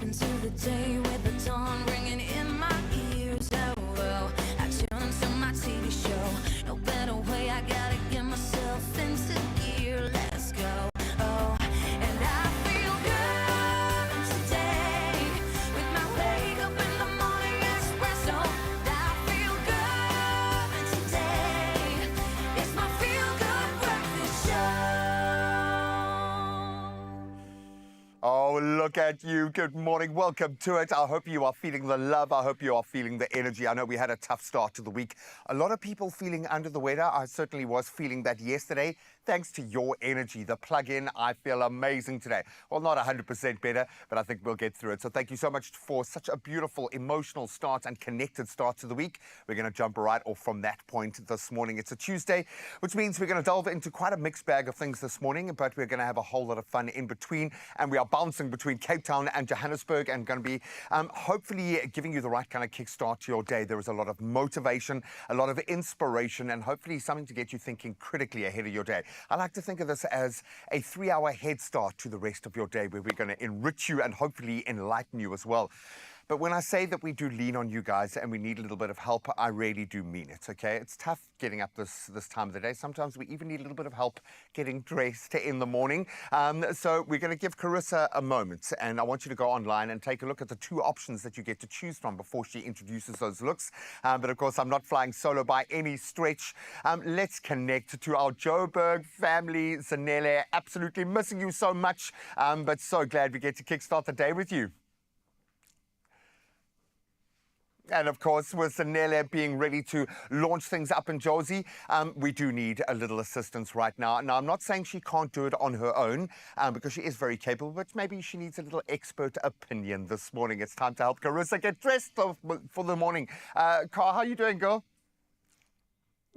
into the day with the dawn ringing in my ears. Oh, well, I tune into my TV show. No better way, I gotta get myself into gear. Let's go. Oh, and I feel good today with my wake up in the morning espresso. I feel good today. It's my feel good breakfast show. Oh, look at you. Good morning. Welcome to it. I hope you are feeling the love. I hope you are feeling the energy. I know we had a tough start to the week. A lot of people feeling under the weather. I certainly was feeling that yesterday. Thanks to your energy, the plug-in, I feel amazing today. Well, not 100% better, but I think we'll get through it. So thank you so much for such a beautiful, emotional start and connected start to the week. We're going to jump right off from that point this morning. It's a Tuesday, which means we're going to delve into quite a mixed bag of things this morning, but we're going to have a whole lot of fun in between. And we are bouncing between Cape Town and Johannesburg and going to be hopefully giving you the right kind of kickstart to your day. There is a lot of motivation, a lot of inspiration, and hopefully something to get you thinking critically ahead of your day. I like to think of this as a 3-hour head start to the rest of your day where we're going to enrich you and hopefully enlighten you as well. But when I say that we do lean on you guys and we need a little bit of help, I really do mean it, okay? It's tough getting up this time of the day. Sometimes we even need a little bit of help getting dressed in the morning. So we're going to give Carissa a moment, and I want you to go online and take a look at the 2 options that you get to choose from before she introduces those looks. But of course, I'm not flying solo by any stretch. Let's connect to our Joburg family. Zanele, absolutely missing you so much, but so glad we get to kickstart the day with you. And of course, with Zanele being ready to launch things up in Josie, we do need a little assistance right now. Now, I'm not saying she can't do it on her own, because she is very capable, but maybe she needs a little expert opinion this morning. It's time to help Carissa get dressed for the morning. Car, how are you doing, girl?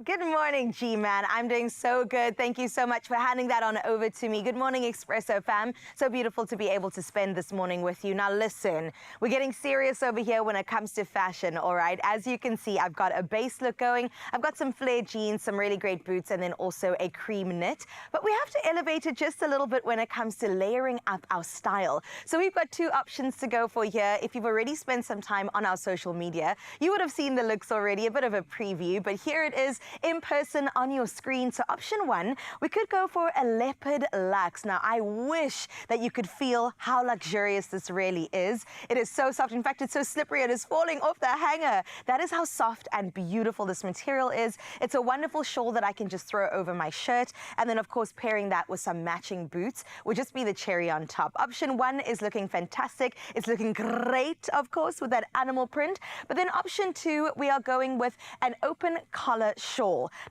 Good morning, G-Man. I'm doing so good. Thank you so much for handing that on over to me. Good morning, Expresso fam. So beautiful to be able to spend this morning with you. Now listen, we're getting serious over here when it comes to fashion, all right? As you can see, I've got a base look going. I've got some flared jeans, some really great boots, and then also a cream knit. But we have to elevate it just a little bit when it comes to layering up our style. So we've got 2 options to go for here. If you've already spent some time on our social media, you would have seen the looks already, a bit of a preview, but here it is in person on your screen. So option 1, we could go for a leopard luxe. Now, I wish that you could feel how luxurious this really is. It is so soft. In fact, it's so slippery, it is falling off the hanger. That is how soft and beautiful this material is. It's a wonderful shawl that I can just throw over my shirt. And then, of course, pairing that with some matching boots would just be the cherry on top. Option 1 is looking fantastic. It's looking great, of course, with that animal print. But then option 2, we are going with an open collar shawl.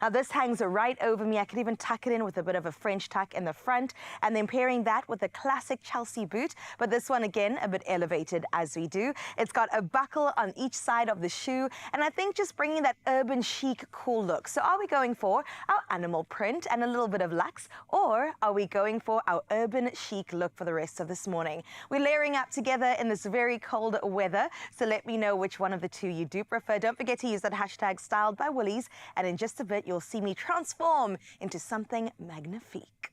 Now this hangs right over me. I could even tuck it in with a bit of a French tuck in the front, and then pairing that with a classic Chelsea boot, but this one again a bit elevated as we do. It's got a buckle on each side of the shoe, and I think just bringing that urban chic cool look. So are we going for our animal print and a little bit of luxe, or are we going for our urban chic look for the rest of this morning? We're layering up together in this very cold weather, so let me know which one of the 2 you do prefer. Don't forget to use that hashtag Styled by Woolies, and in just a bit you'll see me transform into something magnifique.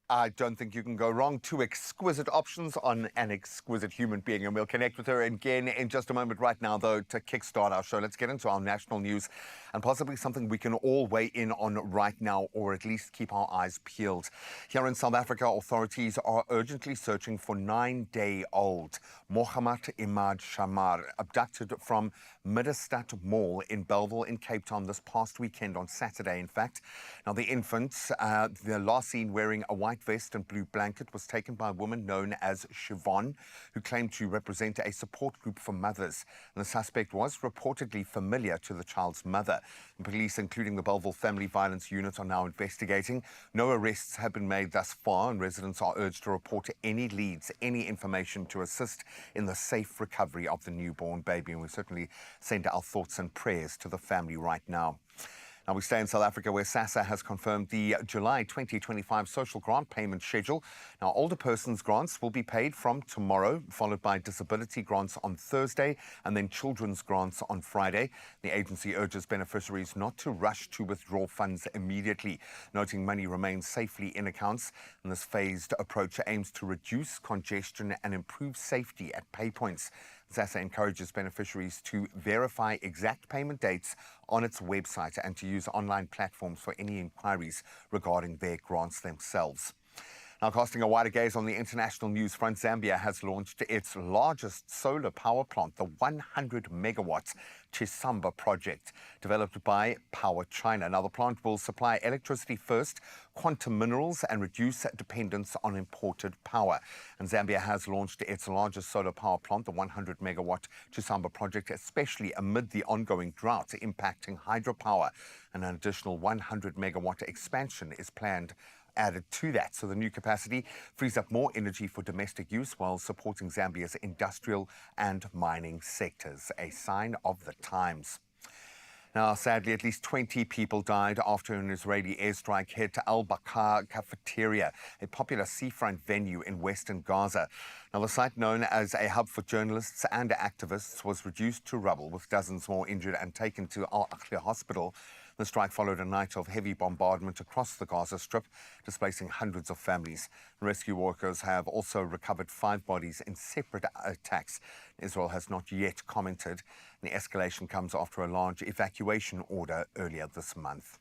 I don't think you can go wrong. 2 exquisite options on an exquisite human being, and we'll connect with her again in just a moment. Right now, though, to kickstart our show, let's get into our national news and possibly something we can all weigh in on right now, or at least keep our eyes peeled. Here in South Africa, authorities are urgently searching for 9-day-old Mohammed Imad Shamar, abducted from Middelstad Mall in Bellville in Cape Town this past weekend, on Saturday, in fact. Now, the infant, the last seen wearing a white vest and blue blanket, was taken by a woman known as Siobhan, who claimed to represent a support group for mothers. And the suspect was reportedly familiar to the child's mother. And police, including the Bellville Family Violence Unit, are now investigating. No arrests have been made thus far, and residents are urged to report any leads, any information to assist in the safe recovery of the newborn baby. And we certainly send our thoughts and prayers to the family right now. Now we stay in South Africa, where SASSA has confirmed the July 2025 social grant payment schedule. Now, older persons grants will be paid from tomorrow, followed by disability grants on Thursday, and then children's grants on Friday. The agency urges beneficiaries not to rush to withdraw funds immediately, noting money remains safely in accounts. And this phased approach aims to reduce congestion and improve safety at pay points. SASSA encourages beneficiaries to verify exact payment dates on its website and to use online platforms for any inquiries regarding their grants themselves. Now, casting a wider gaze on the international news front, Zambia has launched its largest solar power plant, the 100 megawatt Chisamba project, developed by Power China. Now, the plant will supply electricity first, quantum minerals, and reduce dependence on imported power. And Zambia has launched its largest solar power plant, the 100 megawatt Chisamba project, especially amid the ongoing drought impacting hydropower. And an additional 100 megawatt expansion is planned added to that. So the new capacity frees up more energy for domestic use while supporting Zambia's industrial and mining sectors, a sign of the times. Now, sadly, at least 20 people died after an Israeli airstrike hit Al Bakar Cafeteria, a popular seafront venue in western Gaza. Now, the site, known as a hub for journalists and activists, was reduced to rubble, with dozens more injured and taken to Al Aqsa Hospital. The strike followed a night of heavy bombardment across the Gaza Strip, displacing hundreds of families. Rescue workers have also recovered 5 bodies in separate attacks. Israel has not yet commented. The escalation comes after a large evacuation order earlier this month.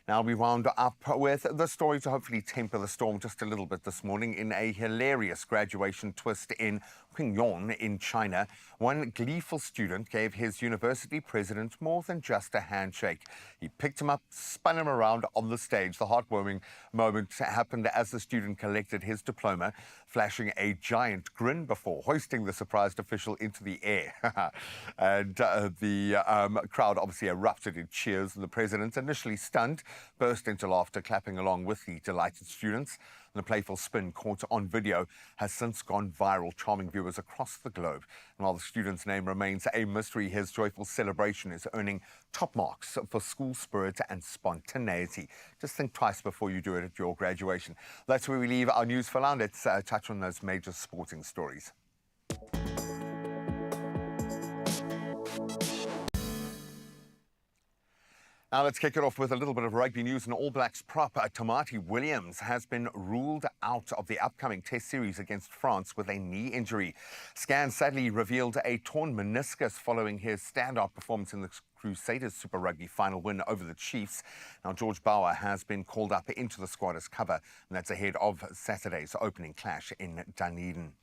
Now, we wound up with the story to hopefully temper the storm just a little bit this morning in a hilarious graduation twist in Qingyuan in China. One gleeful student gave his university president more than just a handshake. He picked him up, spun him around on the stage. The heartwarming moment happened as the student collected his diploma, flashing a giant grin before hoisting the surprised official into the air. And the crowd obviously erupted in cheers, and the president, initially stunned, burst into laughter, clapping along with the delighted students. And the playful spin caught on video has since gone viral, charming viewers across the globe. And while the student's name remains a mystery, his joyful celebration is earning top marks for school spirit and spontaneity. Just think twice before you do it at your graduation. That's where we leave our news for now. Let's touch on those major sporting stories. Now let's kick it off with a little bit of rugby news. And All Blacks prop Tamati Williams has been ruled out of the upcoming Test series against France with a knee injury. Scans sadly revealed a torn meniscus following his standout performance in the Crusaders Super Rugby final win over the Chiefs. Now, George Bauer has been called up into the squad as cover, and that's ahead of Saturday's opening clash in Dunedin.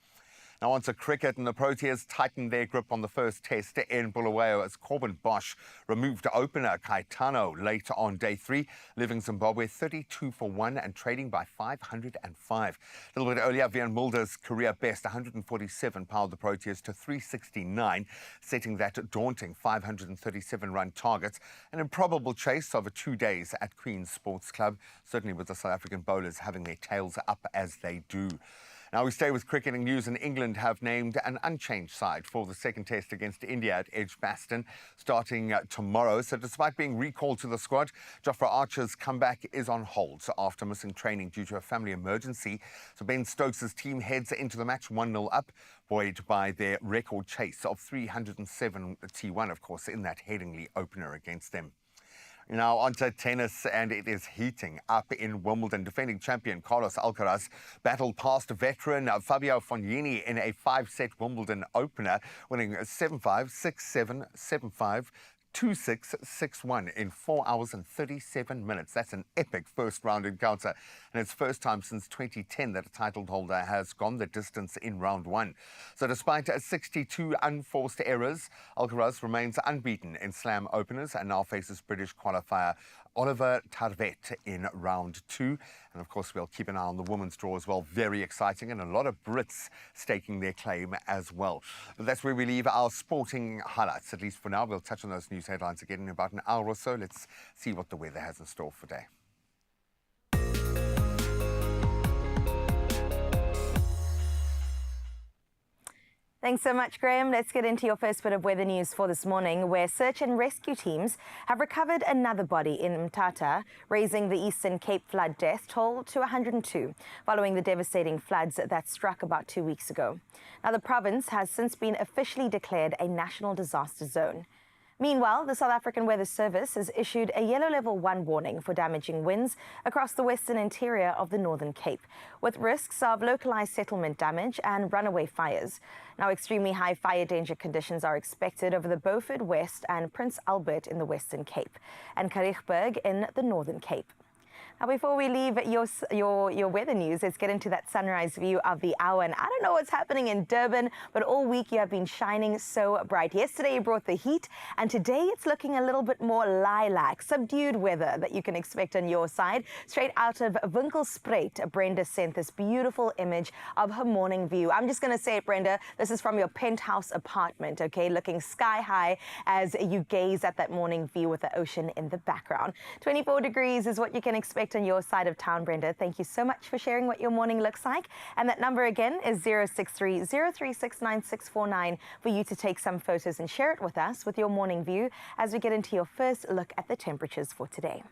Now on to cricket, and the Proteas tightened their grip on the first test in Bulawayo as Corbin Bosch removed opener Caetano late on day 3, leaving Zimbabwe 32 for 1 and trading by 505. A little bit earlier, Vian Mulder's career best 147 powered the Proteas to 369, setting that daunting 537-run target. An improbable chase over 2 days at Queen's Sports Club, certainly with the South African bowlers having their tails up as they do. Now we stay with cricketing news, and England have named an unchanged side for the second test against India at Edgbaston starting tomorrow. So despite being recalled to the squad, Jofra Archer's comeback is on hold after missing training due to a family emergency. So Ben Stokes' team heads into the match 1-0 up, buoyed by their record chase of 307 T1, of course, in that Headingley opener against them. Now on to tennis, and it is heating up in Wimbledon. Defending champion Carlos Alcaraz battled past veteran Fabio Fognini in a 5-set Wimbledon opener, winning 7-5, 6-7, 7-5, 2-6, 6-1 in 4 hours and 37 minutes. That's an epic first-round encounter, and it's first time since 2010 that a title holder has gone the distance in round 1. So despite 62 unforced errors, Alcaraz remains unbeaten in slam openers and now faces British qualifier Oliver Tarvet in round 2. And of course, we'll keep an eye on the women's draw as well. Very exciting, and a lot of Brits staking their claim as well. But that's where we leave our sporting highlights, at least for now. We'll touch on those news headlines again in about an hour or so. Let's see what the weather has in store for today. Thanks so much, Graham. Let's get into your first bit of weather news for this morning, where search and rescue teams have recovered another body in Mthatha, raising the Eastern Cape flood death toll to 102, following the devastating floods that struck about 2 weeks ago. Now, the province has since been officially declared a national disaster zone. Meanwhile, the South African Weather Service has issued a yellow level 1 warning for damaging winds across the western interior of the Northern Cape, with risks of localized settlement damage and runaway fires. Now, extremely high fire danger conditions are expected over the Beaufort West and Prince Albert in the Western Cape, and Karichberg in the Northern Cape. Now, before we leave your weather news, let's get into that sunrise view of the hour. And I don't know what's happening in Durban, but all week you have been shining so bright. Yesterday you brought the heat, and today it's looking a little bit more lilac, subdued weather that you can expect on your side. Straight out of Winkelspruit, Brenda sent this beautiful image of her morning view. I'm just going to say it, Brenda, this is from your penthouse apartment, okay, looking sky high as you gaze at that morning view with the ocean in the background. 24 degrees is what you can expect on your side of town, Brenda. Thank you so much for sharing what your morning looks like. And that number again is 063 036 9649 for you to take some photos and share it with us with your morning view as we get into your first look at the temperatures for today.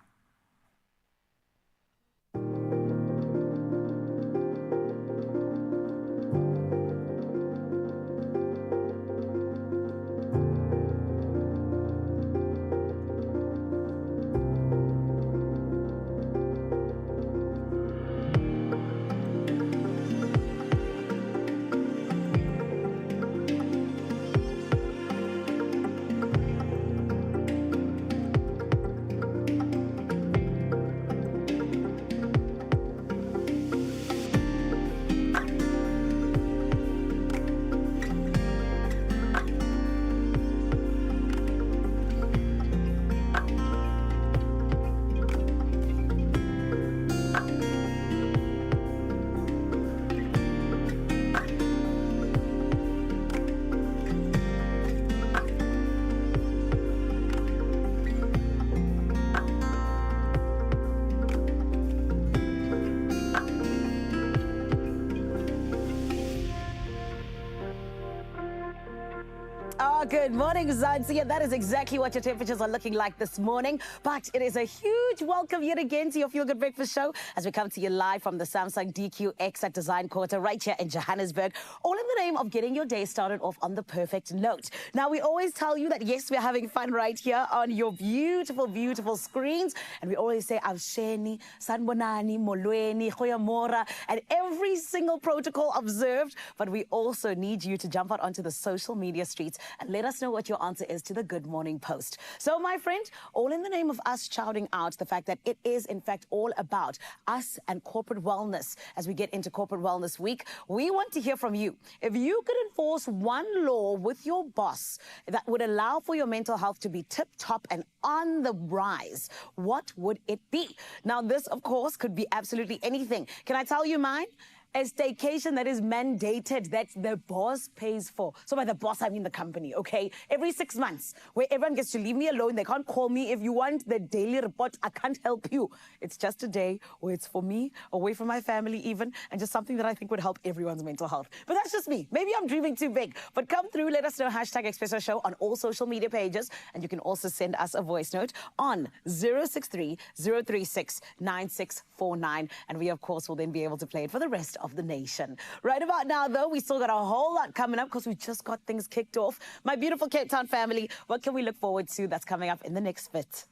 Good morning, Zanzi. That is exactly what your temperatures are looking like this morning. But it is a huge welcome yet again to your Feel Good Breakfast Show as we come to you live from the Samsung DQX at Design Quarter right here in Johannesburg, all in the name of getting your day started off on the perfect note. Now, we always tell you that, yes, we're having fun right here on your beautiful, beautiful screens. And we always say, Avsheni, Sanbonani, Molweni, Khoyamora, and every single protocol observed. But we also need you to jump out onto the social media streets and let us know what your answer is to the Good Morning Post. So, my friend, all in the name of us shouting out the fact that it is, in fact, all about us and corporate wellness. As we get into Corporate Wellness Week, we want to hear from you. If you could enforce one law with your boss that would allow for your mental health to be tip-top and on the rise, what would it be? Now, this, of course, could be absolutely anything. Can I tell you mine? A staycation that is mandated, that the boss pays for. So by the boss, I mean the company, okay? Every 6 months, where everyone gets to leave me alone. They can't call me. If you want the daily report, I can't help you. It's just a day where it's for me, away from my family even, and just something that I think would help everyone's mental health. But that's just me. Maybe I'm dreaming too big. But come through, let us know, #Expresso Show on all social media pages. And you can also send us a voice note on 063 036 9649. And we, of course, will then be able to play it for the rest of the nation. Right about now, though, we still got a whole lot coming up because we just got things kicked off. My beautiful Cape Town family, what can we look forward to that's coming up in the next bit?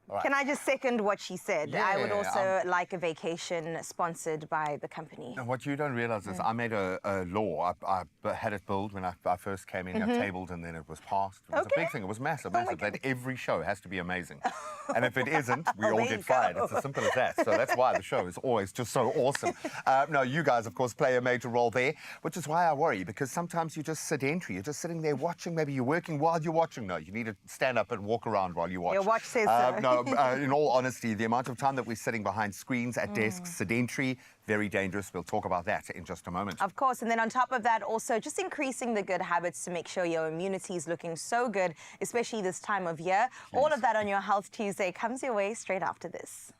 Right. Can I just second what she said? Yeah, I would also like a vacation sponsored by the company. And what you don't realize is I made a law. I had it built when I first came in, I tabled, and then it was passed. It was a big thing. It was massive, massive. That every show has to be amazing. And if it isn't, we all get fired. It's as simple as that. So that's why the show is always just so awesome. No, you guys, of course, play a major role there, which is why I worry, because sometimes you're just sedentary. You're just sitting there watching. Maybe you're working while you're watching. No, you need to stand up and walk around while you watch. Your watch says so. No, in all honesty, the amount of time that we're sitting behind screens at desks, sedentary, very dangerous. We'll talk about that in just a moment. Of course, and then on top of that, also just increasing the good habits to make sure your immunity is looking so good, especially this time of year. Yes. All of that on your Health Tuesday comes your way straight after this.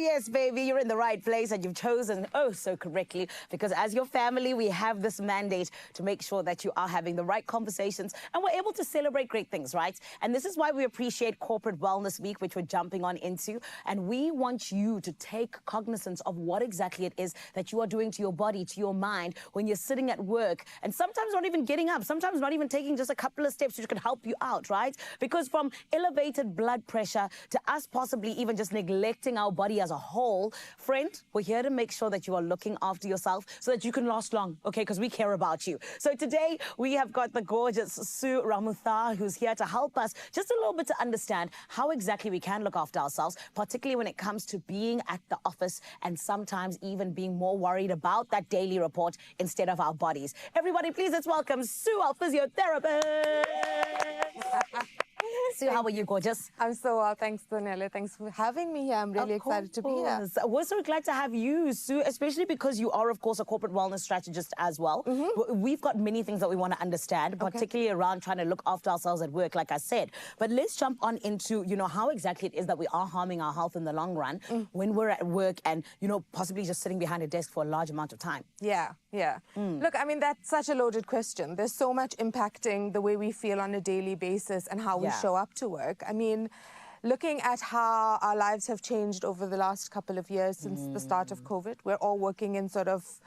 yes, baby, you're in the right place and you've chosen oh so correctly, because as your family, we have this mandate to make sure that you are having the right conversations and we're able to celebrate great things, right? And this is why we appreciate Corporate Wellness Week, which we're jumping on into. And we want you to take cognizance of what exactly it is that you are doing to your body, to your mind, when you're sitting at work and sometimes not even getting up, sometimes not even taking just a couple of steps which can help you out, right? Because from elevated blood pressure to us possibly even just neglecting our body as a whole, friend, we're here to make sure that you are looking after yourself so that you can last long, okay? Because we care about you. So today we have got the gorgeous Sue Ramutha, who's here to help us just a little bit to understand how exactly we can look after ourselves, particularly when it comes to being at the office and sometimes even being more worried about that daily report instead of our bodies. Everybody, please, let's welcome Sue, our physiotherapist. Sue, how are you, gorgeous? I'm so well, thanks, Daniela. Thanks for having me here. I'm really excited to be here. We're so glad to have you, Sue, especially because you are, of course, a corporate wellness strategist as well. We've got many things that we want to understand, particularly around trying to look after ourselves at work, like I said. But let's jump on into, you know, how exactly it is that we are harming our health in the long run when we're at work and, you know, possibly just sitting behind a desk for a large amount of time. Yeah. Look, I mean, that's such a loaded question. There's so much impacting the way we feel on a daily basis and how we show up to work. I mean, looking at how our lives have changed over the last couple of years since the start of COVID, we're all working in sort of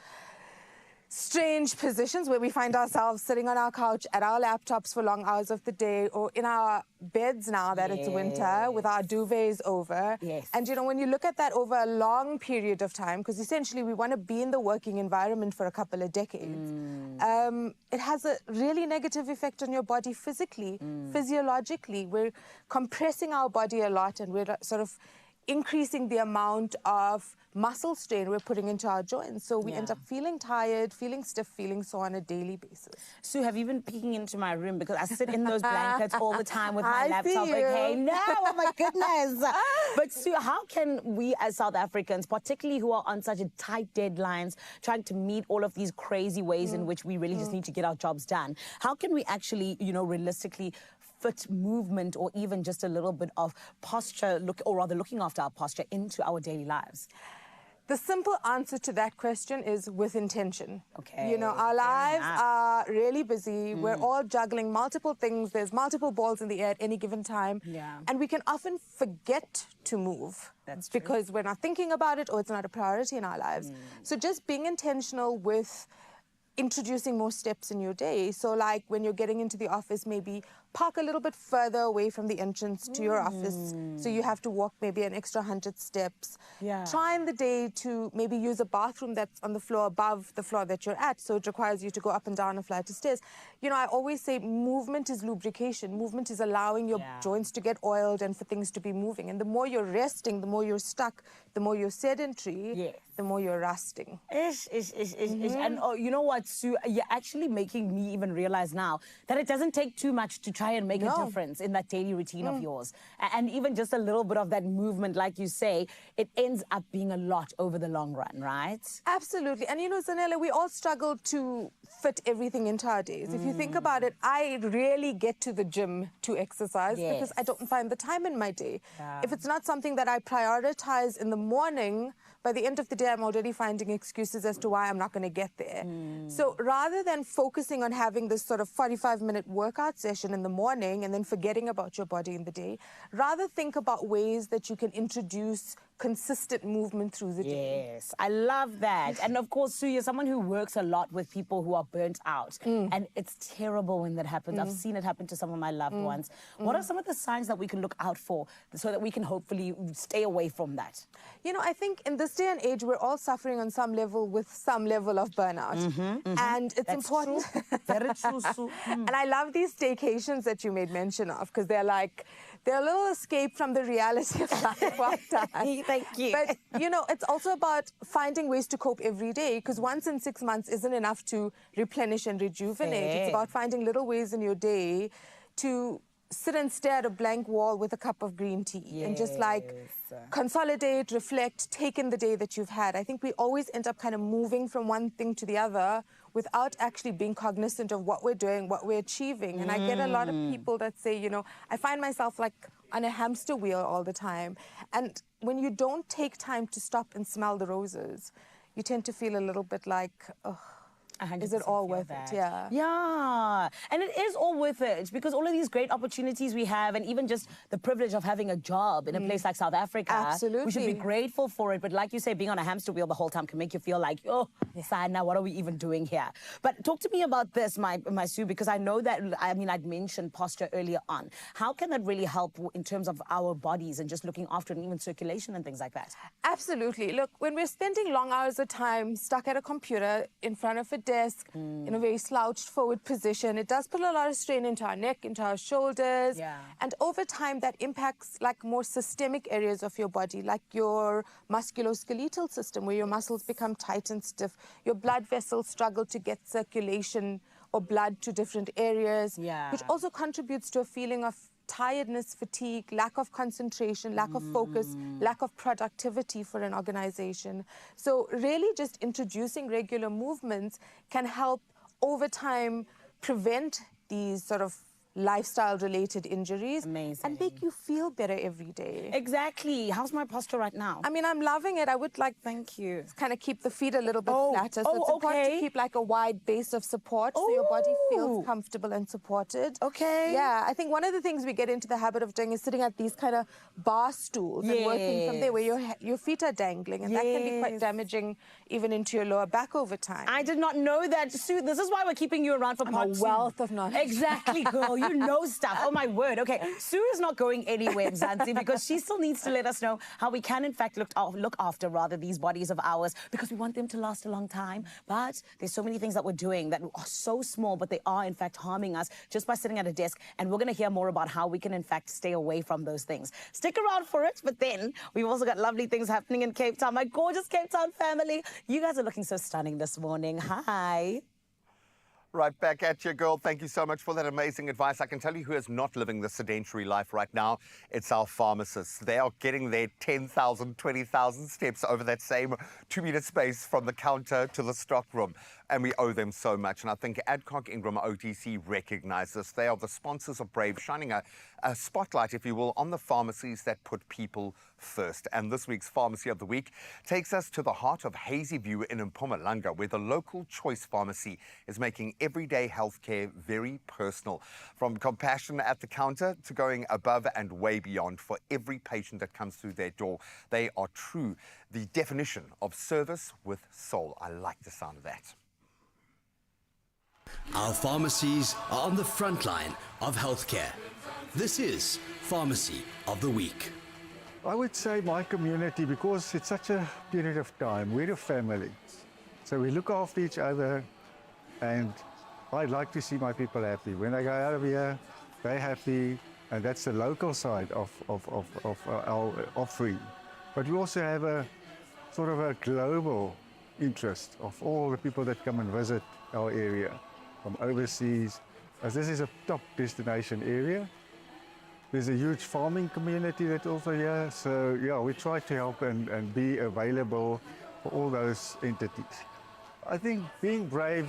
strange positions where we find ourselves sitting on our couch at our laptops for long hours of the day, or in our beds now that it's winter with our duvets over. And you know, when you look at that over a long period of time, because essentially we want to be in the working environment for a couple of decades, it has a really negative effect on your body physically, physiologically. We're compressing our body a lot and we're sort of increasing the amount of muscle strain we're putting into our joints. So we end up feeling tired, feeling stiff, feeling sore on a daily basis. Sue, have you been peeking into my room? Because I sit in those blankets all the time with my laptop. See you. Okay, no, oh my goodness. But Sue, how can we as South Africans, particularly who are on such tight deadlines, trying to meet all of these crazy ways in which we really just need to get our jobs done, how can we actually, you know, realistically fit movement or even just a little bit of posture, or rather looking after our posture into our daily lives? The simple answer to that question is with intention. Okay. You know, our lives are really busy. We're all juggling multiple things. There's multiple balls in the air at any given time. And we can often forget to move. That's true. Because we're not thinking about it or it's not a priority in our lives. So just being intentional with introducing more steps in your day. So like when you're getting into the office, maybe park a little bit further away from the entrance to your office. So you have to walk maybe an extra 100 steps. Try in the day to maybe use a bathroom that's on the floor above the floor that you're at. So it requires you to go up and down a flight of stairs. You know, I always say movement is lubrication. Movement is allowing your joints to get oiled and for things to be moving. And the more you're resting, the more you're stuck, the more you're sedentary, the more you're rusting. And you know what, Sue, you're actually making me even realize now that it doesn't take too much to try and make a difference in that daily routine of yours. And even just a little bit of that movement, like you say, it ends up being a lot over the long run, right? Absolutely. And you know, Zanella, we all struggle to fit everything into our days. If you think about it, I rarely get to the gym to exercise because I don't find the time in my day. If it's not something that I prioritize in the morning, by the end of the day, I'm already finding excuses as to why I'm not going to get there. So rather than focusing on having this sort of 45-minute workout session in the morning and then forgetting about your body in the day, rather think about ways that you can introduce consistent movement through the day. Yes, I love that. And of course, Sue, you're someone who works a lot with people who are burnt out. And it's terrible when that happens. I've seen it happen to some of my loved ones. What are some of the signs that we can look out for so that we can hopefully stay away from that? You know, I think in this day and age, we're all suffering on some level with some level of burnout. And it's important. Very true, Sue. And I love these staycations that you made mention of, because they're a little escape from the reality of life one time. Thank you. But, you know, it's also about finding ways to cope every day, because once in 6 months isn't enough to replenish and rejuvenate. It's about finding little ways in your day to sit and stare at a blank wall with a cup of green tea and just consolidate, reflect, take in the day that you've had. I think we always end up kind of moving from one thing to the other without actually being cognizant of what we're doing, what we're achieving. And I get a lot of people that say, you know, I find myself like on a hamster wheel all the time. And when you don't take time to stop and smell the roses, you tend to feel a little bit like, oh, is it 100% all feel worth that. it? Yeah. Yeah. And it is all worth it because all of these great opportunities we have, and even just the privilege of having a job in a place like South Africa. We should be Absolutely. grateful for it. But like you say, being on a hamster wheel the whole time can make you feel like, oh, Sana, what are we even doing here? But talk to me about this, my Sue, because I know that, I mean, I'd mentioned posture earlier on. How can that really help in terms of our bodies and just looking after it and even circulation and things like that? Absolutely. Look, when we're spending long hours of time stuck at a computer in front of a desk in a very slouched forward position, it does put a lot of strain into our neck, into our shoulders. Yeah. And over time, that impacts like more systemic areas of your body, like your musculoskeletal system, where your muscles become tight and stiff. Your blood vessels struggle to get circulation or blood to different areas, Yeah. which also contributes to a feeling of tiredness, fatigue, lack of concentration, lack of focus, lack of productivity for an organization. So really just introducing regular movements can help over time prevent these sort of lifestyle-related injuries Amazing. and make you feel better every day. Exactly. How's my posture right now? I mean, I'm loving it. I would like Thank you. kind of keep the feet a little bit flatter. So it's important okay. to keep like a wide base of support so your body Ooh. feels comfortable and supported. Okay. Yeah, I think one of the things we get into the habit of doing is sitting at these kind of bar stools and working from there where your feet are dangling, and that can be quite Yes. damaging even into your lower back over time. I did not know that, Sue. This is why we're keeping you around for I'm part a two. wealth of knowledge. Exactly, girl. You know stuff. Oh, my word. Okay, Sue is not going anywhere, Mzansi, because she still needs to let us know how we can, in fact, look after, rather, these bodies of ours, because we want them to last a long time. But there's so many things that we're doing that are so small, but they are, in fact, harming us just by sitting at a desk. And we're going to hear more about how we can, in fact, stay away from those things. Stick around for it. But then we've also got lovely things happening in Cape Town. My gorgeous Cape Town family. You guys are looking so stunning this morning. Hi. Right back at you, girl. Thank you so much for that amazing advice. I can tell you who is not living the sedentary life right now. It's our pharmacists. They are getting their 10,000, 20,000 steps over that same 2-meter space from the counter to the stock room. And we owe them so much. And I think Adcock Ingram OTC recognize this. They are the sponsors of Brave, shining a spotlight, if you will, on the pharmacies that put people first. And this week's Pharmacy of the Week takes us to the heart of Hazy View in Mpumalanga, where the local Choice Pharmacy is making everyday healthcare very personal. From compassion at the counter to going above and way beyond for every patient that comes through their door. They are the definition of service with soul. I like the sound of that. Our pharmacies are on the front line of healthcare. This is Pharmacy of the Week. I would say my community, because it's such a period of time, we're a family. So we look after each other, and I'd like to see my people happy. When they go out of here, they're happy, and that's the local side of our offering. But we also have a sort of a global interest of all the people that come and visit our area from overseas, as this is a top destination area. There's a huge farming community that's also here, so yeah, we try to help and be available for all those entities. I think being brave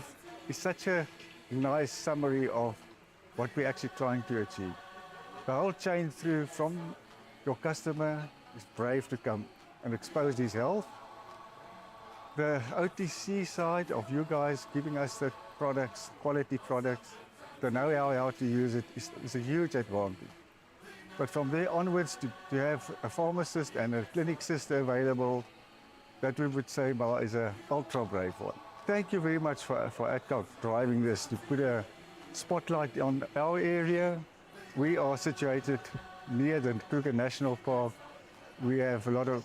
is such a nice summary of what we're actually trying to achieve. The whole chain through from your customer is brave to come and expose his health. The OTC side of you guys giving us the products, quality products, the know-how how to use it is a huge advantage. But from there onwards, to have a pharmacist and a clinic sister available, that we would say is an ultra brave one. Thank you very much for Adcock driving this to put a spotlight on our area. We are situated near the Kruger National Park. We have a lot of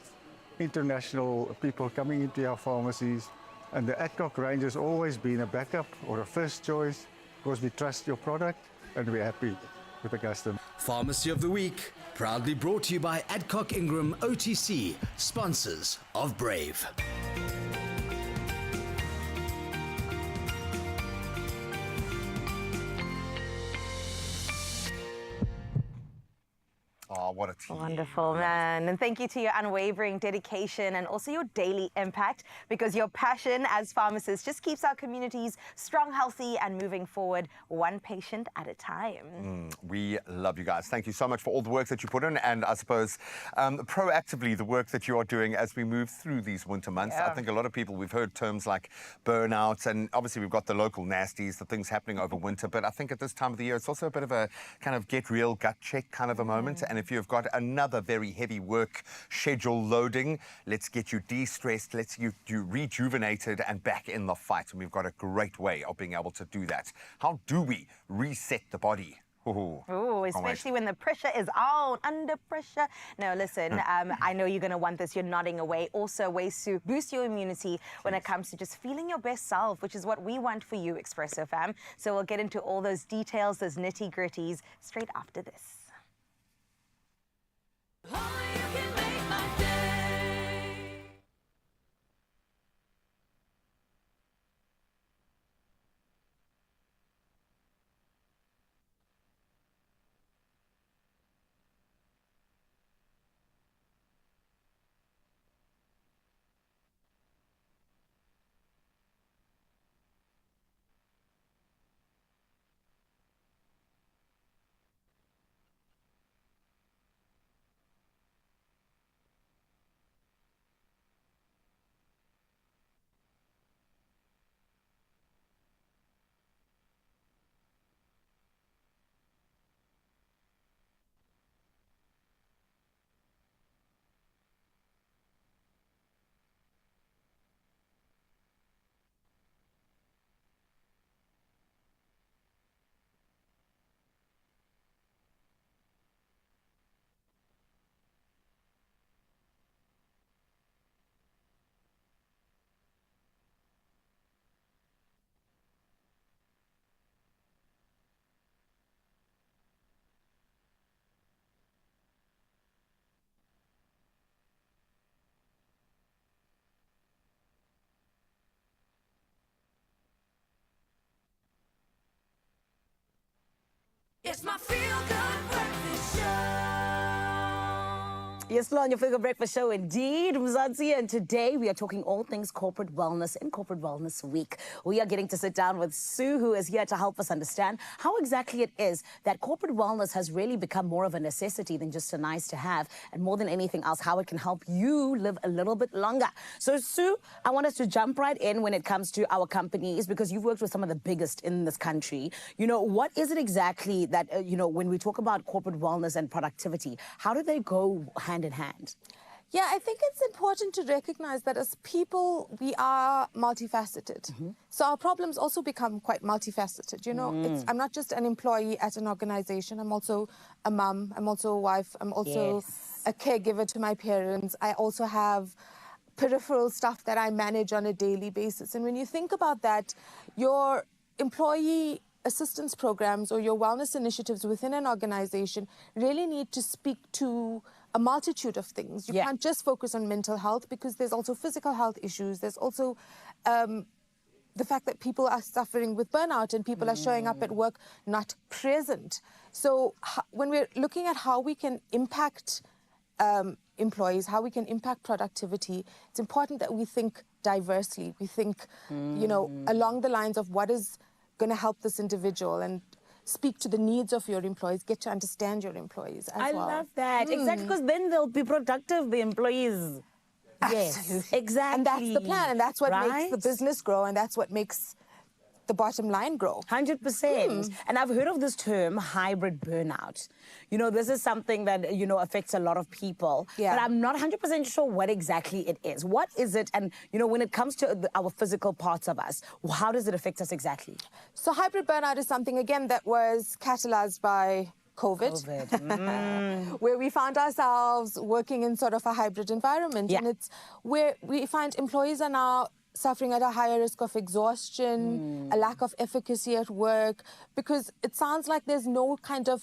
international people coming into our pharmacies, and the Adcock range has always been a backup or a first choice because we trust your product and we're happy with the customer. Pharmacy of the Week, proudly brought to you by Adcock Ingram OTC, sponsors of Brave. Oh, Oh, what a team. Wonderful, man. And thank you to your unwavering dedication and also your daily impact, because your passion as pharmacists just keeps our communities strong, healthy, and moving forward one patient at a time. We love you guys. Thank you so much for all the work that you put in, and I suppose proactively the work that you are doing as we move through these winter months. I think a lot of people, we've heard terms like burnout, and obviously we've got the local nasties, the things happening over winter, but I think at this time of the year it's also a bit of a kind of get real gut check kind of a moment. And if you've got another very heavy work schedule loading, let's get you de-stressed, let's get you rejuvenated and back in the fight. And we've got a great way of being able to do that. How do we reset the body? Oh, especially when the pressure is on, under pressure. No, listen, I know you're going to want this. You're nodding away. Also, ways to boost your immunity when it comes to just feeling your best self, which is what we want for you, Expresso fam. So we'll get into all those details, those nitty-gritties, straight after this. It's my feel-good breakfast show. Yes, on your Figure Breakfast Show, indeed, Mzansi, and today we are talking all things corporate wellness in Corporate Wellness Week. We are getting to sit down with Sue, who is here to help us understand how exactly it is that corporate wellness has really become more of a necessity than just a nice to have, and more than anything else, how it can help you live a little bit longer. So, Sue, I want us to jump right in when it comes to our companies, because you've worked with some of the biggest in this country. You know, what is it exactly that, when we talk about corporate wellness and productivity, how do they go hand in hand? Yeah, I think it's important to recognize that as people, we are multifaceted. So our problems also become quite multifaceted. You know, I'm not just an employee at an organization. I'm also a mum. I'm also a wife. I'm also a caregiver to my parents. I also have peripheral stuff that I manage on a daily basis. And when you think about that, your employee assistance programs or your wellness initiatives within an organization really need to speak to a multitude of things. You can't just focus on mental health, because there's also physical health issues. There's also the fact that people are suffering with burnout and people are showing up at work not present. So when we're looking at how we can impact employees, how we can impact productivity, it's important that we think diversely. We think, along the lines of what is going to help this individual, and speak to the needs of your employees, get to understand your employees as well. I love that. Exactly, because then they'll be productive, the employees. Absolutely. Yes, exactly. And that's the plan, and that's what makes the business grow, and that's what makes the bottom line grow. 100%. And I've heard of this term, hybrid burnout. You know, this is something that, affects a lot of people. Yeah. But I'm not 100% sure what exactly it is. What is it? And, when it comes to our physical parts of us, how does it affect us exactly? So hybrid burnout is something, again, that was catalyzed by COVID. Where we found ourselves working in sort of a hybrid environment. And it's where we find employees are now suffering at a higher risk of exhaustion, a lack of efficacy at work, because it sounds like there's no kind of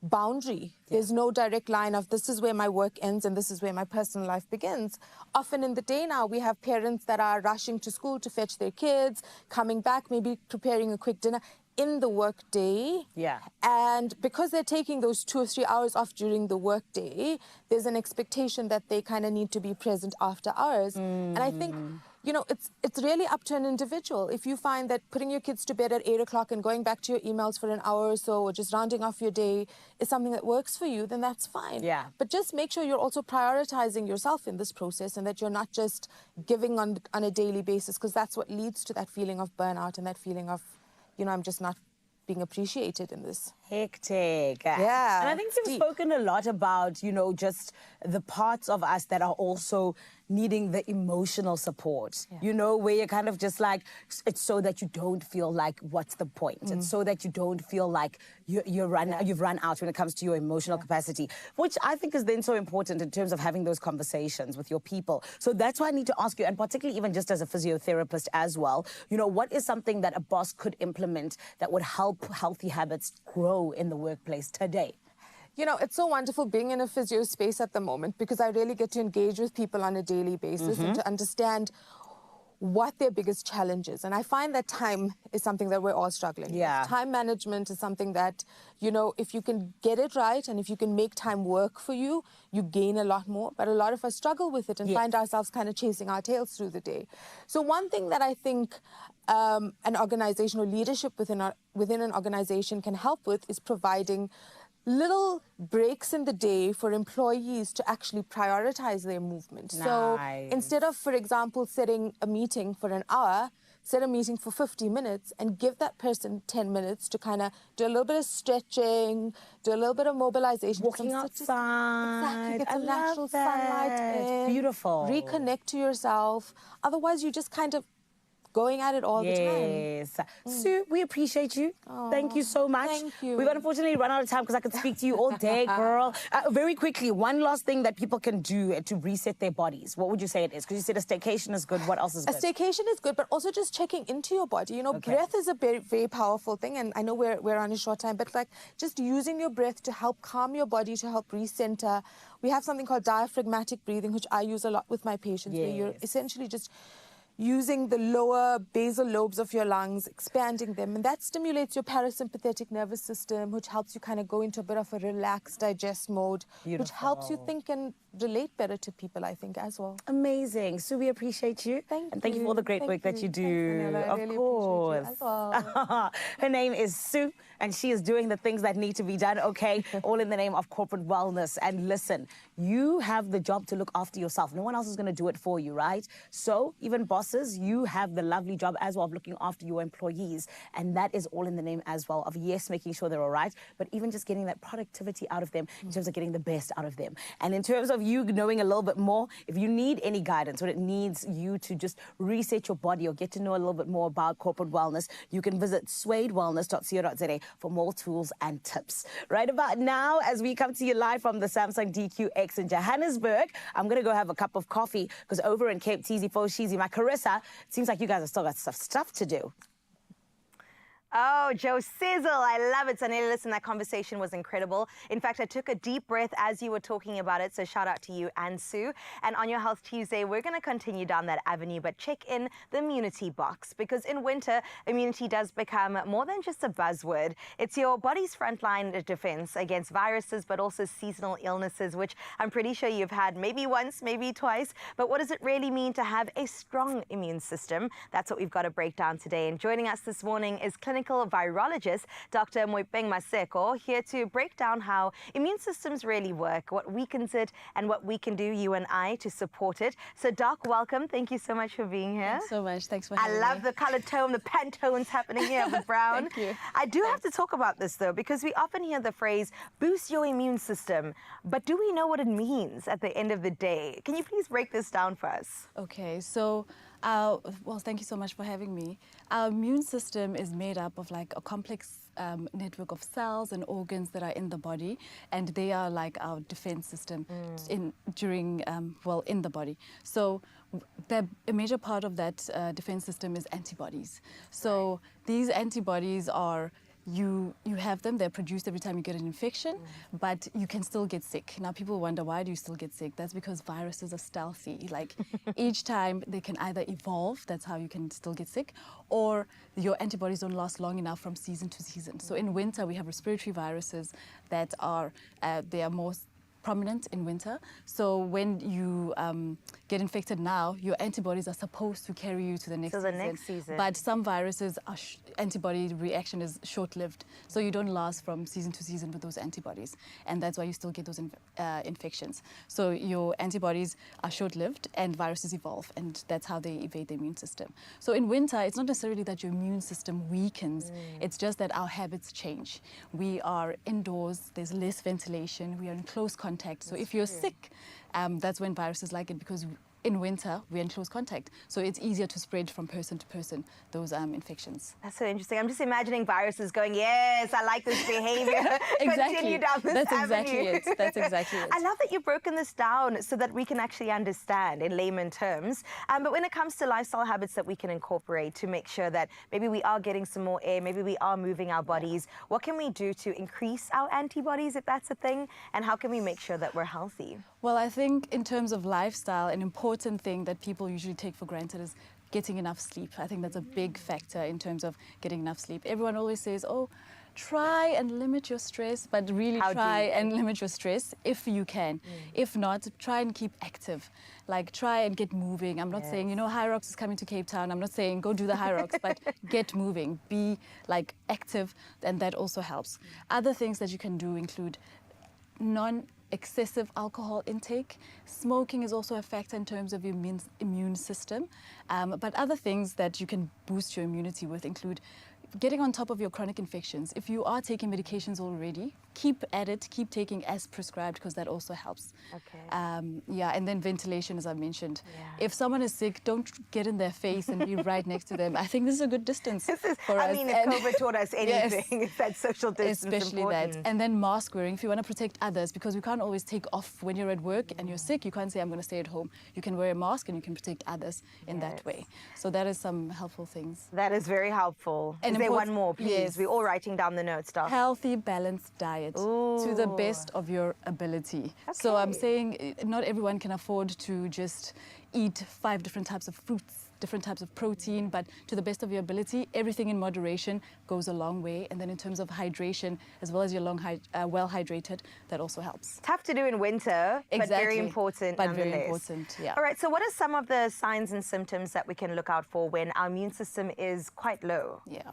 boundary. There's no direct line of this is where my work ends and this is where my personal life begins. Often in the day now, we have parents that are rushing to school to fetch their kids, coming back, maybe preparing a quick dinner in the work day. Yeah. And because they're taking those 2 or 3 hours off during the work day, there's an expectation that they kind of need to be present after hours. And I think, you know, it's really up to an individual. If you find that putting your kids to bed at 8 o'clock and going back to your emails for an hour or so, or just rounding off your day is something that works for you, then that's fine. Yeah. But just make sure you're also prioritizing yourself in this process and that you're not just giving on a daily basis, because that's what leads to that feeling of burnout and that feeling of, you know, I'm just not being appreciated in this. Hectic. Yeah, And I think you've deep. spoken a lot about, you know, just the parts of us that are also needing the emotional support, you know, where you're kind of just like, it's so that you don't feel like, what's the point? It's so that you don't feel like you've run out when it comes to your emotional capacity, which I think is then so important in terms of having those conversations with your people. So that's why I need to ask you, and particularly even just as a physiotherapist as well, you know, what is something that a boss could implement that would help healthy habits grow in the workplace today? You know, it's so wonderful being in a physio space at the moment, because I really get to engage with people on a daily basis and to understand what their biggest challenge is. And I find that time is something that we're all struggling with. Time management is something that, you know, if you can get it right and if you can make time work for you, you gain a lot more. But a lot of us struggle with it and find ourselves kind of chasing our tails through the day. So one thing that I think an organizational leadership within an organization can help with is providing little breaks in the day for employees to actually prioritize their movement. So instead of, for example, setting a meeting for an hour, set a meeting for 50 minutes and give that person 10 minutes to kind of do a little bit of stretching, do a little bit of mobilization. Walking outside. Exactly, get some I love natural that. sunlight in. Beautiful. Reconnect to yourself. Otherwise, you just kind of going at it all the time. Yes. Sue, we appreciate you. Thank you so much. Thank you. We've unfortunately run out of time because I could speak to you all day, girl. Very quickly, one last thing that people can do to reset their bodies. What would you say it is? Because you said a staycation is good. What else is A good? staycation is good, but also just checking into your body. You know, breath is a very, very powerful thing, and I know we're on a short time, but like just using your breath to help calm your body, to help recenter. We have something called diaphragmatic breathing, which I use a lot with my patients, where you're essentially just using the lower basal lobes of your lungs, expanding them, and that stimulates your parasympathetic nervous system, which helps you kind of go into a bit of a relaxed digest mode, which helps you think and relate better to people, I think, as well. Amazing. Sue, we appreciate you. Thank you for all the great work that you do. Thanks, Anela. I really appreciate you as well. Her name is Sue, and she is doing the things that need to be done, okay? All in the name of corporate wellness. And listen, you have the job to look after yourself. No one else is going to do it for you, right? So even bosses, you have the lovely job as well of looking after your employees. And that is all in the name as well of, yes, making sure they're all right, but even just getting that productivity out of them in terms of getting the best out of them. And in terms of you knowing a little bit more, if you need any guidance or it needs you to just reset your body or get to know a little bit more about corporate wellness, you can visit swayedwellness.co.za for more tools and tips. Right about now, as we come to you live from the Samsung DQX in Johannesburg, I'm going to go have a cup of coffee because over in Cape Teasy, Foshizi, my Carissa, it seems like you guys have still got stuff to do. Oh, Joe Sizzle, I love it. Sanela, listen, that conversation was incredible. In fact, I took a deep breath as you were talking about it, so shout out to you and Sue. And on your Health Tuesday, we're going to continue down that avenue, but check in the immunity box, because in winter, immunity does become more than just a buzzword. It's your body's frontline defense against viruses, but also seasonal illnesses, which I'm pretty sure you've had maybe once, maybe twice. But what does it really mean to have a strong immune system? That's what we've got to break down today. And joining us this morning is clinical virologist Dr. Moipeng Maseko, here to break down how immune systems really work, what weakens it, and what we can do, you and I, to support it. So, Doc, welcome. Thank you so much for being here. Thanks so much. Thanks for having me. I love the color tone, the Pantones happening here with brown. Thank you. I do have to talk about this, though, because we often hear the phrase, boost your immune system. But do we know what it means at the end of the day? Can you please break this down for us? Okay, so, well, thank you so much for having me. Our immune system is made up of like a complex network of cells and organs that are in the body, and they are like our defense system in the body. So a major part of that defense system is antibodies. So these antibodies are you have them, they're produced every time you get an infection, but you can still get sick. Now people wonder, why do you still get sick? That's because viruses are stealthy. Like each time they can either evolve, that's how you can still get sick, or your antibodies don't last long enough from season to season. So in winter we have respiratory viruses that are, they are more prominent in winter. So when you get infected now, your antibodies are supposed to carry you to the next season. But some viruses, are antibody reaction is short-lived. So you don't last from season to season with those antibodies. And that's why you still get those infections. So your antibodies are short-lived and viruses evolve. And that's how they evade the immune system. So in winter, it's not necessarily that your immune system weakens. It's just that our habits change. We are indoors, there's less ventilation, we are in close contact. So if you're sick, that's when viruses like it, because in winter we're in close contact. So it's easier to spread from person to person, those infections. That's so interesting. I'm just imagining viruses going, yes, I like this behavior. Continue down this That's avenue. exactly it. That's exactly it. I love that you've broken this down so that we can actually understand in layman terms. But when it comes to lifestyle habits that we can incorporate to make sure that maybe we are getting some more air, maybe we are moving our bodies, what can we do to increase our antibodies, if that's a thing? And how can we make sure that we're healthy? Well, I think in terms of lifestyle, an important thing that people usually take for granted is getting enough sleep. I think that's a big factor in terms of getting enough sleep. Everyone always says, oh, try and limit your stress, but really try and limit your stress if you can. If not, try and keep active. Like, try and get moving. I'm not saying, you know, High Rocks is coming to Cape Town. I'm not saying go do the High Rocks, but get moving. Be, like, active, and that also helps. Other things that you can do include excessive alcohol intake. Smoking is also a factor in terms of your immune system. But other things that you can boost your immunity with include getting on top of your chronic infections. If you are taking medications already, keep at it, keep taking as prescribed, because that also helps. Okay. Yeah, and then ventilation, as I mentioned. If someone is sick, don't get in their face and be right next to them. I think this is a good distance for us. I mean, if COVID taught us anything, it's that social distance. Especially important. that. And then mask wearing, if you want to protect others, because we can't always take off when you're at work and you're sick. You can't say, I'm going to stay at home. You can wear a mask and you can protect others in that way. So that is some helpful things. That is very helpful. And is there one more, please? Yes. We're all writing down the notes, Doc. Healthy, balanced diet to the best of your ability. So I'm saying not everyone can afford to just eat 5 different types of fruits, different types of protein, but to the best of your ability, everything in moderation goes a long way. And then in terms of hydration, as well as you're well hydrated, that also helps. Tough to do in winter, but very important nonetheless. Very important, yeah. All right, so what are some of the signs and symptoms that we can look out for when our immune system is quite low? Yeah.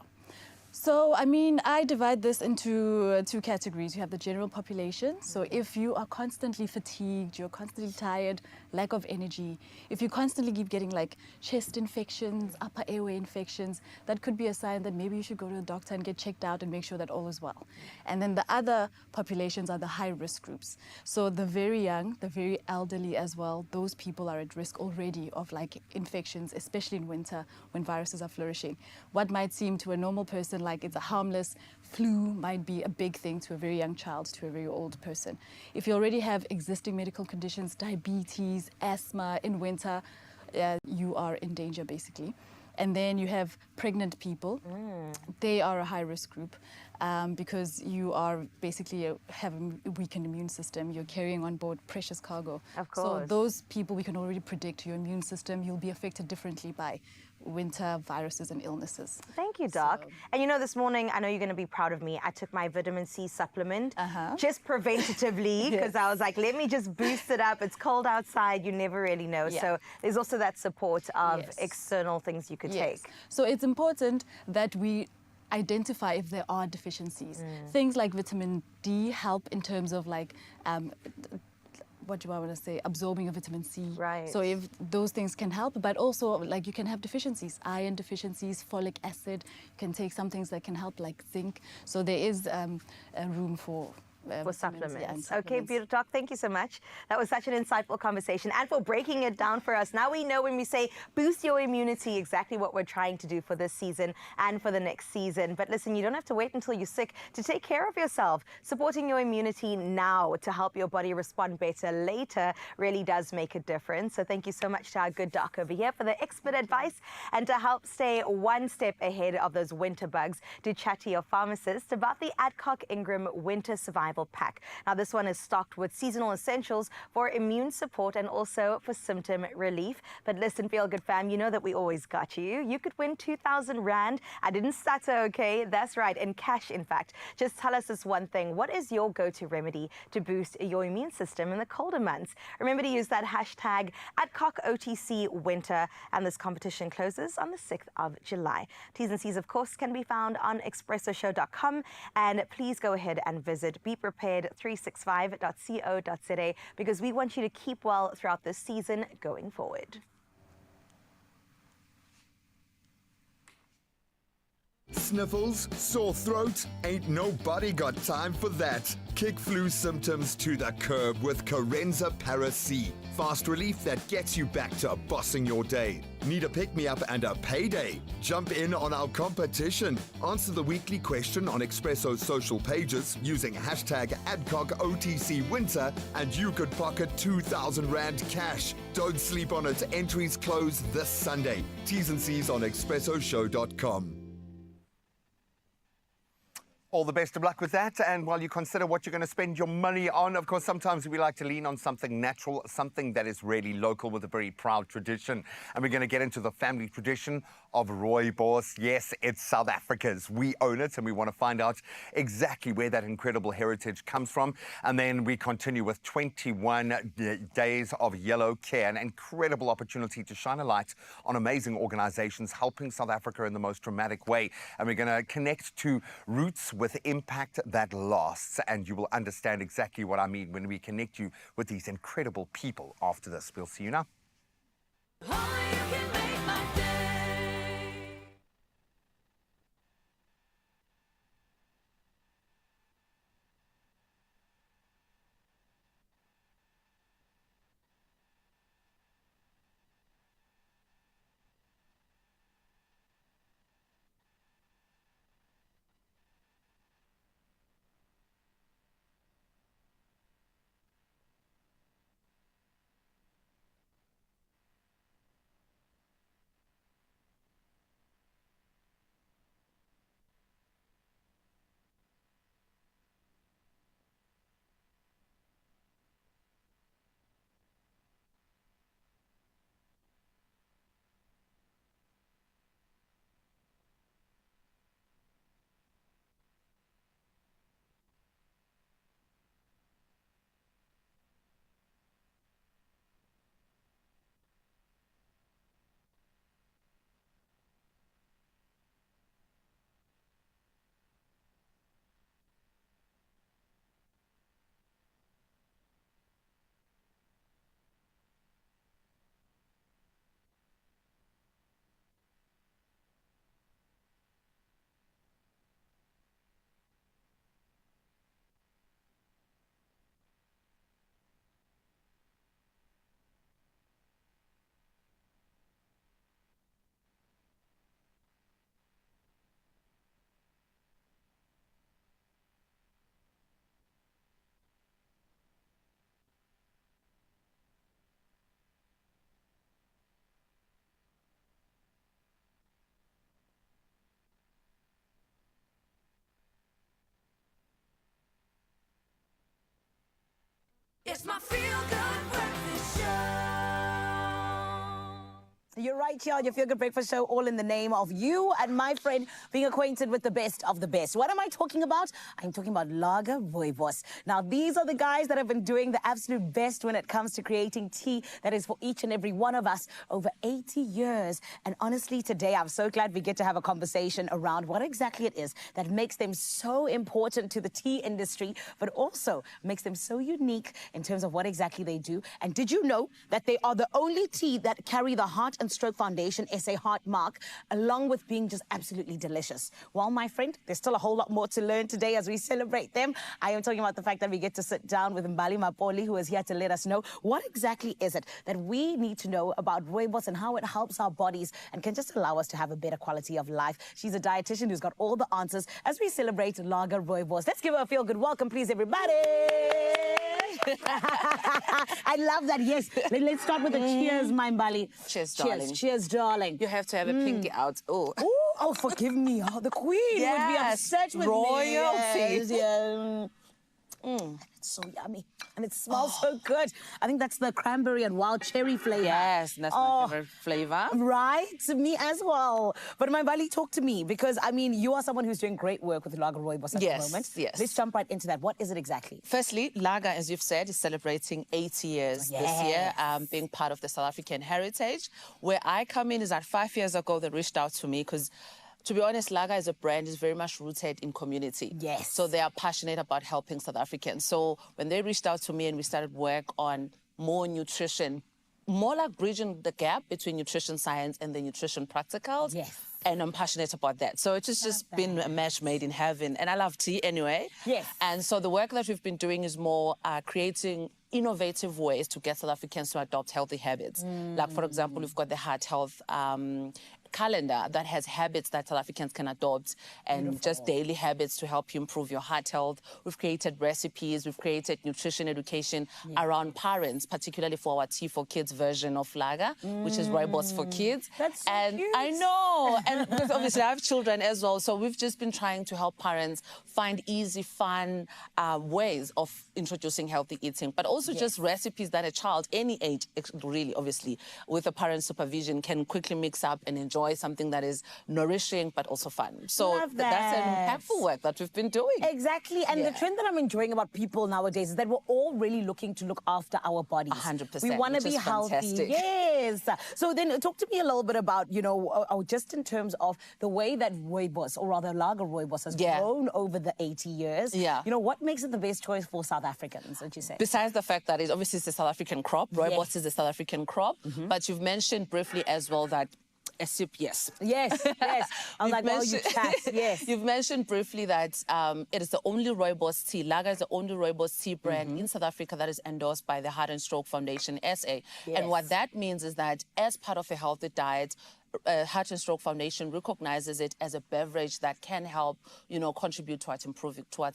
So, I mean, I divide this into 2 categories. You have the general population. So if you are constantly fatigued, you're constantly tired, lack of energy, if you constantly keep getting like chest infections, upper airway infections, that could be a sign that maybe you should go to the doctor and get checked out and make sure that all is well. And then the other populations are the high-risk groups. So the very young, the very elderly as well, those people are at risk already of like infections, especially in winter when viruses are flourishing. What might seem to a normal person like it's a harmless flu might be a big thing to a very young child, to a very old person. If you already have existing medical conditions, diabetes, asthma in winter, you are in danger basically. And then you have pregnant people. They are a high-risk group because you are basically have a weakened immune system. You're carrying on board precious cargo. Of course. So those people, we can already predict your immune system. You'll be affected differently by winter viruses and illnesses. Thank you, Doc. And you know, this morning, I know you're going to be proud of me. I took my vitamin C supplement just preventatively because I was like, let me just boost it up. It's cold outside. You never really know. So there's also that support of external things you could take. So it's important that we identify if there are deficiencies. Things like vitamin D help in terms of like what do I want to say, absorbing of vitamin C. Right. So if those things can help, but also like you can have deficiencies, iron deficiencies, folic acid. You can take some things that can help like zinc. So there is a room for For vitamins, supplements. and Okay, beautiful talk. Thank you so much. That was such an insightful conversation and for breaking it down for us. Now we know when we say boost your immunity, exactly what we're trying to do for this season and for the next season. But listen, you don't have to wait until you're sick to take care of yourself. Supporting your immunity now to help your body respond better later really does make a difference. So thank you so much to our good doc over here for the expert advice. And to help stay one step ahead of those winter bugs, do chat to your pharmacist about the Adcock Ingram Winter Survival Pack. Now, this one is stocked with seasonal essentials for immune support and also for symptom relief. But listen, Feel Good fam, you know that we always got you. You could win 2,000 Rand. I didn't stutter, okay? That's right, in cash, in fact. Just tell us this one thing. What is your go-to remedy to boost your immune system in the colder months? Remember to use that hashtag @AdcockOTCWinter, and this competition closes on the 6th of July. T's and C's, of course, can be found on expressoshow.com, and please go ahead and visit beprepared365.co.za because we want you to keep well throughout this season going forward. Sniffles, sore throat, ain't nobody got time for that. Kick flu symptoms to the curb with Carenza Para-C. Fast relief that gets you back to bossing your day. Need a pick-me-up and a payday? Jump in on our competition. Answer the weekly question on Expresso's social pages using hashtag #AdcockOTCWinter and you could pocket 2,000 Rand cash. Don't sleep on it. Entries close this Sunday. T's and C's on expressoshow.com. All the best of luck with that. And while you consider what you're going to spend your money on, of course, sometimes we like to lean on something natural, something that is really local with a very proud tradition. And we're going to get into the family tradition of Rooibos. Yes, it's South Africa's. We own it, and we want to find out exactly where that incredible heritage comes from. And then we continue with 21 days of yellow care, an incredible opportunity to shine a light on amazing organizations helping South Africa in the most dramatic way. And we're going to connect to roots with impact that lasts, and you will understand exactly what I mean when we connect you with these incredible people after this. We'll see you now. It's my feel-good breakfast show. You're right here on your Feel Good Breakfast Show, all in the name of you and my friend being acquainted with the best of the best. What am I talking about? I'm talking about Lager Rooibos. Now, these are the guys that have been doing the absolute best when it comes to creating tea that is for each and every one of us over 80 years. And honestly, today, I'm so glad we get to have a conversation around what exactly it is that makes them so important to the tea industry, but also makes them so unique in terms of what exactly they do. And did you know that they are the only tea that carry the heart and and Stroke Foundation SA Heart Mark, along with being just absolutely delicious. Well, my friend, there's still a whole lot more to learn today as we celebrate them. I am talking about the fact that we get to sit down with Mbali Mapoli, who is here to let us know what exactly is it that we need to know about Rooibos and how it helps our bodies and can just allow us to have a better quality of life. She's a dietitian who's got all the answers as we celebrate Lager Rooibos. Let's give her a feel-good welcome, please, everybody. I love that. Yes. Let's start with a cheers, my Mbali. Cheers, darling. Cheers, darling. You have to have a pinky out. Oh. Oh, forgive me. Oh, the queen would be upset with royalty. me. Yes. It's so yummy. And it smells so good. I think that's the cranberry and wild cherry flavor. Yes, that's my favorite flavor. Right, me as well. But my Mbali, talk to me, because, I mean, you are someone who's doing great work with Lager Rooibos at the moment. Yes. Let's jump right into that. What is it exactly? Firstly, Lager, as you've said, is celebrating 80 years this year, being part of the South African heritage. Where I come in is that 5 years ago, they reached out to me because, to be honest, Lager as a brand is very much rooted in community. Yes. So they are passionate about helping South Africans. So when they reached out to me and we started work on more nutrition, more like bridging the gap between nutrition science and the nutrition practicals. Yes. And I'm passionate about that. So it's just been a match made in heaven. And I love tea anyway. Yes. And so the work that we've been doing is more creating innovative ways to get South Africans to adopt healthy habits. Like, for example, we've got the heart health calendar that has habits that South Africans can adopt and just daily habits to help you improve your heart health. We've created recipes, we've created nutrition education around parents, particularly for our Tea for Kids version of Lager, which is Rooibos for Kids. That's so cute. I know, and because obviously I have children as well, so we've just been trying to help parents find easy, fun ways of introducing healthy eating, but also just recipes that a child, any age, really, obviously, with a parent's supervision, can quickly mix up and enjoy something that is nourishing but also fun. So that's an impactful work that we've been doing. Exactly. And the trend that I'm enjoying about people nowadays is that we're all really looking to look after our bodies. 100%. We want to be healthy. Fantastic. Yes. So then talk to me a little bit about, you know, just in terms of the way that Rooibos, or rather Lager Rooibos, has grown over the 80 years. Yeah. You know, what makes it the best choice for South Africans, would you say? Besides the fact that it's a South African crop, Rooibos is a South African crop, but you've mentioned briefly as well that a sip, yes. Yes. I'm like, well, you chat, yes. You've mentioned briefly that it is the only Rooibos tea. Lager is the only Rooibos tea brand in South Africa that is endorsed by the Heart and Stroke Foundation SA. And what that means is that as part of a healthy diet, Heart and Stroke Foundation recognizes it as a beverage that can help, you know, contribute towards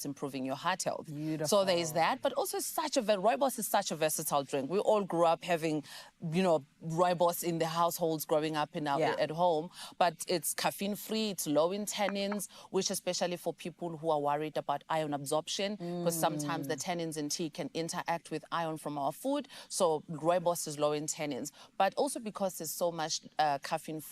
improving your heart health. Beautiful. So there is that, but also Rooibos is such a versatile drink. We all grew up having, you know, Rooibos in the households growing up at home, but it's caffeine-free, it's low in tannins, which especially for people who are worried about iron absorption, because sometimes the tannins in tea can interact with iron from our food. So Rooibos is low in tannins, but also because there's so much caffeine-free,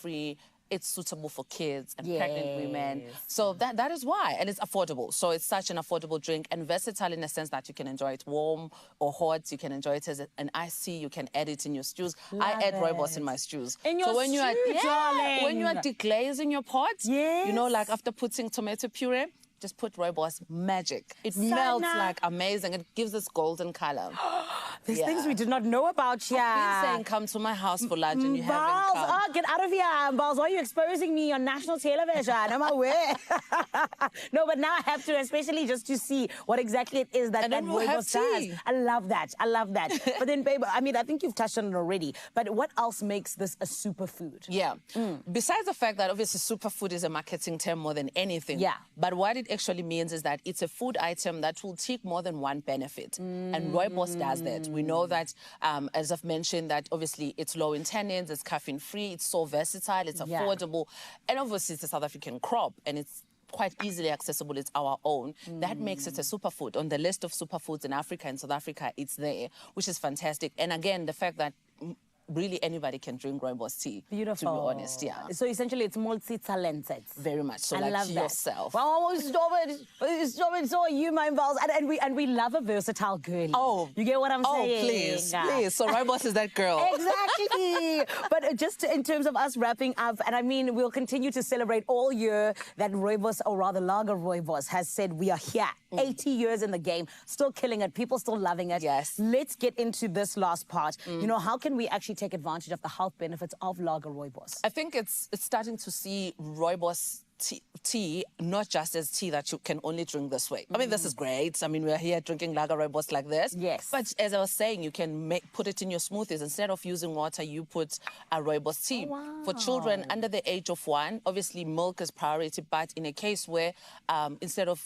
it's suitable for kids and pregnant women. So that is why. And it's affordable. So it's such an affordable drink and versatile in the sense that you can enjoy it warm or hot. You can enjoy it as an iced tea. You can add it in your stews. I add Rooibos in my stews. In your when darling. When you are deglazing your pot, you know, like after putting tomato puree, just put Rooibos, magic. It melts like amazing. It gives this golden color. There's things we did not know about here. I've been saying, come to my house for lunch and you haven't come. Oh, get out of here, Balls. Why are you exposing me on national television? I'm aware. No, but now I have to, especially just to see what exactly it is that Rooibos does. I love that. But then, babe, I mean, I think you've touched on it already, but what else makes this a superfood? Yeah. Besides the fact that obviously superfood is a marketing term more than anything. Yeah. But what it actually means is that it's a food item that will tick more than one benefit. And Rooibos does that. We know that, as I've mentioned, that obviously it's low in tannins, it's caffeine-free, it's so versatile, it's affordable. And obviously it's a South African crop and it's quite easily accessible. It's our own. That makes it a superfood. On the list of superfoods in Africa and South Africa, it's there, which is fantastic. And again, the fact that really anybody can drink Rooibos tea. Beautiful. To be honest, So essentially it's multi-talented. Very much. So I like love yourself. That. Well, stop it. So are you, my balls. And we love a versatile girl. Oh. You get what I'm saying? Please. So Rooibos is that girl. Exactly. But just in terms of us wrapping up, and I mean, we'll continue to celebrate all year that Rooibos, or rather Lager Rooibos, has said we are here. 80 years in the game, still killing it, people still loving it. Yes. Let's get into this last part. You know, how can we actually take advantage of the health benefits of Lager Rooibos? I think it's starting to see Rooibos tea not just as tea that you can only drink this way. I mean, this is great. I mean, we're here drinking Lager Rooibos like this. Yes. But as I was saying, you can put it in your smoothies. Instead of using water, you put a Rooibos tea. Oh, wow. For children under the age of 1, obviously milk is priority, but in a case where instead of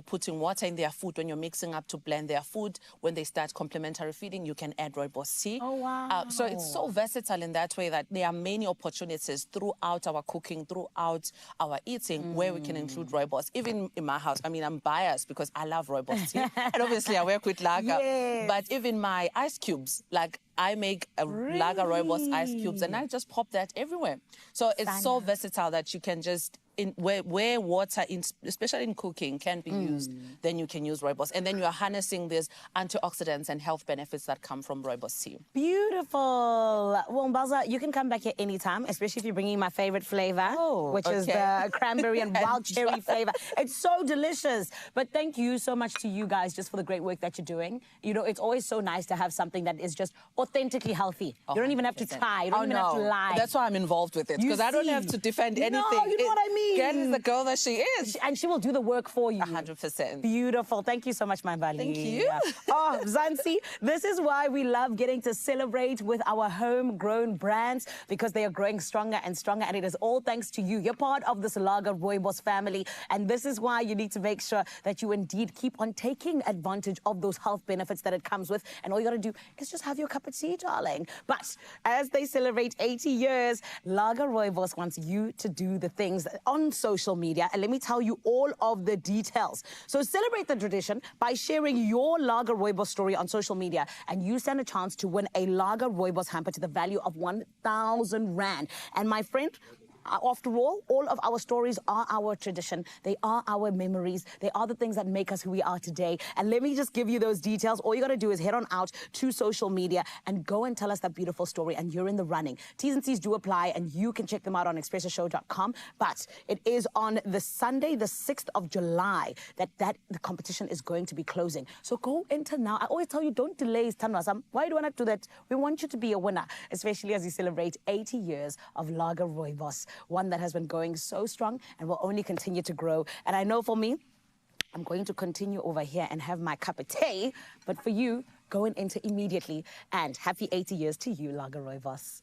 putting water in their food when you're mixing up to blend their food, when they start complementary feeding, you can add Rooibos tea. Oh, wow. So it's so versatile in that way that there are many opportunities throughout our cooking, throughout our eating, where we can include Rooibos. Even in my house, I mean, I'm biased because I love Rooibos tea. And obviously I work with lager. Yes. But even my ice cubes, like I make a lager Rooibos ice cubes and I just pop that everywhere. So it's so versatile that you can just, where water, especially in cooking, can be used, then you can use Rooibos. And then you are harnessing these antioxidants and health benefits that come from Rooibos tea. Beautiful. Well, Mbaza, you can come back here anytime, especially if you're bringing my favorite flavor, which is the cranberry and wild cherry flavor. It's so delicious. But thank you so much to you guys just for the great work that you're doing. It's always so nice to have something that is just authentically healthy. You don't even have to try. You don't even have to lie. That's why I'm involved with it, because I don't have to defend anything. No, you know what I mean. Girl is the girl that she is. And she will do the work for you. 100%. Beautiful. Thank you so much, my Bali. Thank you. Oh, Zansi, this is why we love getting to celebrate with our homegrown brands, because they are growing stronger and stronger, and it is all thanks to you. You're part of this Lager Rooibos family, and this is why you need to make sure that you indeed keep on taking advantage of those health benefits that it comes with, and all you got to do is just have your cup of tea, darling. But as they celebrate 80 years, Lager Rooibos wants you to do the things on social media, and let me tell you all of the details. So celebrate the tradition by sharing your Lager Rooibos story on social media, and you stand a chance to win a Lager Rooibos hamper to the value of 1,000 Rand. And my friend, after all of our stories are our tradition. They are our memories. They are the things that make us who we are today. And let me just give you those details. All you got to do is head on out to social media and go and tell us that beautiful story, and you're in the running. T's and C's do apply, and you can check them out on expressoshow.com. But it is on the Sunday, the 6th of July, that the competition is going to be closing. So go enter now. I always tell you, don't delay. Why do I not do that? We want you to be a winner, especially as you celebrate 80 years of Lager Rooibos. One that has been going so strong and will only continue to grow. And I know for me, I'm going to continue over here and have my cup of tea. But for you, go and enter immediately. And happy 80 years to you, Lager Rooibos.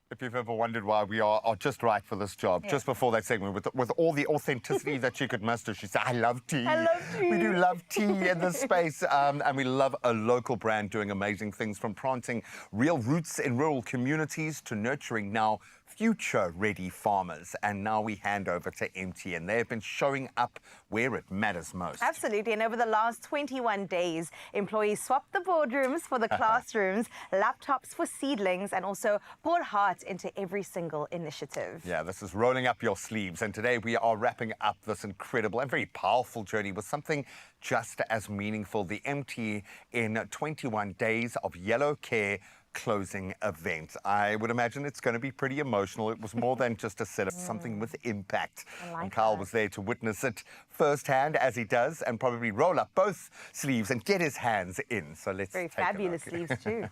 If you've ever wondered why we are just right for this job, just before that segment, with all the authenticity that she could muster, she said, I love tea. I love tea. We do love tea in this space. And we love a local brand doing amazing things, from planting real roots in rural communities to nurturing now future-ready farmers. And now we hand over to MTN. They have been showing up where it matters most. Absolutely. And over the last 21 days, employees swapped the boardrooms for the classrooms, laptops for seedlings, and also poured heart into every single initiative. Yeah, this is rolling up your sleeves. And today we are wrapping up this incredible and very powerful journey with something just as meaningful. The MTN 21 Days of Yellow Care closing event. I would imagine it's going to be pretty emotional. It was more than just a setup, something with impact. And Carl was there to witness it firsthand, as he does, and probably roll up both sleeves and get his hands in. So let's Very take fabulous a look. sleeves too.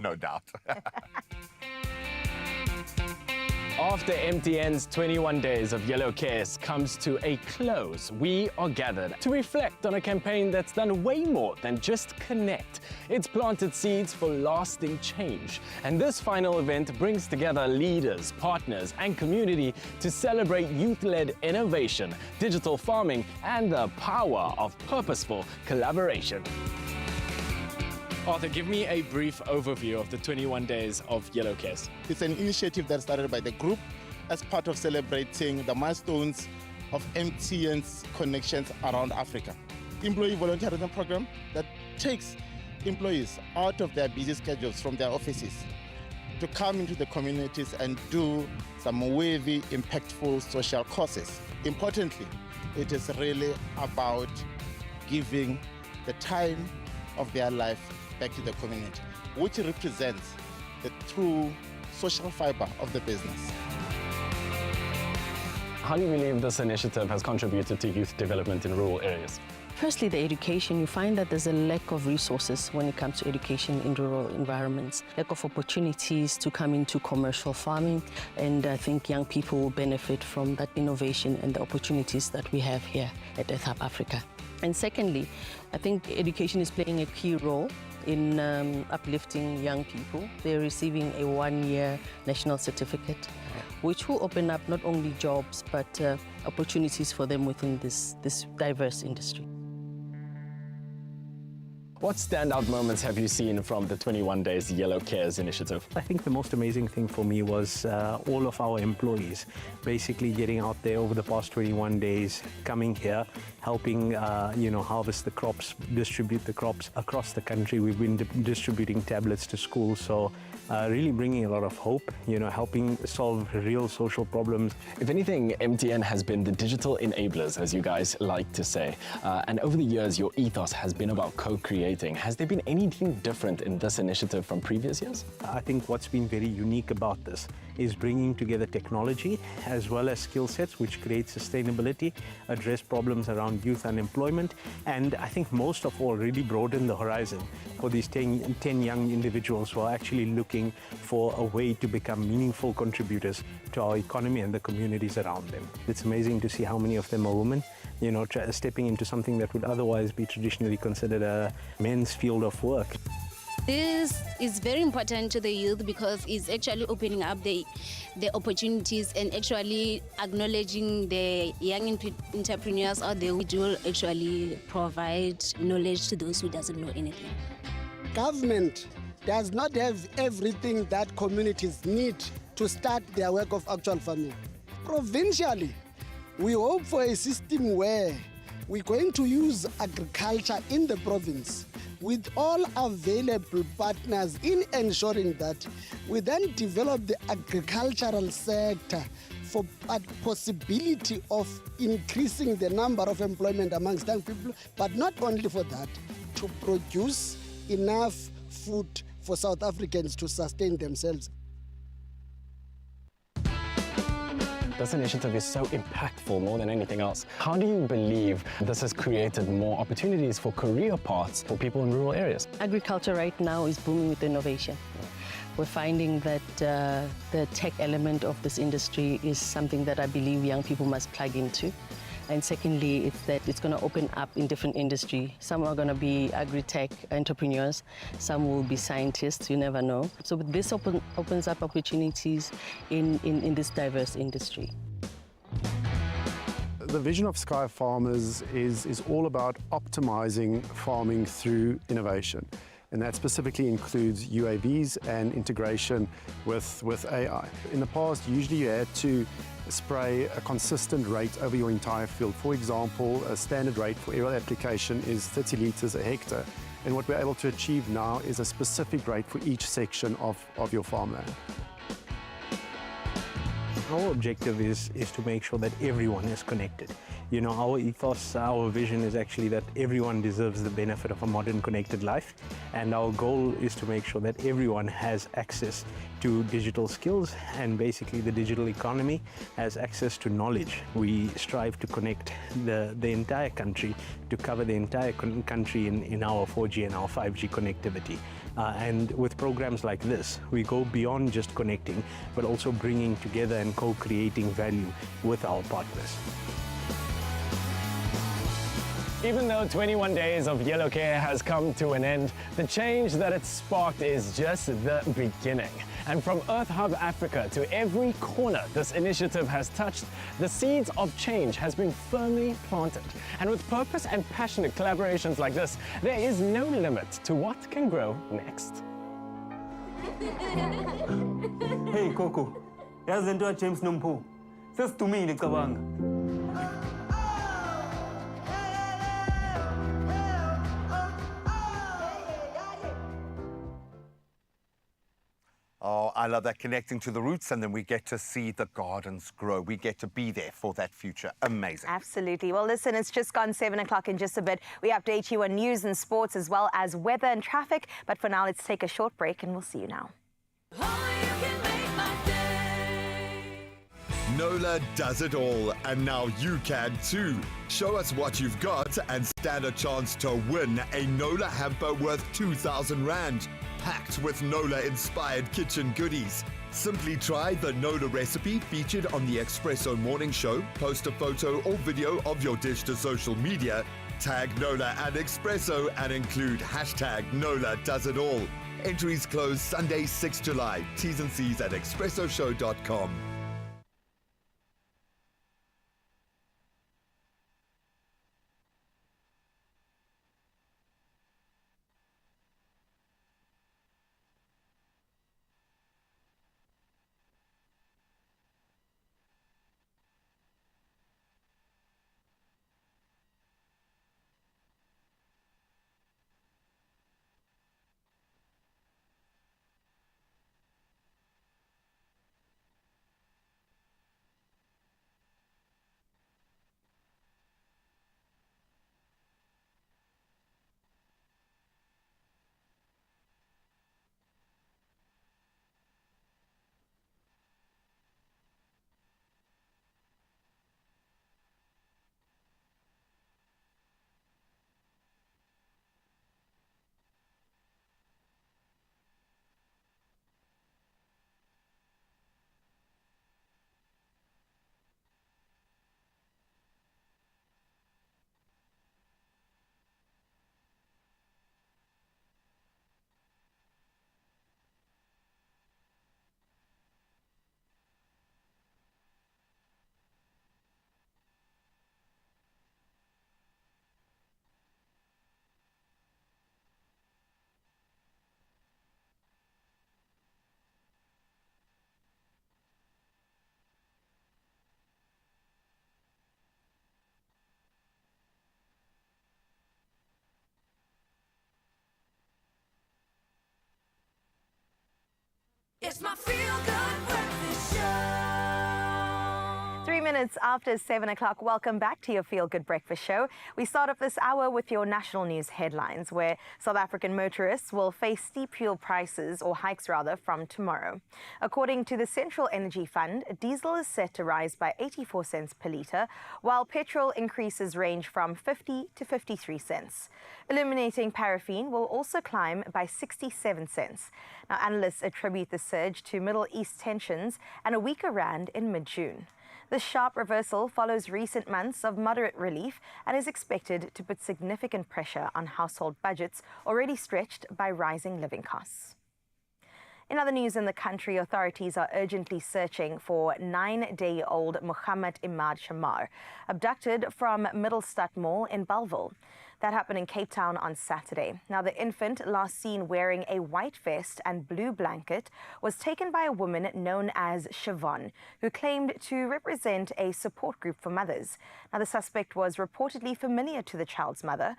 No doubt. After MTN's 21 Days of Yellow Cares comes to a close, we are gathered to reflect on a campaign that's done way more than just connect. It's planted seeds for lasting change. And this final event brings together leaders, partners, and community to celebrate youth-led innovation, digital farming, and the power of purposeful collaboration. Arthur, give me a brief overview of the 21 Days of Yellow Cares. It's an initiative that started by the group as part of celebrating the milestones of MTN's connections around Africa. Employee volunteerism program that takes employees out of their busy schedules from their offices to come into the communities and do some worthy, impactful social causes. Importantly, it is really about giving the time of their life back to the community, which represents the true social fiber of the business. How do you believe this initiative has contributed to youth development in rural areas? Firstly, the education. You find that there's a lack of resources when it comes to education in rural environments, lack of opportunities to come into commercial farming, and I think young people will benefit from that innovation and the opportunities that we have here at Earth Hub Africa. And secondly, I think education is playing a key role in uplifting young people. They're receiving a one-year national certificate, which will open up not only jobs, but opportunities for them within this diverse industry. What standout moments have you seen from the 21 Days Yellow Cares initiative? I think the most amazing thing for me was all of our employees basically getting out there over the past 21 days, coming here, helping harvest the crops, distribute the crops across the country. We've been distributing tablets to schools, so really bringing a lot of hope, helping solve real social problems. If anything, MTN has been the digital enablers, as you guys like to say. And over the years, your ethos has been about co-creating. Has there been anything different in this initiative from previous years? I think what's been very unique about this is bringing together technology as well as skill sets which create sustainability, address problems around youth unemployment, and I think most of all really broaden the horizon for these 10 young individuals who are actually looking for a way to become meaningful contributors to our economy and the communities around them. It's amazing to see how many of them are women, stepping into something that would otherwise be traditionally considered a men's field of work. This is very important to the youth because it's actually opening up the opportunities and actually acknowledging the young entrepreneurs out there which will actually provide knowledge to those who doesn't know anything. Government does not have everything that communities need to start their work of actual farming. Provincially, we hope for a system where we're going to use agriculture in the province with all available partners in ensuring that we then develop the agricultural sector for a possibility of increasing the number of employment amongst young people, but not only for that, to produce enough food for South Africans to sustain themselves. This initiative is so impactful more than anything else. How do you believe this has created more opportunities for career paths for people in rural areas? Agriculture right now is booming with innovation. We're finding that the tech element of this industry is something that I believe young people must plug into. And secondly, it's that it's going to open up in different industry. Some are going to be agri-tech entrepreneurs, some will be scientists, you never know. So this opens up opportunities in this diverse industry. The vision of Sky Farmers is all about optimizing farming through innovation. And that specifically includes UAVs and integration with AI. In the past, usually you had to spray a consistent rate over your entire field. For example, a standard rate for aerial application is 30 litres a hectare. And what we're able to achieve now is a specific rate for each section of your farmland. Our objective is to make sure that everyone is connected. Our ethos, our vision is actually that everyone deserves the benefit of a modern connected life. And our goal is to make sure that everyone has access to digital skills and basically the digital economy has access to knowledge. We strive to connect the entire country, to cover the entire country in our 4G and our 5G connectivity. And with programs like this, we go beyond just connecting, but also bringing together and co-creating value with our partners. Even though 21 days of Yellow Care has come to an end, the change that it's sparked is just the beginning. And from Earth Hub Africa to every corner this initiative has touched, the seeds of change has been firmly planted. And with purpose and passionate collaborations like this, there is no limit to what can grow next. Hey Coco, yazi into James Nompo. Sesidumile cabanga. Oh, I love that, connecting to the roots, and then we get to see the gardens grow. We get to be there for that future. Amazing. Absolutely. Well, listen, it's just gone 7 o'clock in just a bit. We update you on news and sports as well as weather and traffic. But for now, let's take a short break and we'll see you now. Nola does it all, and now you can too. Show us what you've got and stand a chance to win a Nola hamper worth 2,000 Rand, packed with Nola-inspired kitchen goodies. Simply try the Nola recipe featured on the Expresso morning show, post a photo or video of your dish to social media, tag Nola and Expresso, and include hashtag Nola does it all. Entries close Sunday, 6 July. T's and C's at expressoshow.com. It's my feel-good breakfast show. 3 minutes after 7 o'clock, welcome back to your Feel Good Breakfast Show. We start off this hour with your national news headlines, where South African motorists will face steep fuel prices, or hikes rather, from tomorrow. According to the Central Energy Fund, diesel is set to rise by 84 cents per litre, while petrol increases range from 50 to 53 cents. Illuminating paraffin will also climb by 67 cents. Now, analysts attribute the surge to Middle East tensions and a weaker rand in mid-June. This sharp reversal follows recent months of moderate relief and is expected to put significant pressure on household budgets already stretched by rising living costs. In other news in the country, authorities are urgently searching for 9-day-old Muhammad Imad Shamar, abducted from Middelstad Mall in Bellville. That happened in Cape Town on Saturday. Now, the infant, last seen wearing a white vest and blue blanket, was taken by a woman known as Siobhan, who claimed to represent a support group for mothers. Now, the suspect was reportedly familiar to the child's mother,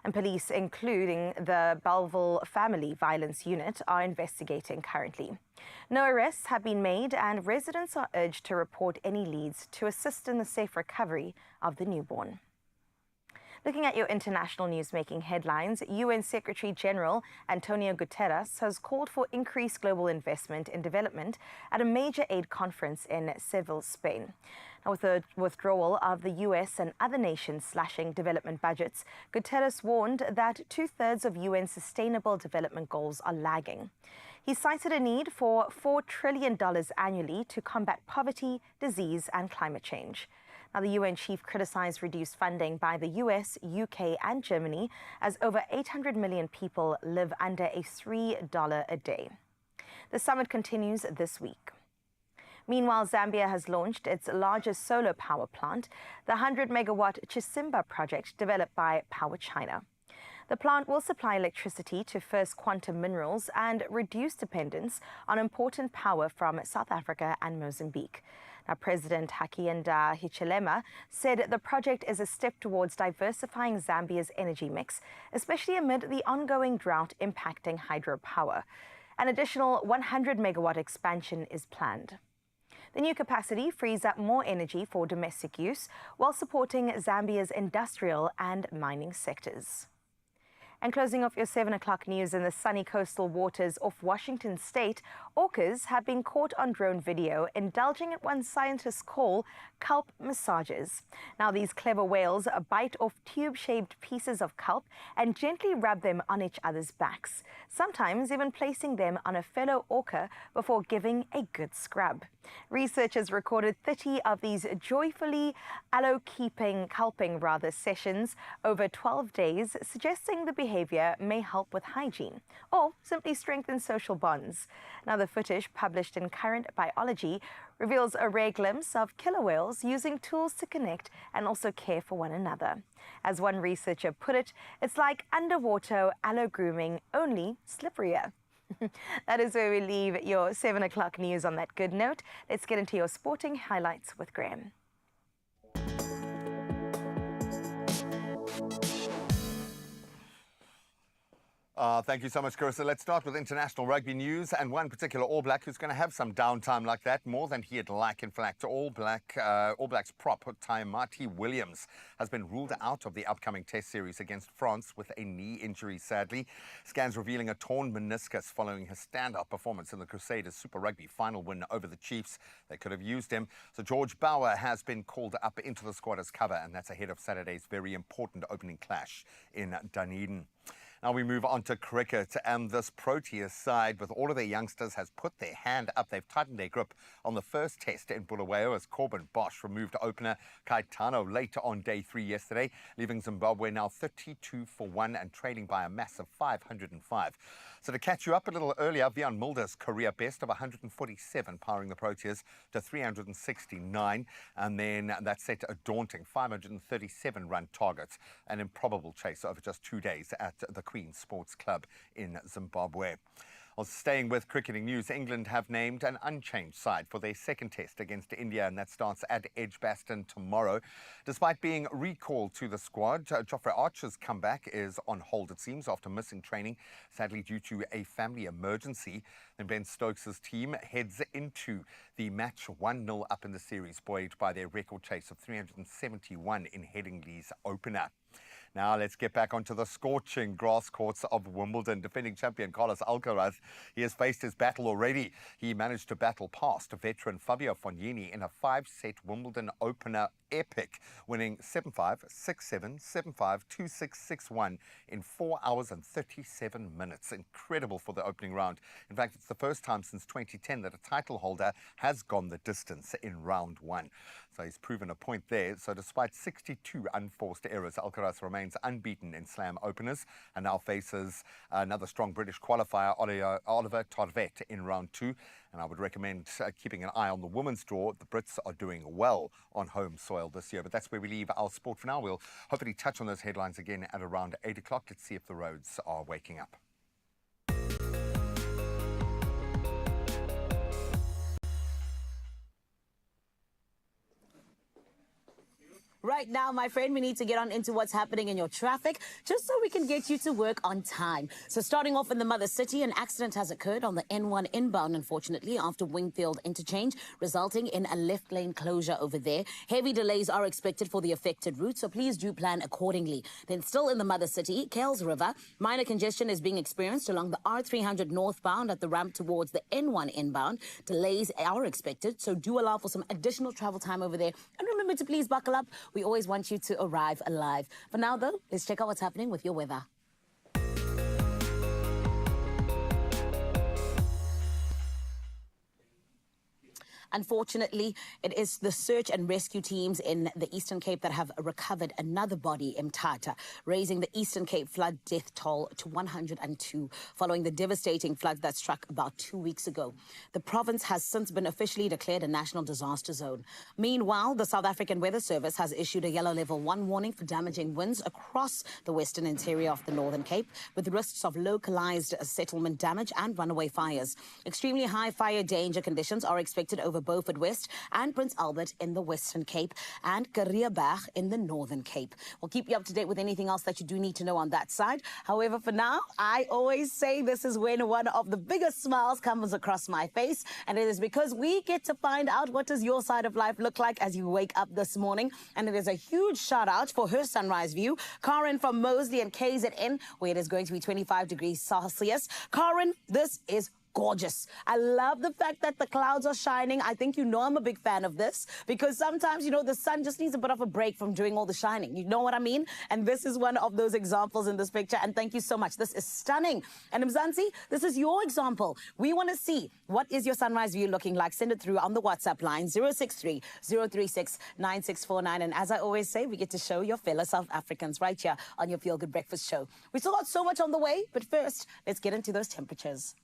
and police, including the Bellville Family Violence Unit, are investigating currently. No arrests have been made, and residents are urged to report any leads to assist in the safe recovery of the newborn. Looking at your international news-making headlines, UN Secretary-General Antonio Guterres has called for increased global investment in development at a major aid conference in Seville, Spain. Now, with the withdrawal of the US and other nations slashing development budgets, Guterres warned that 2/3 of UN Sustainable Development Goals are lagging. He cited a need for $4 trillion annually to combat poverty, disease, and climate change. Now, the UN chief criticized reduced funding by the US, UK, and Germany as over 800 million people live under a $3 a day. The summit continues this week. Meanwhile, Zambia has launched its largest solar power plant, the 100-megawatt Chisimba project developed by Power China. The plant will supply electricity to First Quantum Minerals and reduce dependence on important power from South Africa and Mozambique. Now, President Hakainde Hichilema said the project is a step towards diversifying Zambia's energy mix, especially amid the ongoing drought impacting hydropower. An additional 100 megawatt expansion is planned. The new capacity frees up more energy for domestic use while supporting Zambia's industrial and mining sectors. And closing off your 7 o'clock news, in the sunny coastal waters off Washington state, orcas have been caught on drone video indulging in what scientists call kelp massages. Now, these clever whales bite off tube-shaped pieces of kelp and gently rub them on each other's backs, sometimes even placing them on a fellow orca before giving a good scrub. Researchers recorded 30 of these joyfully kelping sessions over 12 days, suggesting the behavior may help with hygiene or simply strengthen social bonds. Now, the footage, published in Current Biology, reveals a rare glimpse of killer whales using tools to connect and also care for one another. As one researcher put it, it's like underwater allo grooming, only slipperier. That is where we leave your 7 o'clock news on that good note. Let's get into your sporting highlights with Graham. Thank you so much, Carissa. Let's start with international rugby news and one particular All Black who's going to have some downtime like that, more than he'd like. In fact, All Blacks prop Taimati Williams has been ruled out of the upcoming Test series against France with a knee injury, sadly. Scans revealing a torn meniscus following his standout performance in the Crusaders Super Rugby final win over the Chiefs. They could have used him. So George Bauer has been called up into the squad as cover, and that's ahead of Saturday's very important opening clash in Dunedin. Now we move on to cricket, and this Proteas side, with all of their youngsters, has put their hand up. They've tightened their grip on the first test in Bulawayo as Corbin Bosch removed opener Caetano late on day 3 yesterday, leaving Zimbabwe now 32 for 1 and trailing by a massive 505. So to catch you up a little earlier, Vian Mulder's career best of 147, powering the Proteas to 369, and then that set a daunting 537 run target, an improbable chase over just 2 days at the Queen Sports Club in Zimbabwe. Well, staying with cricketing news, England have named an unchanged side for their second test against India, and that starts at Edgbaston tomorrow. Despite being recalled to the squad, Jofre Archer's comeback is on hold, it seems, after missing training, sadly due to a family emergency. Then Ben Stokes' team heads into the match 1-0 up in the series, buoyed by their record chase of 371 in Headingley's opener. Now let's get back onto the scorching grass courts of Wimbledon. Defending champion Carlos Alcaraz, he has faced his battle already. He managed to battle past veteran Fabio Fognini in a 5-set Wimbledon opener epic, winning 7-5, 6-7, 7-5, 2-6, 6-1 in 4 hours and 37 minutes. Incredible for the opening round. In fact, it's the first time since 2010 that a title holder has gone the distance in round 1. So he's proven a point there. So despite 62 unforced errors, Alcaraz remains unbeaten in slam openers and now faces another strong British qualifier, Oliver Tarvet, in round 2. And I would recommend keeping an eye on the women's draw. The Brits are doing well on home soil this year. But that's where we leave our sport for now. We'll hopefully touch on those headlines again at around 8 o'clock. Let's see if the roads are waking up. Right now, my friend, we need to get on into what's happening in your traffic, just so we can get you to work on time. So starting off in the mother city, an accident has occurred on the N1 inbound, unfortunately, after Wingfield interchange, resulting in a left lane closure over there. Heavy delays are expected for the affected route, so please do plan accordingly. Then still in the mother city, Kells River, minor congestion is being experienced along the R300 northbound at the ramp towards the N1 inbound. Delays are expected, so do allow for some additional travel time over there. And remember to please buckle up. We always want you to arrive alive. For now, though, let's check out what's happening with your weather. Unfortunately, it is the search and rescue teams in the Eastern Cape that have recovered another body, Mthatha, raising the Eastern Cape flood death toll to 102, following the devastating flood that struck about 2 weeks ago. The province has since been officially declared a national disaster zone. Meanwhile, the South African Weather Service has issued a yellow level 1 warning for damaging winds across the western interior of the Northern Cape, with risks of localized settlement damage and runaway fires. Extremely high fire danger conditions are expected over over Beaufort West and Prince Albert in the Western Cape and Karreeberg in the Northern Cape. We'll keep you up to date with anything else that you do need to know on that side. However, for now, I always say this is when one of the biggest smiles comes across my face, and it is because we get to find out what does your side of life look like as you wake up this morning. And it is a huge shout out for her sunrise view, Karen from Moseley and KZN, where it is going to be 25 degrees Celsius. Karen, this is gorgeous. I love the fact that the clouds are shining. I think you know I'm a big fan of this because sometimes, you know, the sun just needs a bit of a break from doing all the shining. You know what I mean? And this is one of those examples in this picture. And thank you so much. This is stunning. And Mzansi, this is your example. We want to see what is your sunrise view looking like. Send it through on the WhatsApp line 063 036 9649. And as I always say, we get to show your fellow South Africans right here on your Feel Good Breakfast show. We still got so much on the way, but first, let's get into those temperatures.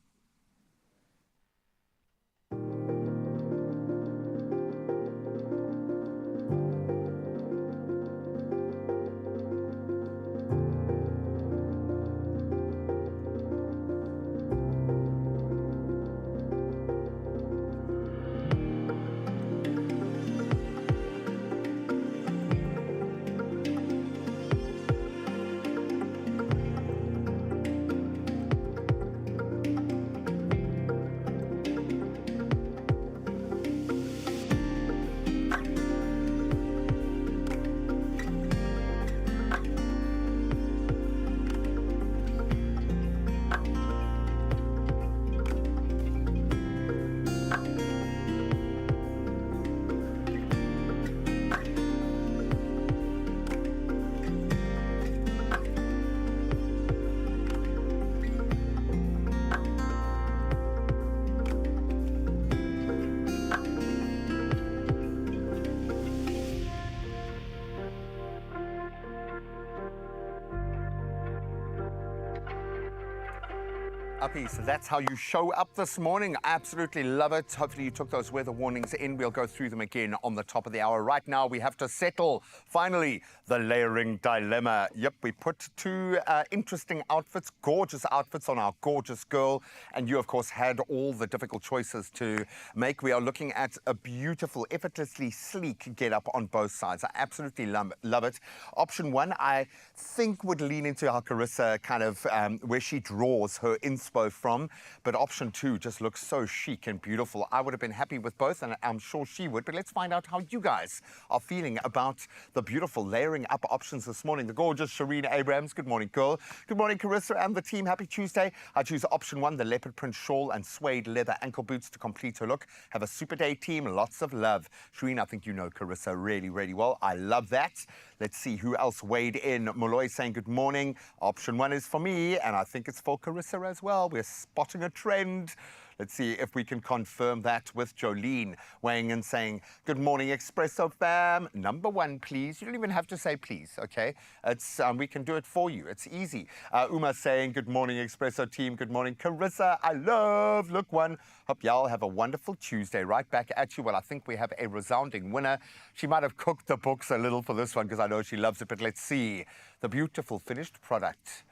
Uppy, so that's how you show up this morning. I absolutely love it. Hopefully you took those weather warnings in. We'll go through them again on the top of the hour. Right now, we have to settle, finally, the layering dilemma. Yep, we put two interesting outfits, gorgeous outfits on our gorgeous girl. And you, of course, had all the difficult choices to make. We are looking at a beautiful, effortlessly sleek get-up on both sides. I absolutely love it. Option one, I think, would lean into how Carissa kind of, where she draws her inspo from, but option two just looks so chic and beautiful. I would have been happy with both, and I'm sure she would, but let's find out how you guys are feeling about the beautiful layering up options this morning. The gorgeous Shireen Abrams, good morning, girl. Good morning, Carissa and the team. Happy Tuesday. I choose option one, the leopard print shawl and suede leather ankle boots to complete her look. Have a super day, team. Lots of love. Shireen, I think you know Carissa really, really well. I love that. Let's see who else weighed in. Molloy saying good morning. Option one is for me, and I think it's for Carissa as well. We're spotting a trend. Let's see if we can confirm that with Jolene weighing in saying, good morning, Expresso fam. Number one, please. You don't even have to say please, okay? It's we can do it for you. It's easy. Uma saying, good morning, Expresso team. Good morning, Carissa. I love look one. Hope y'all have a wonderful Tuesday. Right back at you. Well, I think we have a resounding winner. She might have cooked the books a little for this one because I know she loves it, but let's see the beautiful finished product.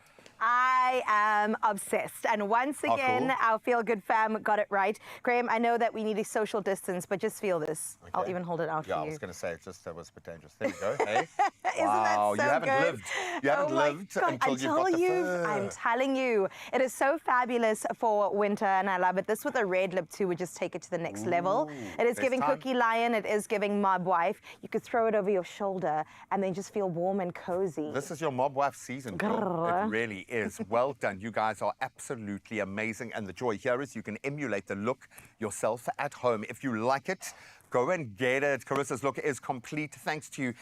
I am obsessed. And once again, cool. our Feel Good fam got it right. Graham, I know that we need a social distance, but just feel this. Okay. I'll even hold it out for you. Yeah, I was going to say, it just was a bit dangerous. There you go. Hey? Isn't that so you haven't good? lived. You haven't lived until you've got the fur. I'm telling you, it is so fabulous for winter, and I love it. This with a red lip too would just take it to the next level. It is giving Cookie Lion. It is giving Mob Wife. You could throw it over your shoulder and then just feel warm and cozy. This is your Mob Wife season, girl. It really is. Well done. You guys are absolutely amazing. And the joy here is you can emulate the look yourself at home. If you like it, go and get it. Carissa's look is complete thanks to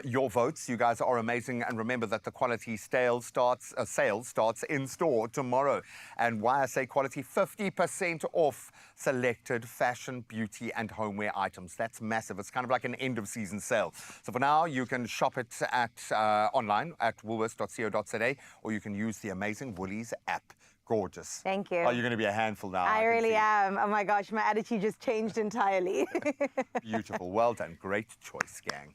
your votes. You guys are amazing. And remember that the quality sale starts in store tomorrow. And why I say quality, 50% off selected fashion, beauty and homeware items. That's massive. It's kind of like an end of season sale. So for now, you can shop it at online at woolworths.co.za, or you can use the amazing Woolies app. Gorgeous. Thank you. Oh, you're going to be a handful now. I really am. Oh my gosh, my attitude just changed entirely. Beautiful. Well done. Great choice, gang.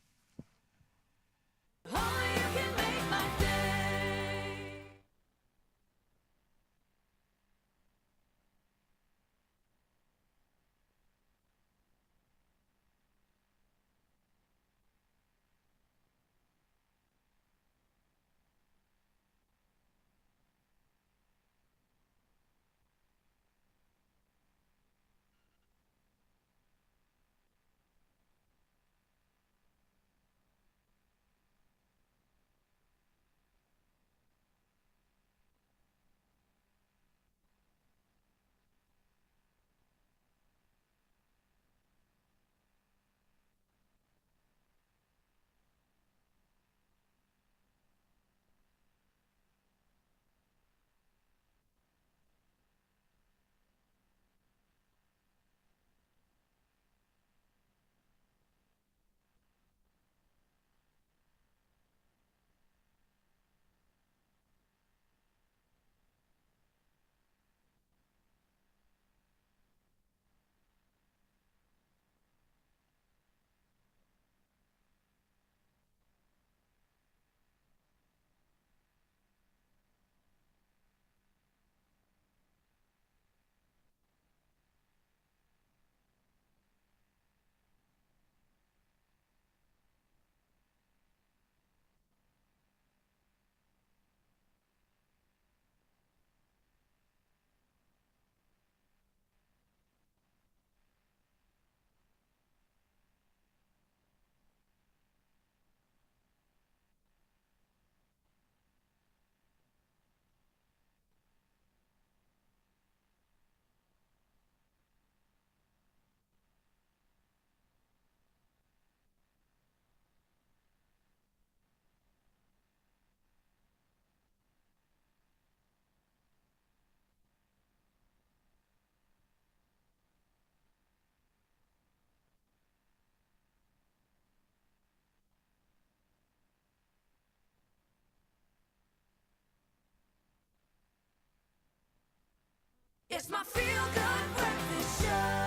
It's my feel-good breakfast show.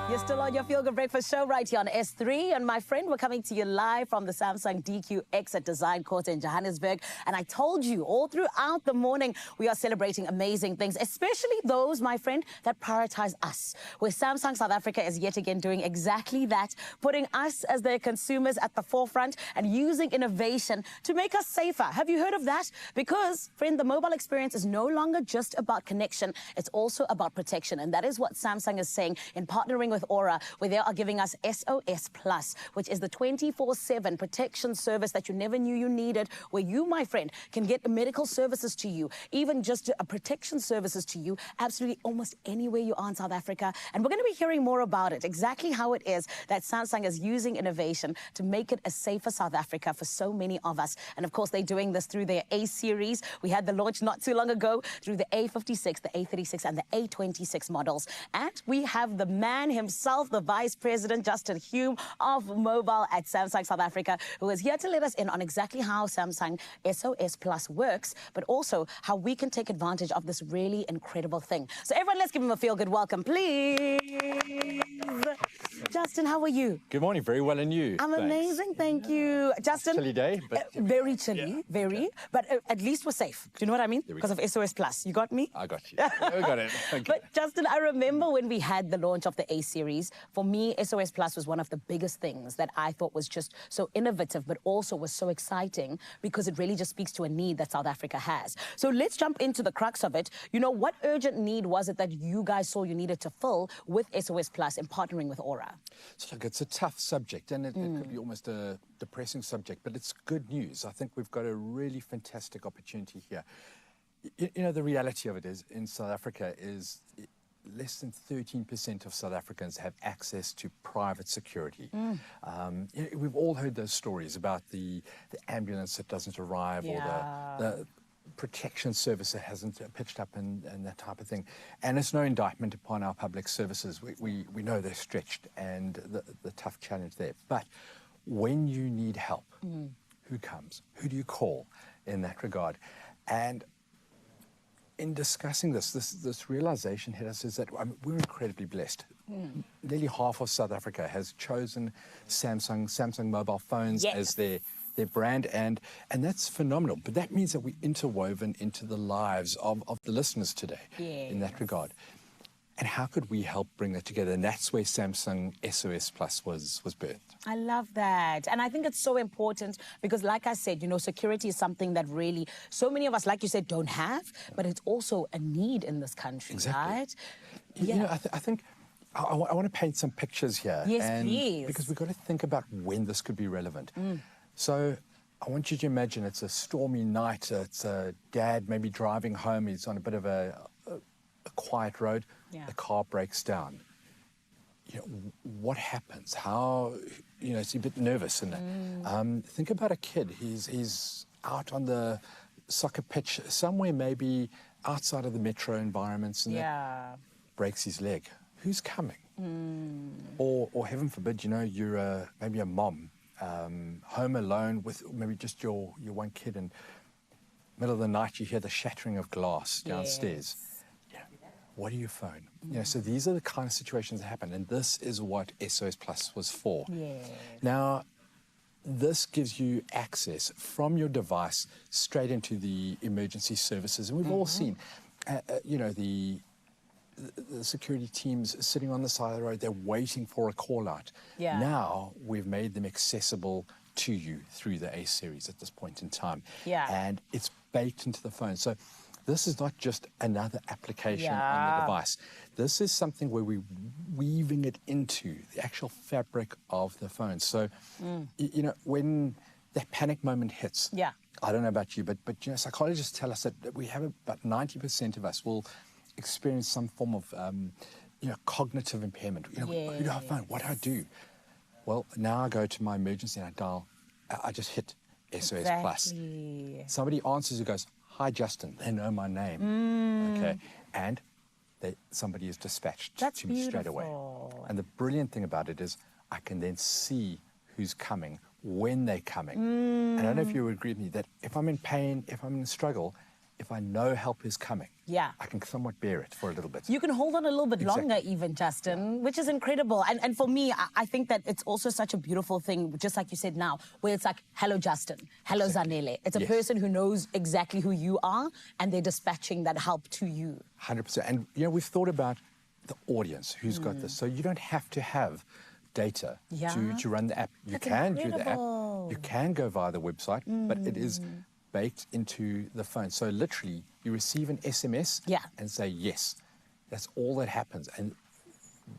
You're still on your Feel Good Breakfast show right here on S3. And my friend, we're coming to you live from the Samsung DQX at Design Quarter in Johannesburg. And I told you all throughout the morning, we are celebrating amazing things, especially those, my friend, that prioritize us. Where Samsung South Africa is yet again doing exactly that, putting us as their consumers at the forefront and using innovation to make us safer. Have you heard of that? Because, friend, the mobile experience is no longer just about connection. It's also about protection. And that is what Samsung is saying in partnering with Aura, where they are giving us SOS Plus, which is the 24/7 protection service that you never knew you needed, where you, my friend, can get medical services to you, even just protection services to you, absolutely almost anywhere you are in South Africa. And we're going to be hearing more about it, exactly how it is that Samsung is using innovation to make it a safer South Africa for so many of us. And of course, they're doing this through their A series. We had the launch not too long ago through the A56, the A36, and the A26 models. And we have the man himself, the Vice President, Justin Hume of Mobile at Samsung South Africa, who is here to let us in on exactly how Samsung SOS Plus works, but also how we can take advantage of this really incredible thing. So everyone, let's give him a feel-good welcome, please. Justin, how are you? Good morning. Very well, and you? I'm amazing, thank you. Justin. Chilly day, but very chilly, very. But at least we're safe. Do you know what I mean? Because of SOS Plus. You got me? I got you. I got it. Okay. But Justin, I remember when we had the launch of the A series. For me, SOS Plus was one of the biggest things that I thought was just so innovative, but also was so exciting because it really just speaks to a need that South Africa has. So let's jump into the crux of it. You know, what urgent need was it that you guys saw you needed to fill with SOS Plus in partnering with Aura? So look, it's a tough subject, and it could be almost a depressing subject, but it's good news. I think we've got a really fantastic opportunity here. You know, the reality of it is, in South Africa, is less than 13% of South Africans have access to private security. You know, we've all heard those stories about the ambulance that doesn't arrive, or the protection service that hasn't pitched up, and that type of thing. And it's no indictment upon our public services. We know they're stretched, and the tough challenge there. But when you need help, who comes? Who do you call in that regard? And in discussing this realization hit us is that we're incredibly blessed. Nearly half of South Africa has chosen Samsung mobile phones as their brand, and that's phenomenal. But that means that we're interwoven into the lives of the listeners today in that regard. And how could we help bring that together? And that's where Samsung SOS Plus was birthed. I love that. And I think it's so important because, like I said, you know, security is something that really so many of us, like you said, don't have, but it's also a need in this country, right? You know, I think I want to paint some pictures here. Yes, please. Because we've got to think about when this could be relevant. So I want you to imagine it's a stormy night. It's a dad maybe driving home. He's on a bit of a quiet road. The car breaks down. You know, what happens? How, you know, it's a bit nervous. And think about a kid. He's out on the soccer pitch somewhere, maybe outside of the metro environments, and breaks his leg. Who's coming? Or heaven forbid, you know, you're maybe a mom, home alone with maybe just your one kid, and middle of the night you hear the shattering of glass downstairs. What do you phone? You know, so these are the kind of situations that happen, and this is what SOS Plus was for. Now, this gives you access from your device straight into the emergency services, and we've all seen, you know, the security teams sitting on the side of the road. They're waiting for a call out. Now we've made them accessible to you through the A series at this point in time, and it's baked into the phone. So this is not just another application on the device. This is something where we're weaving it into the actual fabric of the phone. So, you know, when that panic moment hits, I don't know about you, but you know, psychologists tell us that we have about 90% of us will experience some form of, you know, cognitive impairment. You know, who do I phone? What do I do? Well, now I go to my emergency and I just hit SOS Plus. Somebody answers who goes, "Hi, Justin." They know my name. Okay. And somebody is dispatched to me straight away. And the brilliant thing about it is I can then see who's coming, when they're coming. And I don't know if you would agree with me that if I'm in pain, if I'm in struggle, if I know help is coming, I can somewhat bear it for a little bit. You can hold on a little bit longer even, Justin, which is incredible. And for me, I think that it's also such a beautiful thing, just like you said now, where it's like, hello, Justin, hello, Zanele. It's a person who knows exactly who you are, and they're dispatching that help to you. 100%. And, you know, we've thought about the audience who's got this. So you don't have to have data to run the app. You can do the app. You can go via the website, but it is baked into the phone. So literally, you receive an SMS and say yes. That's all that happens. And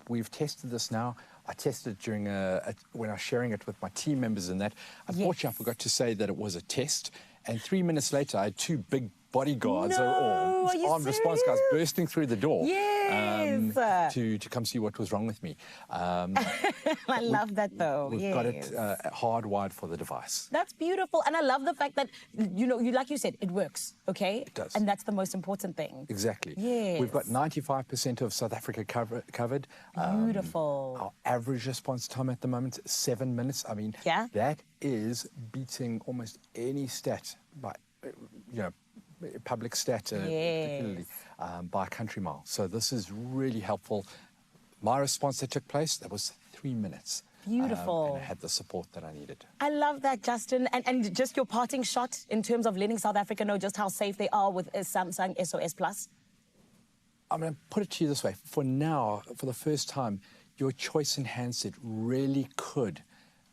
we've tested this now. I tested it during when I was sharing it with my team members and that. Unfortunately, I forgot to say that it was a test. And 3 minutes later, I had 2 big bodyguards armed response guys bursting through the door to come see what was wrong with me. I love that though. We've got it hardwired for the device. That's beautiful. And I love the fact that, you know, like you said, it works, okay? It does. And that's the most important thing. Exactly. Yes. We've got 95% of South Africa covered. Beautiful. Our average response time at the moment is 7 minutes. I mean, that is beating almost any stat by, you know, public stat, particularly by a country mile. So this is really helpful. My response that took place, that was 3 minutes. Beautiful. And I had the support that I needed. I love that, Justin. And just your parting shot in terms of letting South Africa know just how safe they are with Samsung SOS Plus. I'm going to put it to you this way. For now, for the first time, your choice in handset really could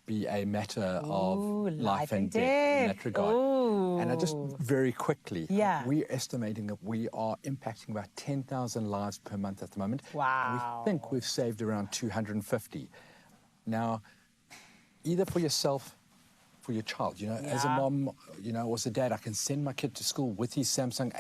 be a matter of life and death in that regard. And I just very quickly, we're estimating that we are impacting about 10,000 lives per month at the moment. Wow. And we think we've saved around 250. Now, either for yourself, for your child, you know, as a mom, you know, or as a dad, I can send my kid to school with his Samsung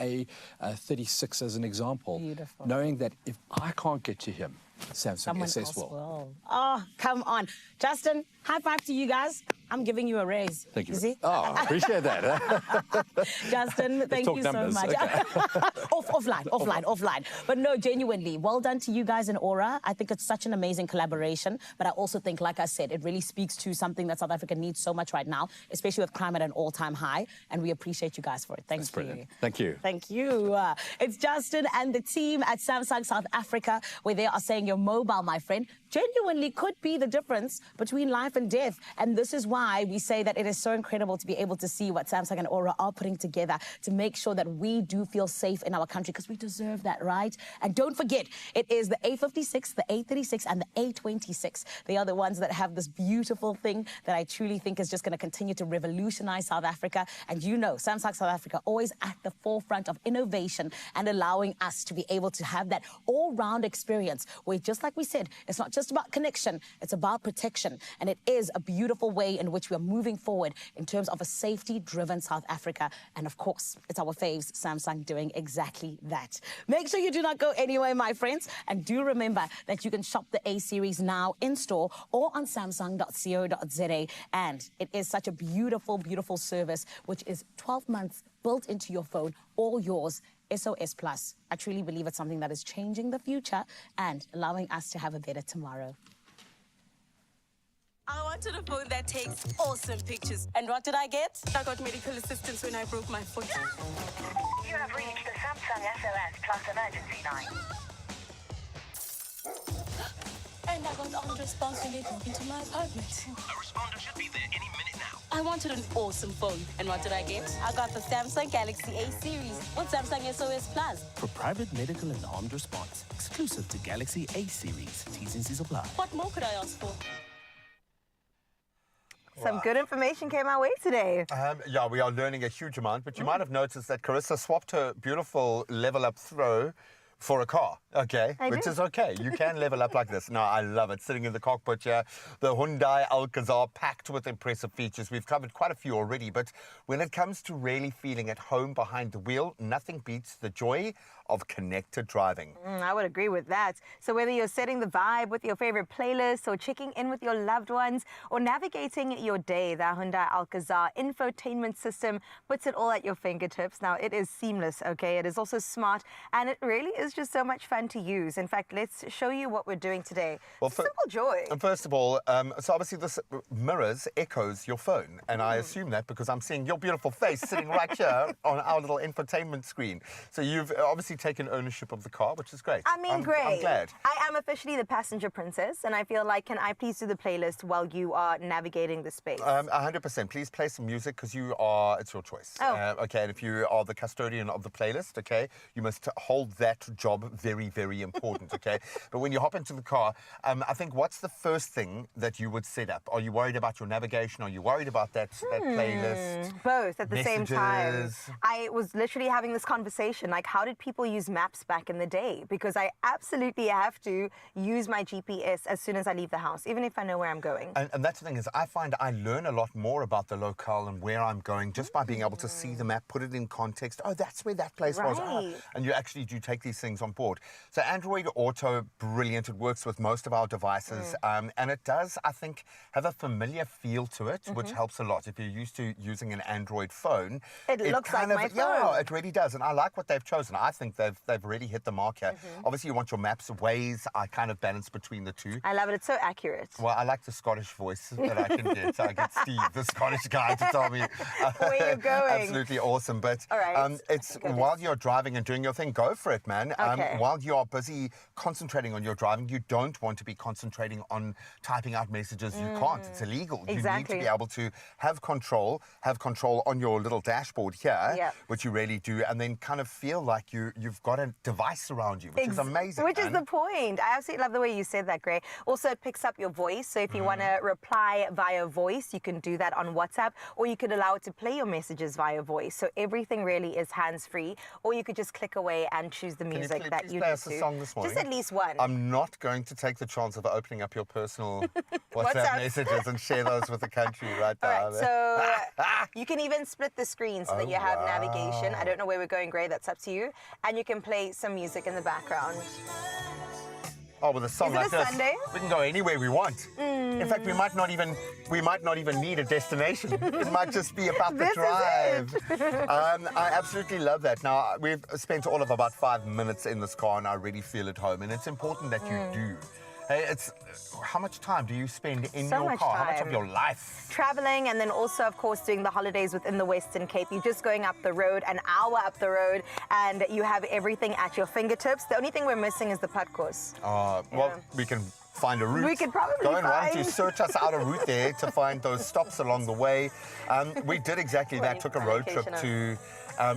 A36 as an example, knowing that if I can't get to him, Samsung SS will. Oh, come on. Justin, high five to you guys. I'm giving you a raise. Thank you. See? Oh, I appreciate that. Justin, thank you so much. Okay. offline. But no, genuinely, well done to you guys in Aura. I think it's such an amazing collaboration. But I also think, like I said, it really speaks to something that South Africa needs so much right now, especially with crime at an all-time high. And we appreciate you guys for it. Thanks for you. Thank you. Thank you. It's Justin and the team at Samsung South Africa, where they are saying your mobile, my friend, genuinely could be the difference between life and death. And this is why we say that it is so incredible to be able to see what Samsung and Aura are putting together to make sure that we do feel safe in our country, because we deserve that, right? And don't forget, it is the A56, the A36, and the A26. They are the ones that have this beautiful thing that I truly think is just going to continue to revolutionize South Africa. And you know, Samsung South Africa always at the forefront of innovation and allowing us to be able to have that all-round experience where, just like we said, it's not just about connection, it's about protection. And it is a beautiful way in which we are moving forward in terms of a safety-driven South Africa. And of course, it's our faves, Samsung, doing exactly that. Make sure you do not go anywhere, my friends. And do remember that you can shop the A-series now in store or on samsung.co.za. And it is such a beautiful, beautiful service, which is 12 months built into your phone, all yours. SOS Plus. I truly believe it's something that is changing the future and allowing us to have a better tomorrow. I wanted a phone that takes awesome pictures. And what did I get? I got medical assistance when I broke my foot. You have reached the Samsung SOS Plus emergency line. And I got on response when they broke into my apartment. A responder should be there any minute now. I wanted an awesome phone. And what did I get? I got the Samsung Galaxy A-series with Samsung SOS Plus. For private, medical, and armed response, exclusive to Galaxy A-series. T's and C's apply. What more could I ask for? Some good information came our way today. Yeah, we are learning a huge amount, but you might have noticed that Carissa swapped her beautiful level-up throw for a car, okay? Which is okay. You can level up like this. No, I love it. Sitting in the cockpit here, the Hyundai Alcazar, packed with impressive features. We've covered quite a few already, but when it comes to really feeling at home behind the wheel, nothing beats the joy of connected driving. I would agree with that. So whether you're setting the vibe with your favorite playlist or checking in with your loved ones or navigating your day, the Hyundai Alcazar infotainment system puts it all at your fingertips. Now, it is seamless, okay? It is also smart, and it really is is just so much fun to use. In fact, let's show you what we're doing today. Well, Simple joy. And first of all, so obviously this mirrors, echoes your phone. And I assume that because I'm seeing your beautiful face sitting right here on our little infotainment screen. So you've obviously taken ownership of the car, which is great. I mean, great. I'm glad. I am officially the passenger princess, and I feel like, can I please do the playlist while you are navigating the space? 100%. Please play some music because it's your choice. Oh. Okay, and if you are the custodian of the playlist, okay, you must hold that job very, very important, okay? But when you hop into the car, I think what's the first thing that you would set up? Are you worried about your navigation? Are you worried about that playlist? Both at the same time. Messages? I was literally having this conversation, like, how did people use maps back in the day? Because I absolutely have to use my GPS as soon as I leave the house, even if I know where I'm going. And that's the thing is, I find I learn a lot more about the locale and where I'm going just by being able to see the map, put it in context. Oh, that's where that place was. Ah, Right. and you actually do take these things on board. So Android Auto, brilliant. It works with most of our devices. And it does, I think, have a familiar feel to it, which helps a lot. If you're used to using an Android phone, It looks kind like of, my phone. Yeah, it really does. And I like what they've chosen. I think they've really hit the mark here. Obviously, you want your maps, Waze. I kind of balance between the two. I love it. It's so accurate. Well, I like the Scottish voice that I can get. I get Steve, the Scottish guy, to tell me where you're going. Absolutely awesome. But All right. it's while you're driving and doing your thing, go for it, man. Okay. While you are busy concentrating on your driving, you don't want to be concentrating on typing out messages. You can't. It's illegal. Exactly. You need to be able to have control on your little dashboard here, Yep. which you really do, and then kind of feel like you've got a device around you, which is amazing. Which is man. the point. I absolutely love the way you said that, Gray. Also, it picks up your voice. So if you want to reply via voice, you can do that on WhatsApp, or you could allow it to play your messages via voice. So everything really is hands-free, or you could just click away and choose the music Can you that please you play need us a to. song this morning? Just at least one. I'm not going to take the chance of opening up your personal WhatsApp WhatsApp. messages and share those with the country right All now. right, so you can even split the screen so that you have navigation. I don't know where we're going, Gray. That's up to you. And you can play some music in the background. Oh, with a song Is it like a this, Sunday? we can go anywhere we want. In fact, we might not even need a destination. It might just be about the This is drive. I absolutely love that. Now, we've spent all of about 5 minutes in this car, and I really feel at home. And it's important that you do. Hey, how much time do you spend in So your much car? How much of time. your life? Traveling, and then also, of course, doing the holidays within the Western Cape. You're just going up the road, an hour up the road, and you have everything at your fingertips. The only thing we're missing is the putt course. Well, we can find a route. We could probably go and why don't you find- search us out a route there to find those stops along the way. We did exactly that. Took a road trip to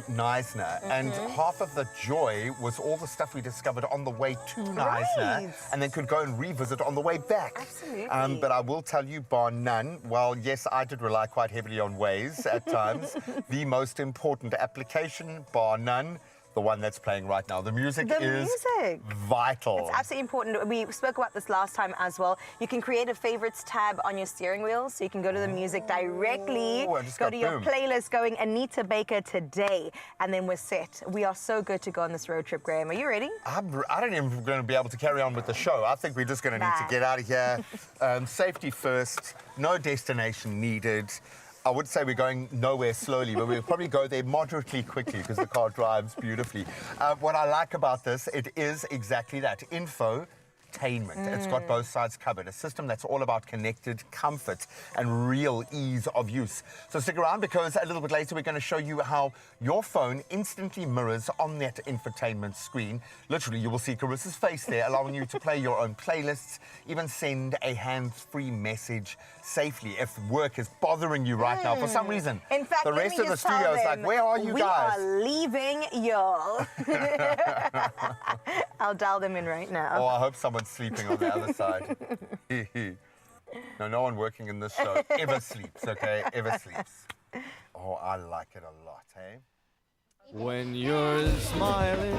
Neisner, and half of the joy was all the stuff we discovered on the way to Neisner, Right. and then could go and revisit on the way back. Absolutely. But I will tell you, bar none, while yes, I did rely quite heavily on Waze at times, the most important application, bar none, the one that's playing right now. The music is vital. It's absolutely important. We spoke about this last time as well. You can create a favorites tab on your steering wheel, so you can go to the music directly, and just go go to your boom. playlist going Anita Baker today, and then we're set. We are so good to go on this road trip, Graham. Are you ready? I don't even going to be able to carry on with the show. I think we're just going to need to get out of here. Safety first, no destination needed. I would say we're going nowhere slowly, but we'll probably go there moderately quickly because the car drives beautifully. What I like about this, it is exactly that, infotainment. It's got both sides covered. A system that's all about connected comfort and real ease of use. So stick around because a little bit later we're going to show you how your phone instantly mirrors on that infotainment screen. Literally, you will see Carissa's face there, allowing you to play your own playlists, even send a hands-free message safely if work is bothering you right now for some reason. In fact, the let rest me of the just tell studio is like, them, where are you guys? We are leaving, y'all. I'll dial them in right now. Oh, I hope someone's sleeping on the other side. No one working in this show ever sleeps, okay? Ever sleeps. Oh, I like it a lot, hey? When you're smiling,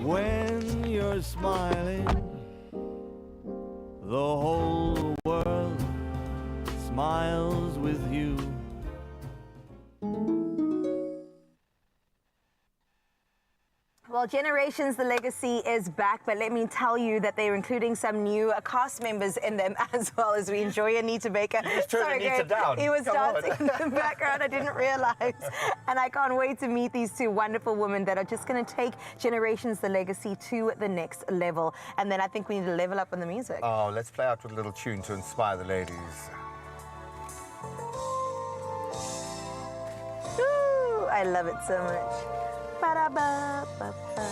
when you're smiling, the whole world smiles with you. Well, Generations, the legacy is back, but let me tell you that they're including some new cast members in them as well as we enjoy Anita Baker. You just turned Anita good. down. He was Come dancing on. in the background. I didn't realize. And I can't wait to meet these two wonderful women that are just going to take Generations, the legacy to the next level. And then I think we need to level up on the music. Oh, let's play out with a little tune to inspire the ladies. Ooh, I love it so much. Ba-da-ba-ba-ba.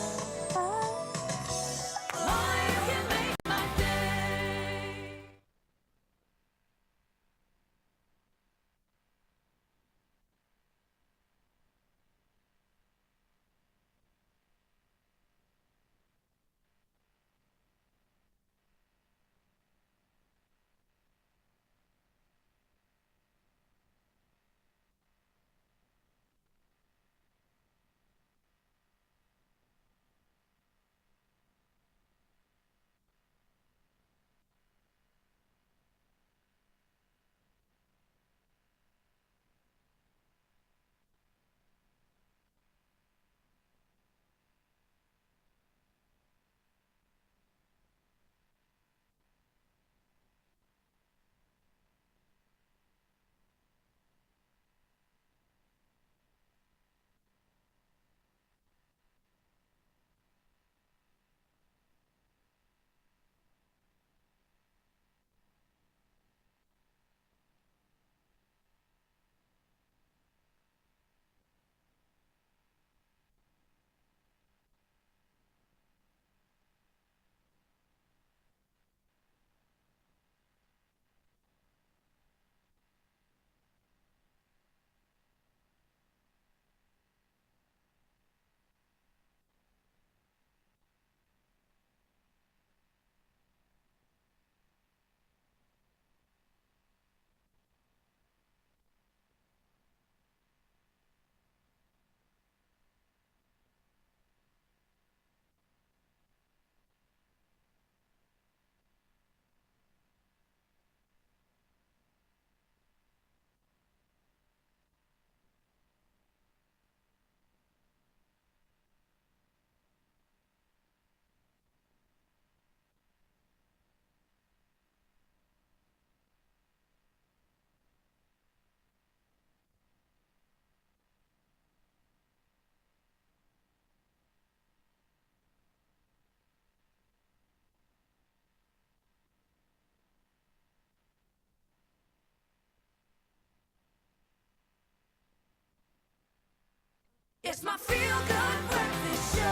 It's my feel-good breakfast show.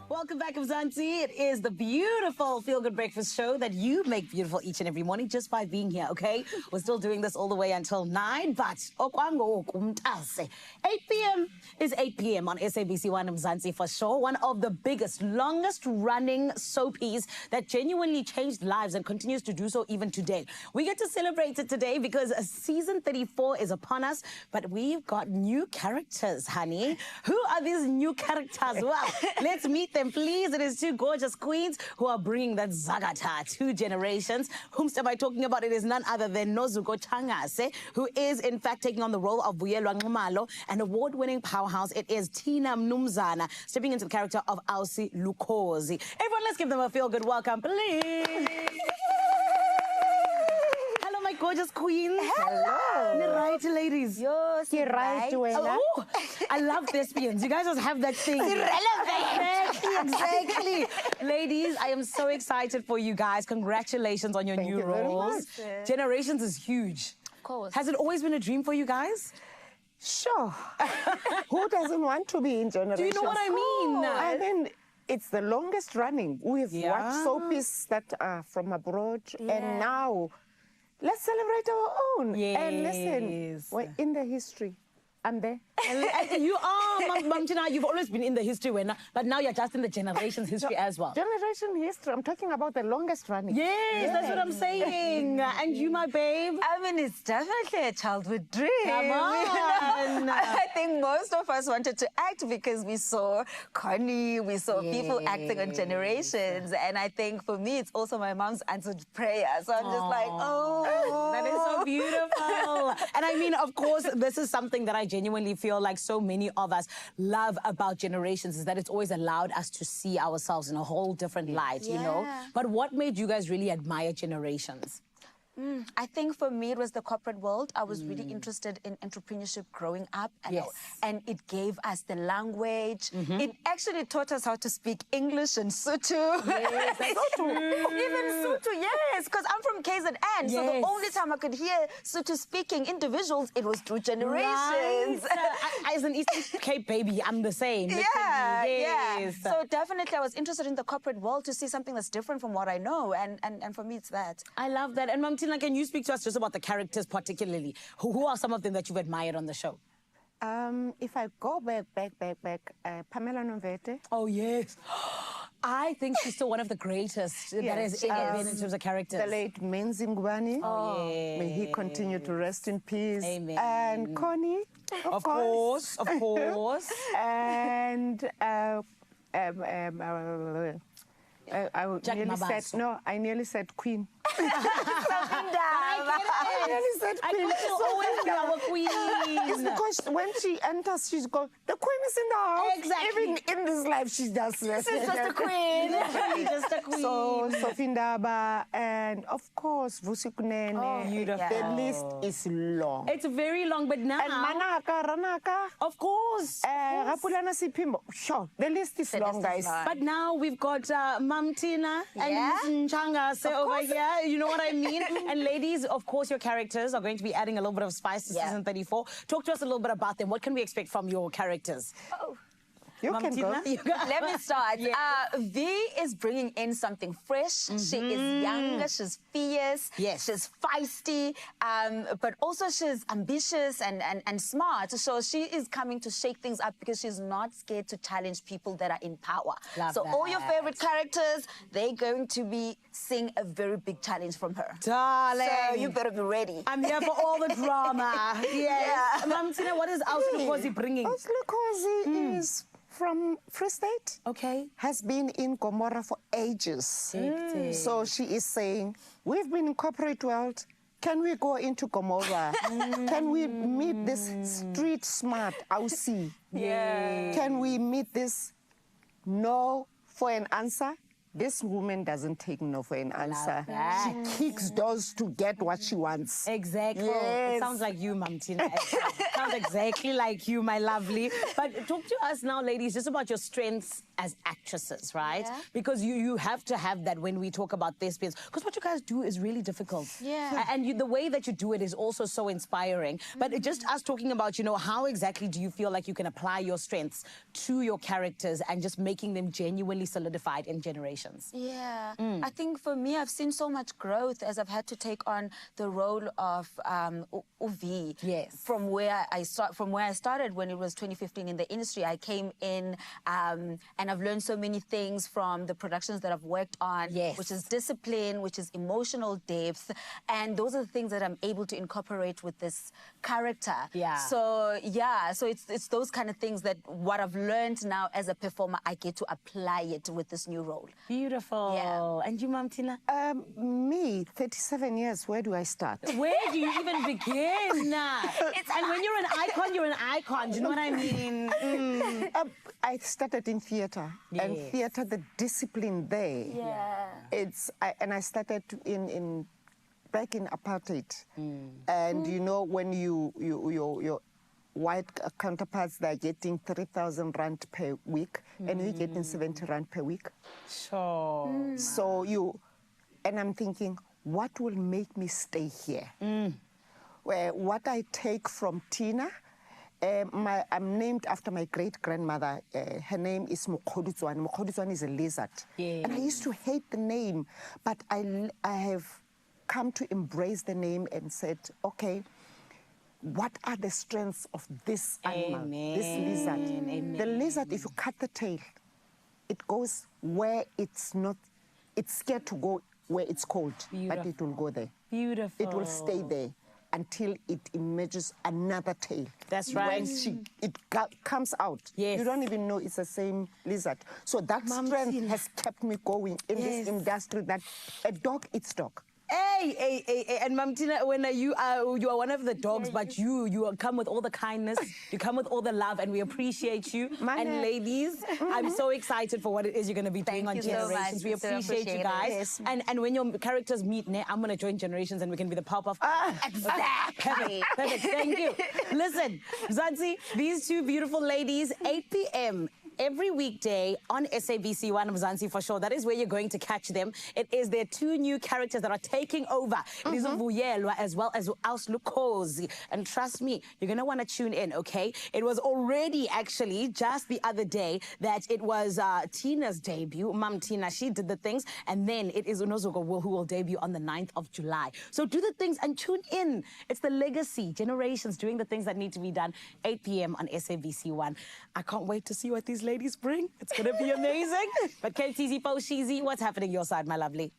Welcome back, Mzansi. It is the beautiful Feel Good Breakfast show that you make beautiful each and every morning just by being here, okay? We're still doing this all the way until 9, but 8 p.m. is 8 p.m. on SABC1 Mzansi for sure. One of the biggest, longest-running soapies that genuinely changed lives and continues to do so even today. We get to celebrate it today because season 34 is upon us, but we've got new characters, honey. Who are these new characters? Well, let's meet them, please. It is two gorgeous queens who are bringing that Zagata to Generations. Whom am I talking about? It is none other than Nozuko Changase, who is in fact taking on the role of Vuyelwa Nxumalo, an award-winning powerhouse. It is Tina Mnumzana stepping into the character of Ausi Lukozi. Everyone, let's give them a feel-good welcome, please. Hello, my gorgeous queens. Hello. Right, ladies. Yes, you're right. Oh, I love thespians. You guys just have that thing. Exactly. Ladies, I am so excited for you guys. Congratulations on your new roles. Generations is huge. Of course. Has it always been a dream for you guys? Sure. Who doesn't want to be in Generations? Do you know what I mean? I mean, it's the longest running. We've watched soapies that are from abroad, and now let's celebrate our own. And listen, we're in the history. I'm there. And you are, Mom Tina, you've always been in the history, but now you're just in the Generations history as well. Generation history. I'm talking about the longest running. Yes, that's what I'm saying. And you, my babe? I mean, it's definitely a childhood dream. Come on. I think most of us wanted to act because we saw Connie, we saw people acting on Generations. And I think for me, it's also my mom's answered prayer. So I'm just like, oh. That is so beautiful. And I mean, of course, this is something that I genuinely feel like so many of us love about Generations, is that it's always allowed us to see ourselves in a whole different light, you know? But what made you guys really admire Generations? I think for me, it was the corporate world. I was really interested in entrepreneurship growing up. And it gave us the language. It actually taught us how to speak English and Sotho. Yes, that's true. Even Sotho, yes, because I'm from KZN. So the only time I could hear Sotho speaking individuals, it was through Generations. Right. As an Eastern Cape baby, I'm the same. Yeah. So definitely I was interested in the corporate world to see something that's different from what I know. And for me, it's that. I love that. And Mom Tina, can you speak to us just about the characters particularly? Who are some of them that you've admired on the show? If I go back, Pamela Novete. Oh, yes. I think she's still one of the greatest that has ever been in terms of characters. The late Menzi Ngubane. Oh, yeah. May he continue to rest in peace. Amen. And Connie, of course. And I nearly said Queen. I nearly said Queen. She'll always be our queen. It's because when she enters, she's going, the Queen is in the house. Exactly. Even in this life, she's just She's just a queen. Just a queen. So, Sofindaba, and of course, Vusi Kunene. Oh, beautiful. The list is long. It's very long, but now... And Ranaka. Of course. Rapulana Sipimbo. Sure, the list is long, guys. But now we've got Mom Tina and Nchanga over here. You know what I mean? And ladies, of course, your characters are going to be adding a little bit of spice to season 34. Talk to us a little bit about them. What can we expect from your characters? You can go. Let me start. V is bringing in something fresh. She is younger, she's fierce, she's feisty, but also she's ambitious and smart. So she is coming to shake things up because she's not scared to challenge people that are in power. All your favorite characters, they're going to be seeing a very big challenge from her. Darling. So you better be ready. I'm here for all the drama. Yes. Mom Tina, what is Auslukosi bringing? Auslukosi is from Free State. Okay. Has been in Gomorrah for ages. So she is saying, we've been in corporate world. Can we go into Gomorrah? Can we meet this street smart Aussie? Can we meet this no for an answer? This woman doesn't take no for an answer. She kicks doors to get what she wants. Exactly. It sounds like you, Mom Tina. Sounds exactly like you, my lovely. But talk to us now, ladies, just about your strengths as actresses, right? Because you have to have that when we talk about thespians. Because what you guys do is really difficult. And the way that you do it is also so inspiring. But just us talking about, you know, how exactly do you feel like you can apply your strengths to your characters and just making them genuinely solidified in Generations? I think for me, I've seen so much growth as I've had to take on the role of Uvi. From where I started when it was 2015 in the industry, I came in and I've learned so many things from the productions that I've worked on, which is discipline, which is emotional depth, and those are the things that I'm able to incorporate with this character. So it's those kind of things that what I've learned now as a performer, I get to apply it with this new role. Beautiful. And you, Mom Tina? Me, 37 years, where do I start? Where do you even begin? And when you're an icon, do you know what I mean? I started in theatre, and theatre, the discipline there. And I started back in apartheid. And you know, when your white counterparts, they're getting 3,000 rand per week, and we're getting 70 rand per week. So and I'm thinking, what will make me stay here? What I take from Tina, I'm named after my great-grandmother. Her name is Mokhodutswane. Mokhodutswane is a lizard. And I used to hate the name, but I have come to embrace the name and said, okay, what are the strengths of this animal, this lizard? The lizard, if you cut the tail, it goes where it's scared to go where it's cold, but it will go there. Beautiful. It will stay there until it emerges another tail. That's right. When it comes out, you don't even know it's the same lizard. So that strength has kept me going in this industry that a dog eats dog. Hey, and Mamtina, when you are one of the dogs, but you come with all the kindness, you come with all the love, and we appreciate you. And ladies, I'm so excited for what it is you're going to be doing on you so Generations. much. We appreciate you guys. Yes. And when your characters meet, I'm going to join Generations, and we can be the Powerpuff. Exactly. Perfect. Thank you. Listen, Zanzi, these two beautiful ladies, 8 p.m. every weekday on SABC One Mzansi for sure. That is where you're going to catch them. It is their two new characters that are taking over. It is Vuyelwa as well as Auslukozi. And trust me, you're going to want to tune in, okay? It was already actually just the other day that it was Tina's debut. Mom Tina, she did the things. And then it is Unozuko who will debut on the 9th of July. So do the things and tune in. It's the legacy, Generations doing the things that need to be done. 8 p.m. on SABC One. I can't wait to see what these ladies bring. It's going to be amazing. But KTZ, Poshizi, what's happening your side, my lovely?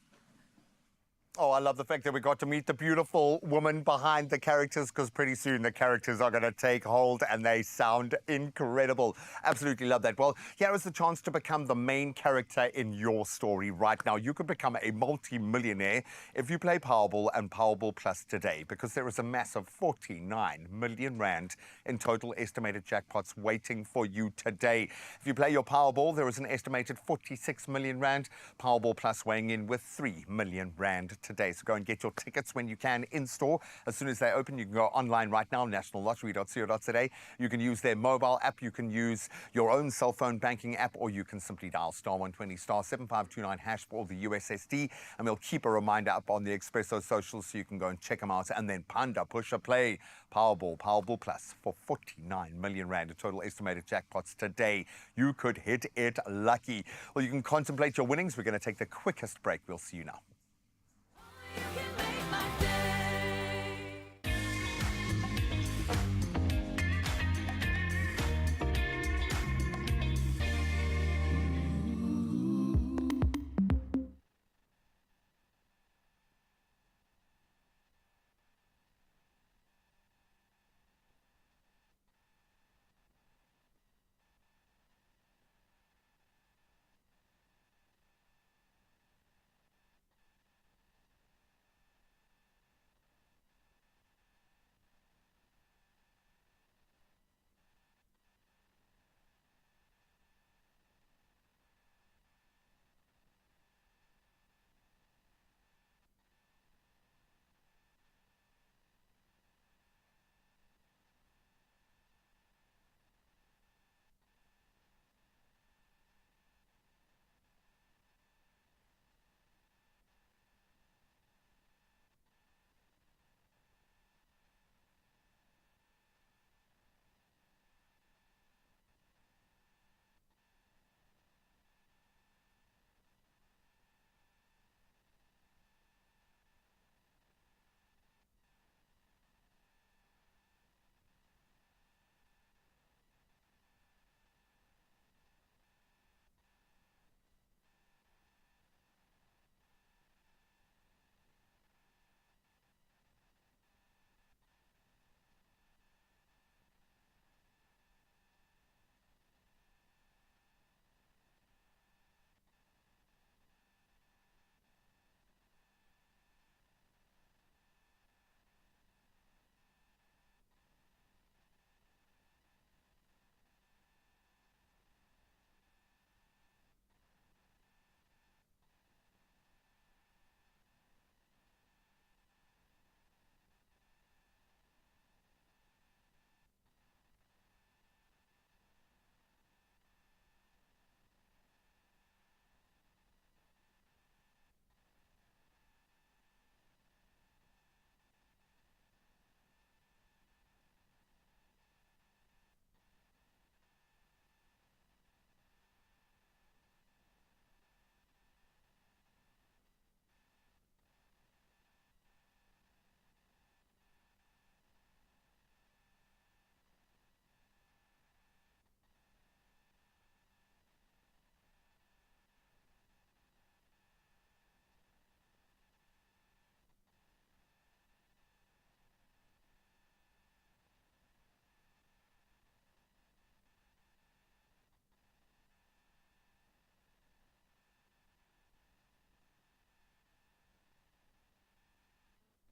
Oh, I love the fact that we got to meet the beautiful woman behind the characters, because pretty soon the characters are going to take hold and they sound incredible. Absolutely love that. Well, here is the chance to become the main character in your story right now. You could become a multi-millionaire if you play Powerball and Powerball Plus today, because there is a massive 49 million rand in total estimated jackpots waiting for you today. If you play your Powerball, there is an estimated 46 million rand. Powerball Plus weighing in with 3 million rand today. So go and get your tickets when you can in store. As soon as they open, you can go online right now, nationallottery.co.za. You can use their mobile app, you can use your own cell phone banking app, or you can simply dial *120 *7529# for the USSD, and we'll keep a reminder up on the Expresso socials so you can go and check them out. And then Panda, push a play, Powerball Plus for 49 million rand, a total estimated jackpots today. You could hit it lucky. Well, you can contemplate your winnings. We're going to take the quickest break. We'll see you now.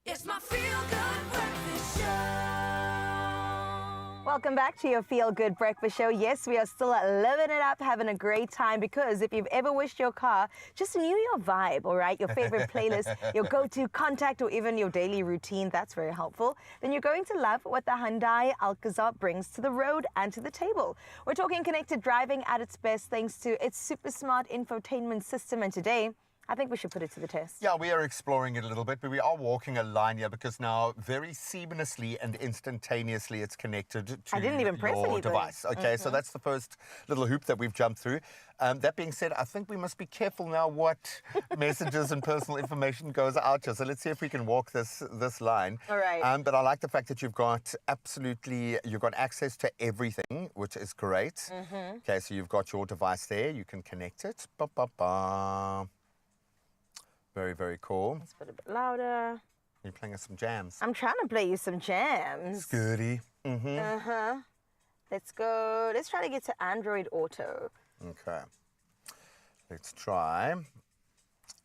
It's my feel-good breakfast show. Welcome back to your Feel Good Breakfast Show. Yes, we are still living it up, having a great time, because if you've ever wished your car just knew your vibe, all right, your favorite playlist, your go-to contact, or even your daily routine, that's very helpful, then you're going to love what the Hyundai Alcazar brings to the road and to the table. We're talking connected driving at its best thanks to its super smart infotainment system, and today, I think we should put it to the test. Yeah, we are exploring it a little bit, but we are walking a line here because now very seamlessly and instantaneously it's connected to I didn't even press your anything. device. Okay, so that's the first little hoop that we've jumped through. That being said, I think we must be careful now what messages and personal information goes out here. So let's see if we can walk this line. All right. But I like the fact that you've got access to everything, which is great. Mm-hmm. Okay, so you've got your device there. You can connect it. Ba-ba-ba. Very, very cool. Let's put it a bit louder. You're playing us some jams. I'm trying to play you some jams. Goody. Mm-hmm. Uh-huh. Let's go. Let's try to get to Android Auto. Okay. Let's try.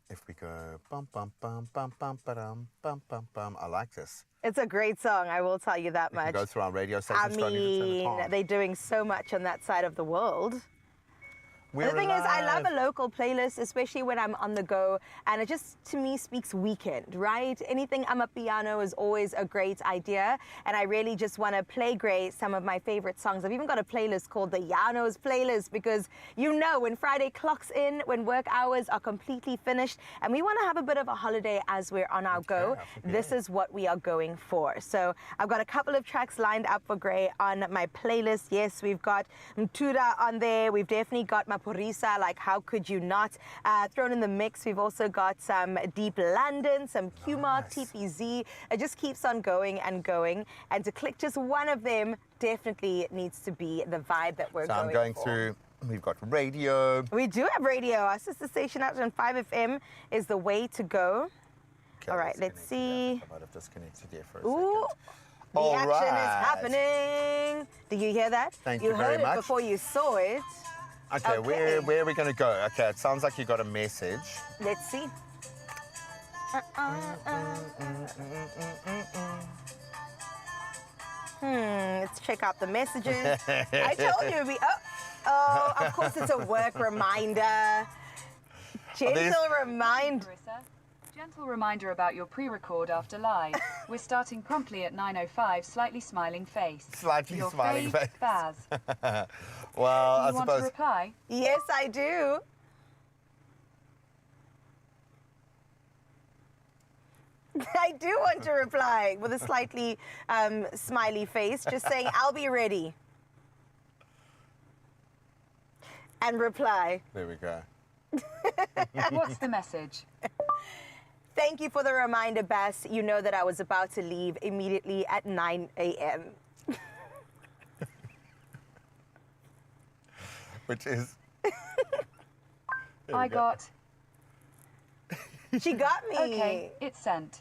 If we go bum bum bum bum bum ba-dum, bum bum bum. I like this. It's a great song, I will tell you that We much. can go through our radio I stations. Don't need to turn it mean, on. they're doing so much on that side of the world. We're The thing is, I love alive. a local playlist, especially when I'm on the go, and it just, to me, speaks weekend, right? Anything Amapiano is always a great idea, and I really just want to play great some of my favorite songs. I've even got a playlist called the Yanos playlist, because you know when Friday clocks in, when work hours are completely finished, and we want to have a bit of a holiday as we're on our go, this is what we are going for. So I've got a couple of tracks lined up for Gray on my playlist. Yes, we've got Mtura on there. We've definitely got Maporisa, like how could you not? Thrown in the mix, we've also got some Deep London, some Kumar, TPZ. It just keeps on going and going. And to click just one of them definitely needs to be the vibe that we're So going I'm going for. through. We've got radio. We do have radio. Our sister station out on 5FM is the way to go. Okay, All right, let's see. I might have disconnected here for a Ooh, second. the All action right. is happening. Did you hear that? Thank you very heard it much. before you saw it. Okay, Okay. where are we going to go? Okay, it sounds like you got a message. Let's see. Let's check out the messages. I told you it'd be. Oh, of course it's a work reminder. Gentle reminder. Gentle reminder about your pre-record after live. We're starting promptly at 9:05. Slightly smiling face. Slightly Your smiling fave, face. Baz. Well, I You want to suppose. reply? Yes, I do. I do want to reply with a slightly smiley face, just saying, I'll be ready. And reply. There we go. What's the message? Thank you for the reminder, Bass. You know that I was about to leave immediately at 9 a.m. Which is. I got. She got me. Okay, it's sent.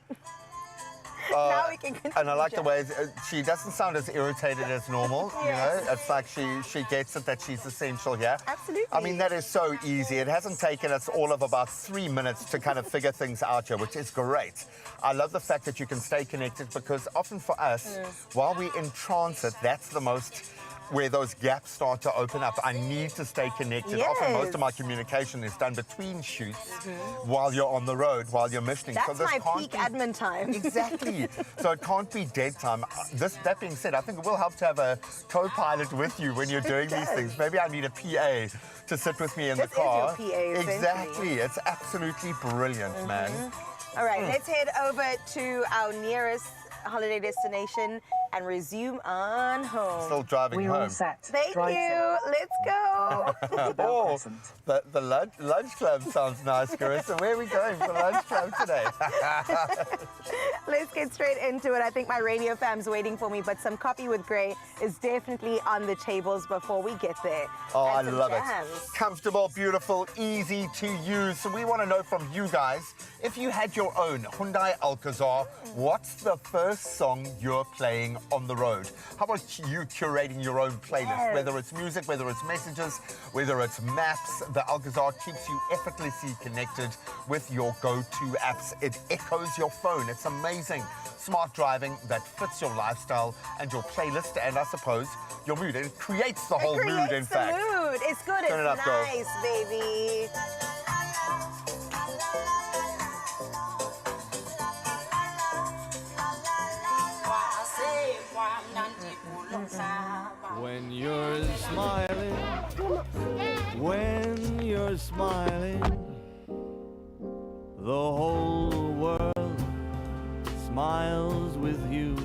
Now we can continue. And I like the way she doesn't sound as irritated as normal. Yes. You know, it's like she gets it that she's essential here. Absolutely. I mean, that is so easy. It hasn't taken us all of about 3 minutes to kind of figure things out here, which is great. I love the fact that you can stay connected, because often for us, while we're in transit, that's the most where those gaps start to open up. I need to stay connected. Often most of my communication is done between shoots while you're on the road, while you're missioning. That's so this my can't peak be- admin time. Exactly. So it can't be dead time. That being said, I think it will help to have a co-pilot with you when you're doing these things. Maybe I need a PA to sit with me in This the car. is your PA, essentially. Exactly. It's absolutely brilliant, man. All right, let's head over to our nearest holiday destination and resume on home. Still driving home. Thank you. Let's go. Oh, the lunch club sounds nice, Carissa. Where are we going for lunch club today? Let's get straight into it. I think my radio fam's waiting for me, but some coffee with Gray is definitely on the tables before we get there. Oh, And I some love jams. it. Comfortable, beautiful, easy to use. So we want to know from you guys, if you had your own Hyundai Alcazar, what's the first song you're playing on the road? How about you curating your own playlist? Whether it's music, whether it's messages, whether it's maps, the Alcazar keeps you effortlessly connected with your go-to apps. It echoes your phone. It's amazing. Smart driving that fits your lifestyle and your playlist, and I suppose your mood. It creates the whole mood, in fact. Mood. It's good. Turn it up, it's girl. nice, baby. When you're smiling, when you're smiling, the whole world smiles with you.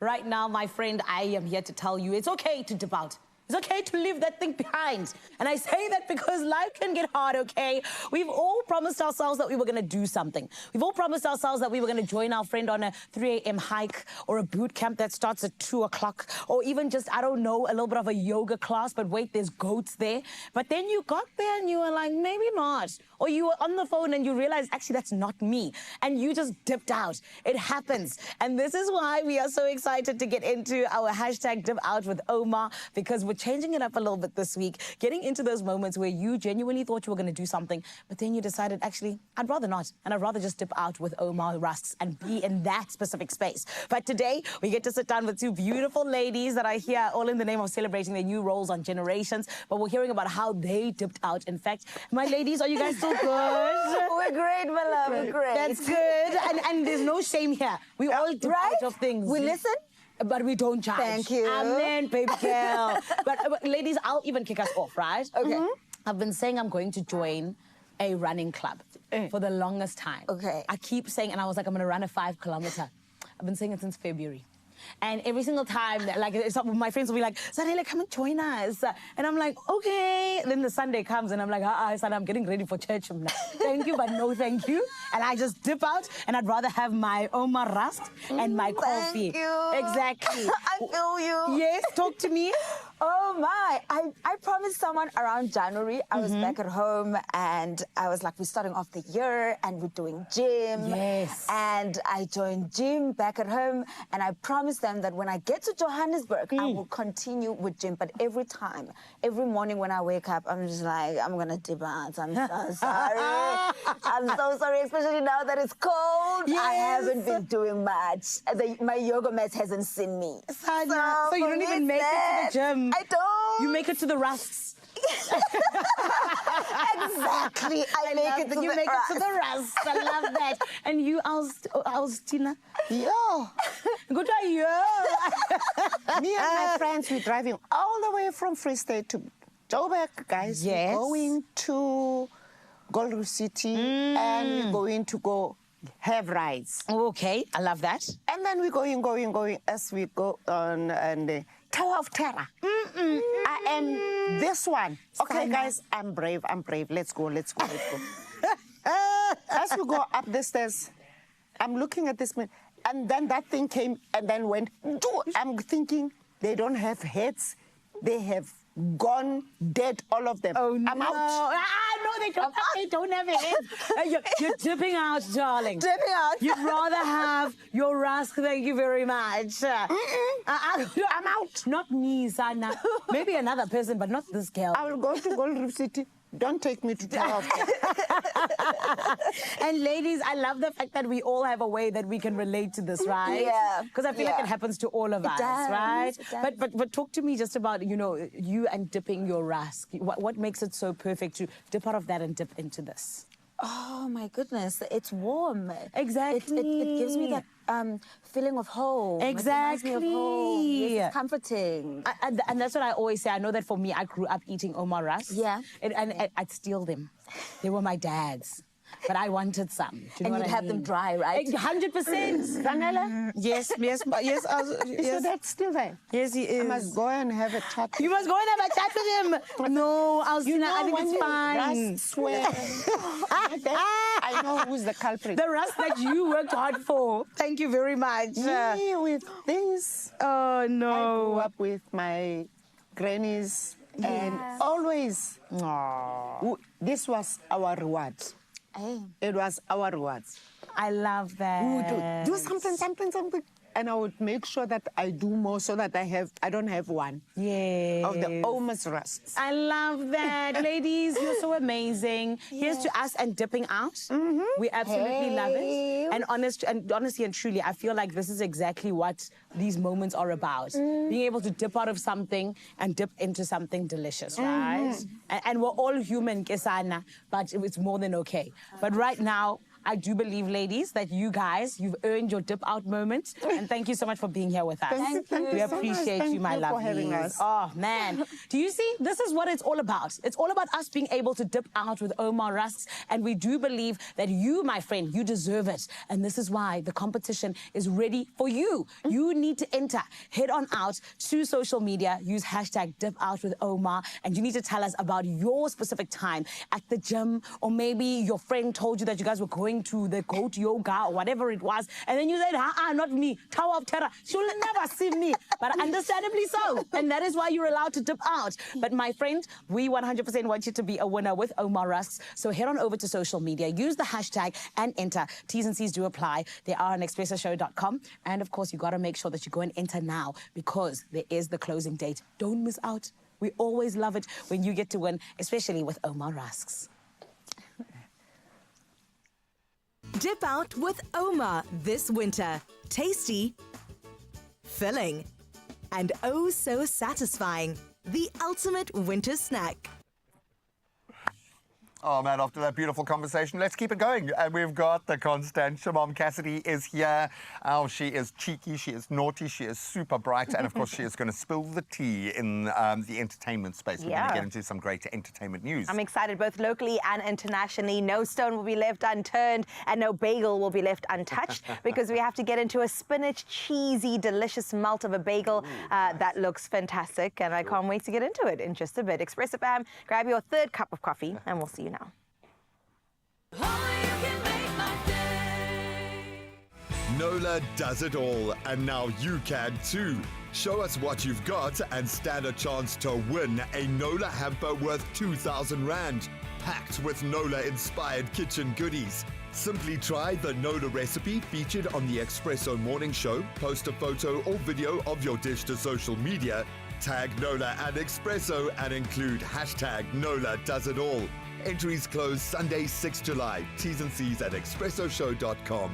Right now, my friend, I am here to tell you it's okay to dip out. It's okay to leave that thing behind. And I say that because life can get hard, okay? We've all promised ourselves that we were going to do something. We've all promised ourselves that we were going to join our friend on a 3 a.m. hike or a boot camp that starts at 2 o'clock, or even just, I don't know, a little bit of a yoga class, but wait, there's goats there. But then you got there and you were like, maybe not. Or you were on the phone and you realized, actually, that's not me. And you just dipped out. It happens. And this is why we are so excited to get into our hashtag Dip Out with Omar, because we're changing it up a little bit this week, getting into those moments where you genuinely thought you were going to do something, but then you decided, actually, I'd rather not. And I'd rather just dip out with Omar Rusks and be in that specific space. But today, we get to sit down with two beautiful ladies that are here, all in the name of celebrating their new roles on Generations. But we're hearing about how they dipped out. In fact, my ladies, are you guys so good? We're great, my love. We're great. That's good. And there's no shame here. We all dip out of things. We listen. But we don't charge. Thank you. Amen, baby girl. but ladies, I'll even kick us off, right? Okay. I've been saying I'm going to join a running club for the longest time. Okay. I keep saying, and I was like, I'm going to run a 5-kilometer. I've been saying it since February. And every single time, like, my friends will be like, Zanele, come and join us. And I'm like, okay. Then the Sunday comes and I'm like, son, I'm getting ready for church. I'm like, thank you, but no thank you. And I just dip out, and I'd rather have my Omar Rust and my coffee. Thank you. Exactly. I feel you. Yes, talk to me. Oh my, I promised someone around January. I was back at home and I was like, we're starting off the year and we're doing gym. Yes. And I joined gym back at home, and I promised them that when I get to Johannesburg, I will continue with gym. But every time, every morning when I wake up, I'm just like, I'm gonna dip out. I'm so sorry. I'm so sorry, especially now that it's cold. Yes. I haven't been doing much. My yoga mat hasn't seen me. So you don't even make it to the gym. I don't. You make it to the Rusts. Exactly. I make it to the You make it to the Rusts. I love that. And you, Tina? Yeah. Good to you. Me and my friends, we're driving all the way from Free State to Joburg, guys. Yes. We're going to Gold Reef City, and we're going to go have rides. Okay, I love that. And then we're going as we go on and Tower of Terror. I am this one. Okay, guys, I'm brave. Let's go. As we go up the stairs, I'm looking at this man, and then that thing came and then went. I'm thinking they don't have heads. They have gone dead, all of them. Oh, no. I'm out. No, they don't. They don't have it. You're dipping out, darling. Dipping out. You'd rather have your Rusk. Thank you very much. I'm out. Not me, Sana. Maybe another person, but not this girl. I will go to Gold Reef City. Don't take me to Tower of Terror. And ladies, I love the fact that we all have a way that we can relate to this, right? Yeah. Because I feel like it happens to all of us, does, right? it does. But talk to me just about, you and dipping your Rusk. What makes it so perfect to dip out of that and dip into this? Oh my goodness, it's warm. Exactly. It gives me that feeling of home. Exactly. It reminds me of home. Yes, it's comforting. And that's what I always say. I know that for me, I grew up eating Omar Rusk. Yeah. And I'd steal them. They were my dad's. But I wanted some. Do you know And what you'd I have them mean? dry, right? 100%. Vanilla? Yes. So that's still there? Yes, he is. I must go and have a chat. You must go and have a chat with him. No, I think it's fine. I swear. I know who's the culprit. The Rusk that you worked hard for. Thank you very much. Me with this. Oh, no. I grew up with my grannies, and always, this was our reward. Hey. It was our rewards. I love that. We would do something. And I would make sure that I do more so that I don't have one. Yeah. Of the almost rusks. I love that. Ladies, you're so amazing. Here's to us and dipping out. We absolutely love it. And honestly and truly, I feel like this is exactly what these moments are about. Being able to dip out of something and dip into something delicious, right? And we're all human, Kesana, but it's more than okay. But right now, I do believe, ladies, that you guys, you've earned your dip out moment. And thank you so much for being here with us. Thank you. We appreciate you, my love. Thank you for having us. Oh, man. Do you see? This is what it's all about. It's all about us being able to dip out with Omar Rusks. And we do believe that you, my friend, you deserve it. And this is why the competition is ready for you. You need to enter. Head on out to social media. Use hashtag dip out with Omar. And you need to tell us about your specific time at the gym. Or maybe your friend told you that you guys were going to the goat yoga or whatever it was, and then you said, not me, Tower of Terror, she'll never see me, but understandably so, and that is why you're allowed to dip out. But my friend, we 100% want you to be a winner with Omar Rusks, so head on over to social media, use the hashtag and enter. T's and C's do apply. They are on expressoshow.com, and of course you got to make sure that you go and enter now, because there is the closing date. Don't miss out. We always love it when you get to win, especially with Omar Rusks. Dip out with Omar this winter. Tasty, filling, and oh so satisfying. The ultimate winter snack. Oh, man, after that beautiful conversation, let's keep it going. And we've got the constant. Shamam Cassidy is here. Oh, she is cheeky, she is naughty, she is super bright. And, of course, she is going to spill the tea in the entertainment space. We're going to get into some great entertainment news. I'm excited, both locally and internationally. No stone will be left unturned and no bagel will be left untouched because we have to get into a spinach, cheesy, delicious melt of a bagel. That looks fantastic, and I can't wait to get into it in just a bit. Expresso fam, grab your third cup of coffee, and we'll see you now. Nola does it all, and now you can too. Show us what you've got and stand a chance to win a Nola hamper worth 2,000 Rand, packed with Nola-inspired kitchen goodies. Simply try the Nola recipe featured on the Expresso Morning Show, post a photo or video of your dish to social media, tag Nola and Expresso, and include hashtag Nola does it all. Entries close Sunday, 6 July. T's and C's at expressoshow.com.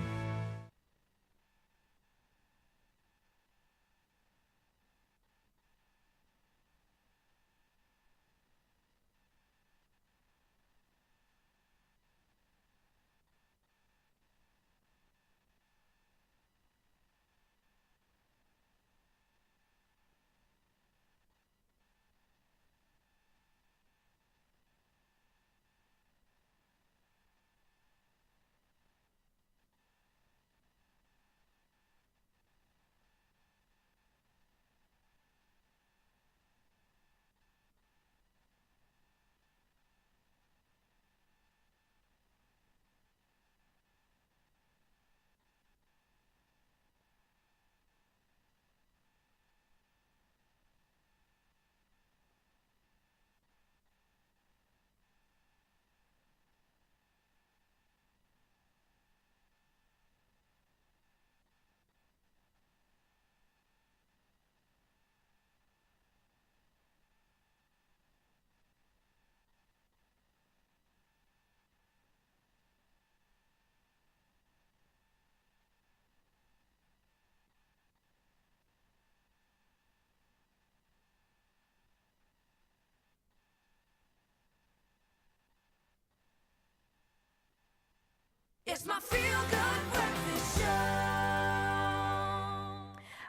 It's my feel-good breakfast show.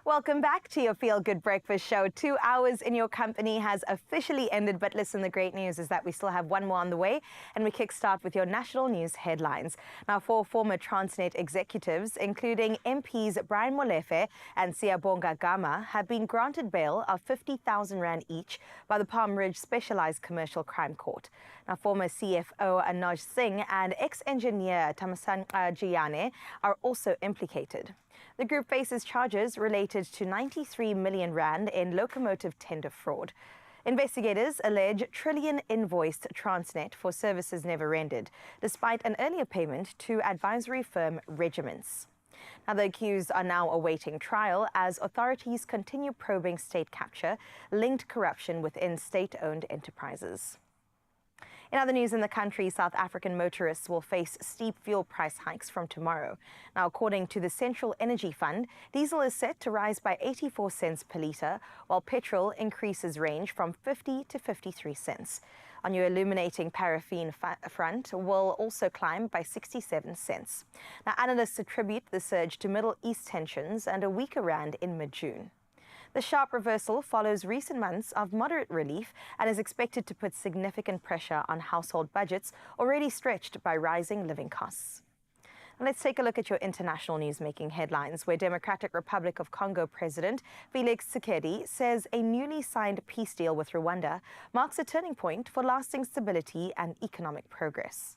Welcome back to your Feel Good Breakfast Show. 2 hours in your company has officially ended, but listen, the great news is that we still have one more on the way, and we kickstart with your national news headlines. Now, 4 former Transnet executives, including MPs Brian Molefe and Siyabonga Gama, have been granted bail of 50,000 Rand each by the Palm Ridge Specialized Commercial Crime Court. Now, former CFO Anoj Singh and ex-engineer Tamasan Giane are also implicated. The group faces charges related to 93 million Rand in locomotive tender fraud. Investigators allege trillion invoiced Transnet for services never rendered, despite an earlier payment to advisory firm Regiments. Now, the accused are now awaiting trial as authorities continue probing state capture, linked corruption within state-owned enterprises. In other news in the country, South African motorists will face steep fuel price hikes from tomorrow. Now, according to the Central Energy Fund, diesel is set to rise by 84 cents per litre, while petrol increases range from 50 to 53 cents. On your illuminating paraffin front will also climb by 67 cents. Now, analysts attribute the surge to Middle East tensions and a weaker rand in mid-June. The sharp reversal follows recent months of moderate relief and is expected to put significant pressure on household budgets already stretched by rising living costs. Let's take a look at your international news making headlines, where Democratic Republic of Congo President Felix Tshisekedi says a newly signed peace deal with Rwanda marks a turning point for lasting stability and economic progress.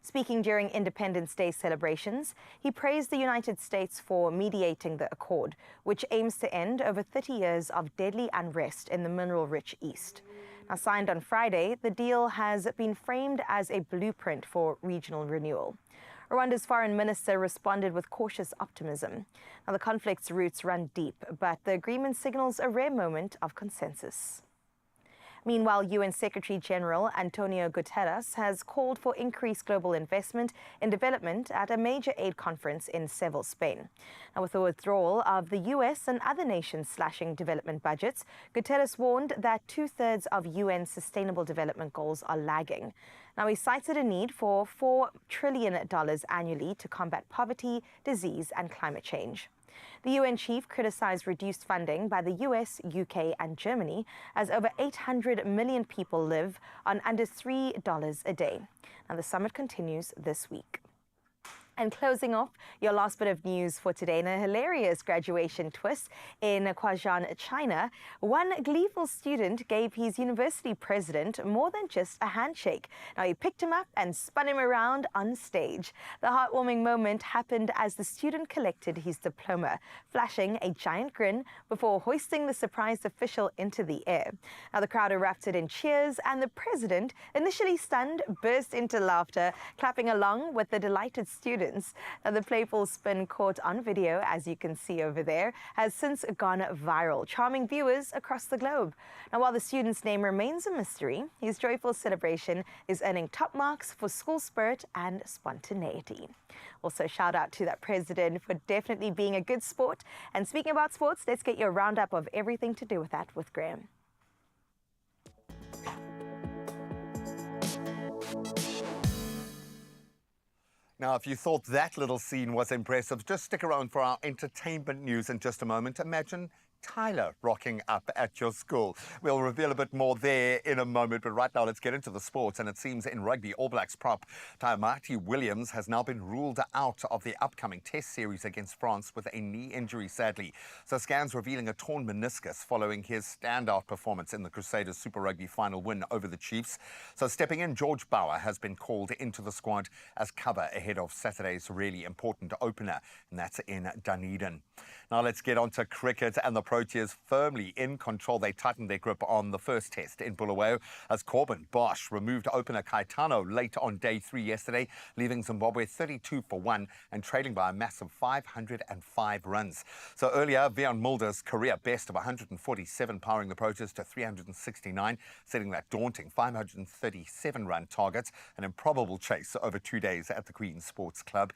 Speaking during Independence Day celebrations, he praised the United States for mediating the accord, which aims to end over 30 years of deadly unrest in the mineral-rich East. Now, signed on Friday, the deal has been framed as a blueprint for regional renewal. Rwanda's foreign minister responded with cautious optimism. Now, the conflict's roots run deep, but the agreement signals a rare moment of consensus. Meanwhile, UN Secretary General Antonio Guterres has called for increased global investment in development at a major aid conference in Seville, Spain. Now, with the withdrawal of the US and other nations slashing development budgets, Guterres warned that 2/3 of UN Sustainable Development Goals are lagging. Now, he cited a need for $4 trillion annually to combat poverty, disease, and climate change. The UN chief criticized reduced funding by the US, UK, and Germany as over 800 million people live on under $3 a day. Now, the summit continues this week. And closing off, your last bit of news for today, in a hilarious graduation twist in Quezon, China, one gleeful student gave his university president more than just a handshake. Now, he picked him up and spun him around on stage. The heartwarming moment happened as the student collected his diploma, flashing a giant grin before hoisting the surprised official into the air. Now, the crowd erupted in cheers, and the president, initially stunned, burst into laughter, clapping along with the delighted students. Now, the playful spin caught on video, as you can see over there, has since gone viral, charming viewers across the globe. Now, while the student's name remains a mystery, his joyful celebration is earning top marks for school spirit and spontaneity. Also, shout out to that president for definitely being a good sport. And speaking about sports, let's get your roundup of everything to do with that with Graham. Now, if you thought that little scene was impressive, just stick around for our entertainment news in just a moment. Imagine Tyler rocking up at your school. We'll reveal a bit more there in a moment, but right now let's get into the sports. And it seems in rugby, All Blacks prop Taimati Williams has now been ruled out of the upcoming test series against France with a knee injury, sadly. So scans revealing a torn meniscus following his standout performance in the Crusaders Super Rugby final win over the Chiefs. So stepping in, George Bauer has been called into the squad as cover ahead of Saturday's really important opener, and that's in Dunedin. Now let's get on to cricket, and the Proteas firmly in control. They tightened their grip on the first test in Bulawayo as Corbin Bosch removed opener Caetano late on day 3 yesterday, leaving Zimbabwe 32 for 1 and trailing by a massive 505 runs. So earlier, Veon Mulder's career best of 147, powering the Proteas to 369, setting that daunting 537-run target, an improbable chase over 2 days at the Queen's Sports Club.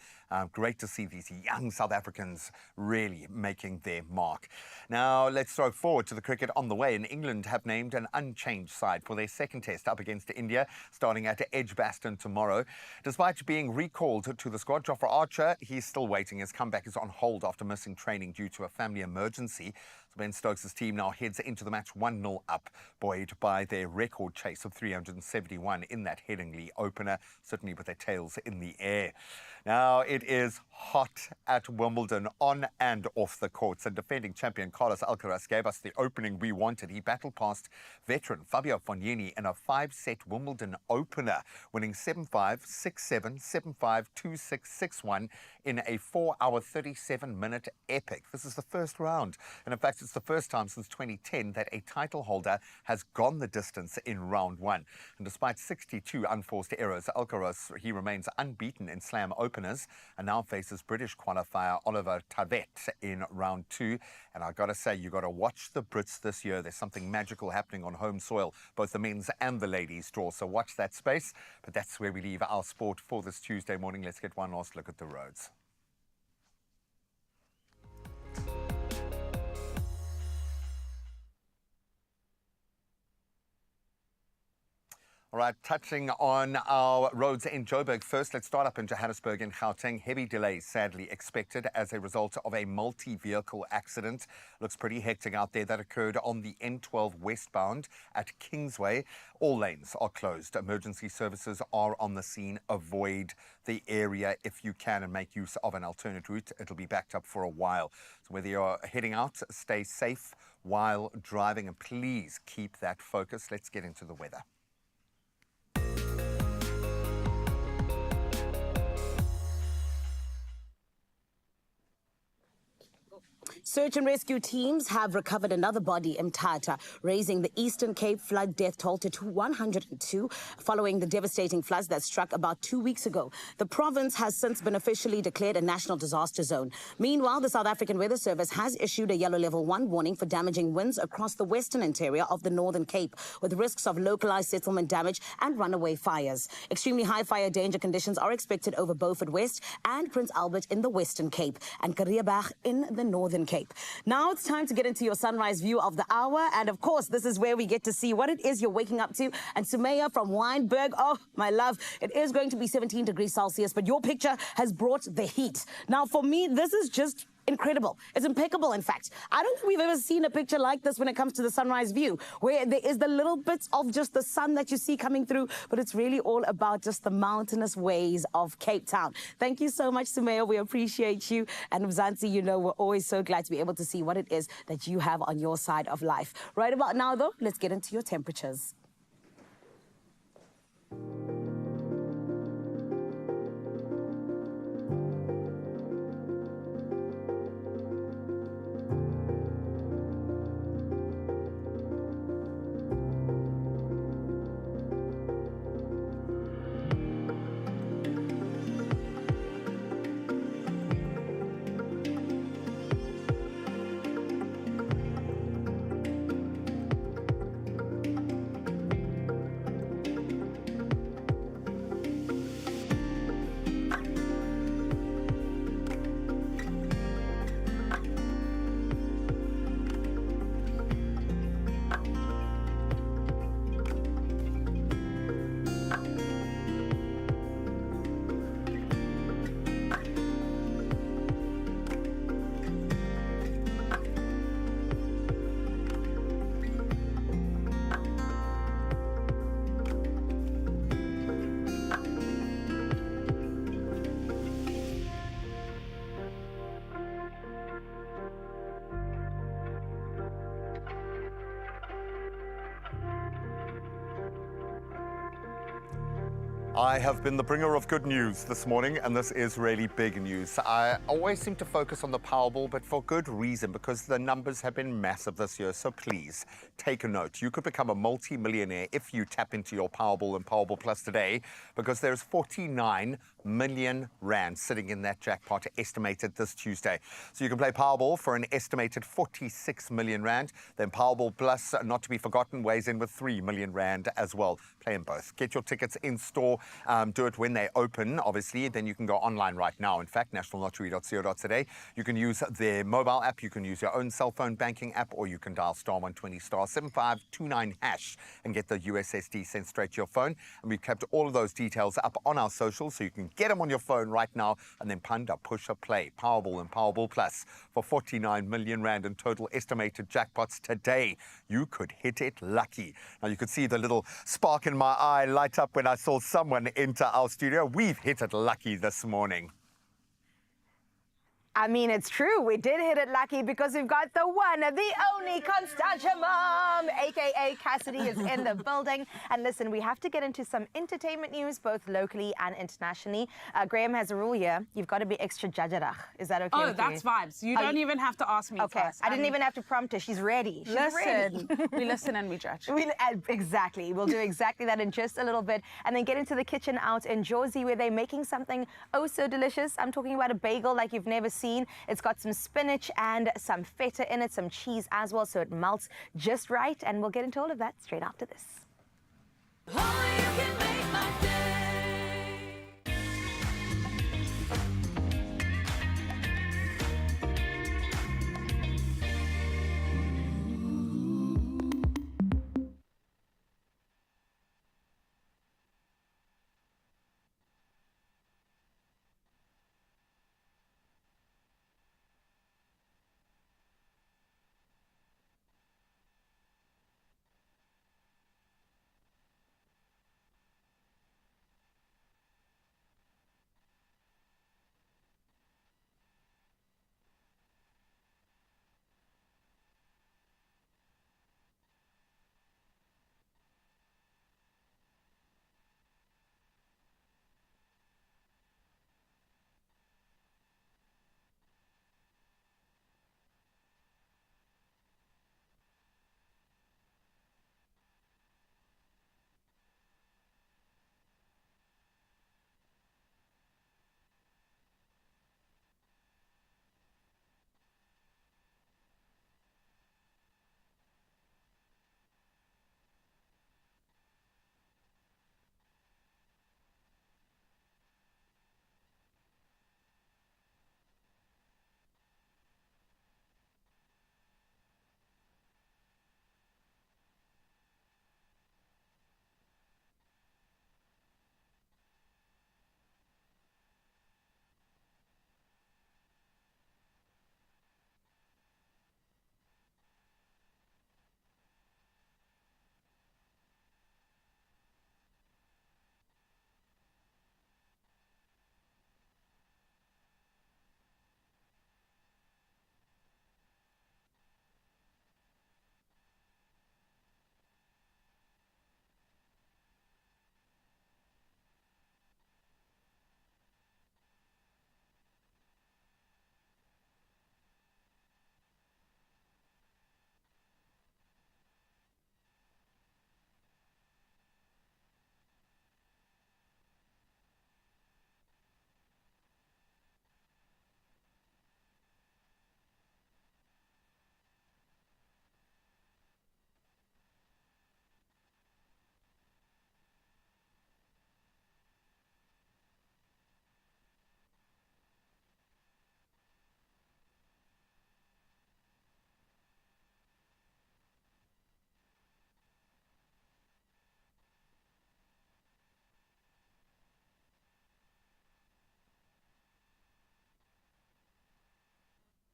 Great to see these young South Africans really making their mark. Now, let's throw forward to the cricket on the way. And England have named an unchanged side for their second test up against India, starting at Edgbaston tomorrow. Despite being recalled to the squad, Jofra Archer, he's still waiting. His comeback is on hold after missing training due to a family emergency. So Ben Stokes' team now heads into the match 1-0 up, buoyed by their record chase of 371 in that Headingley opener, certainly with their tails in the air. Now, it is hot at Wimbledon on and off the courts, and defending champion Carlos Alcaraz gave us the opening we wanted. He battled past veteran Fabio Fognini in a 5-set Wimbledon opener, winning 7-5, 6-7, 7-5, 2-6, 6-1 in a 4-hour, 37-minute epic. This is the first round, and in fact, it's It's the first time since 2010 that a title holder has gone the distance in round one. And despite 62 unforced errors, Alcaraz, he remains unbeaten in slam openers and now faces British qualifier Oliver Tavet in round two. And I've got to say, you've got to watch the Brits this year. There's something magical happening on home soil, both the men's and the ladies' draw. So watch that space. But that's where we leave our sport for this Tuesday morning. Let's get one last look at the roads. All right, touching on our roads in Joburg first, let's start up in Johannesburg and Gauteng. Heavy delays sadly expected as a result of a multi-vehicle accident. Looks pretty hectic out there. That occurred on the N12 westbound at Kingsway. All lanes are closed. Emergency services are on the scene. Avoid the area if you can and make use of an alternate route. It'll be backed up for a while. So whether you're heading out, stay safe while driving and please keep that focus. Let's get into the weather. Search and rescue teams have recovered another body in Mthatha, raising the Eastern Cape flood death toll to 102 following the devastating floods that struck about 2 weeks ago. The province has since been officially declared a national disaster zone. Meanwhile, the South African Weather Service has issued a yellow level 1 warning for damaging winds across the western interior of the Northern Cape, with risks of localized settlement damage and runaway fires. Extremely high fire danger conditions are expected over Beaufort West and Prince Albert in the Western Cape and Karreeberg in the Northern Cape. Now it's time to get into your sunrise view of the hour. And of course, this is where we get to see what it is you're waking up to. And Sumaya from Wynberg, oh, my love, it is going to be 17 degrees Celsius, but your picture has brought the heat. Now, for me, this is just incredible. It's impeccable, in fact. I don't think we've ever seen a picture like this when it comes to the sunrise view, where there is the little bits of just the sun that you see coming through, but it's really all about just the mountainous ways of Cape Town. Thank you so much, Sumaya. We appreciate you. And Mzansi, you know, we're always so glad to be able to see what it is that you have on your side of life. Right about now, though, let's get into your temperatures. I have been the bringer of good news this morning, and this is really big news. I always seem to focus on the Powerball, but for good reason, because the numbers have been massive this year. So please take a note. You could become a multi-millionaire if you tap into your Powerball and Powerball Plus today, because there's 49 million rand sitting in that jackpot, estimated this Tuesday. So you can play Powerball for an estimated 46 million rand. Then Powerball Plus, not to be forgotten, weighs in with 3 million rand as well. Play them both. Get your tickets in store. Do it when they open, obviously. Then you can go online right now. In fact, nationallottery.co.za. You can use their mobile app. You can use your own cell phone banking app, or you can dial *120 *7529# and get the USSD sent straight to your phone. And we've kept all of those details up on our socials, so you can get them on your phone right now and then panda, push or play Powerball and Powerball Plus for 49 million rand in total estimated jackpots today. You could hit it lucky. Now, you could see the little spark in my eye light up when I saw someone enter our studio. We've hit it lucky this morning. I mean, it's true. We did hit it lucky because we've got the one, the only Constantia Mom, a.k.a. Cassidy, is in the building. And listen, we have to get into some entertainment news, both locally and internationally. Graham has a rule here. You've got to be extra jajarach. Is that okay Oh, with that's you? vibes. You don't even have to ask me Okay. first. I didn't even have to prompt her. She's ready. She's Listen. ready. We listen and we judge. Exactly. We'll do exactly that in just a little bit. And then get into the kitchen out in Jersey where they're making something oh so delicious. I'm talking about a bagel like you've never seen. It's got some spinach and some feta in it, some cheese as well, so it melts just right. And we'll get into all of that straight after this.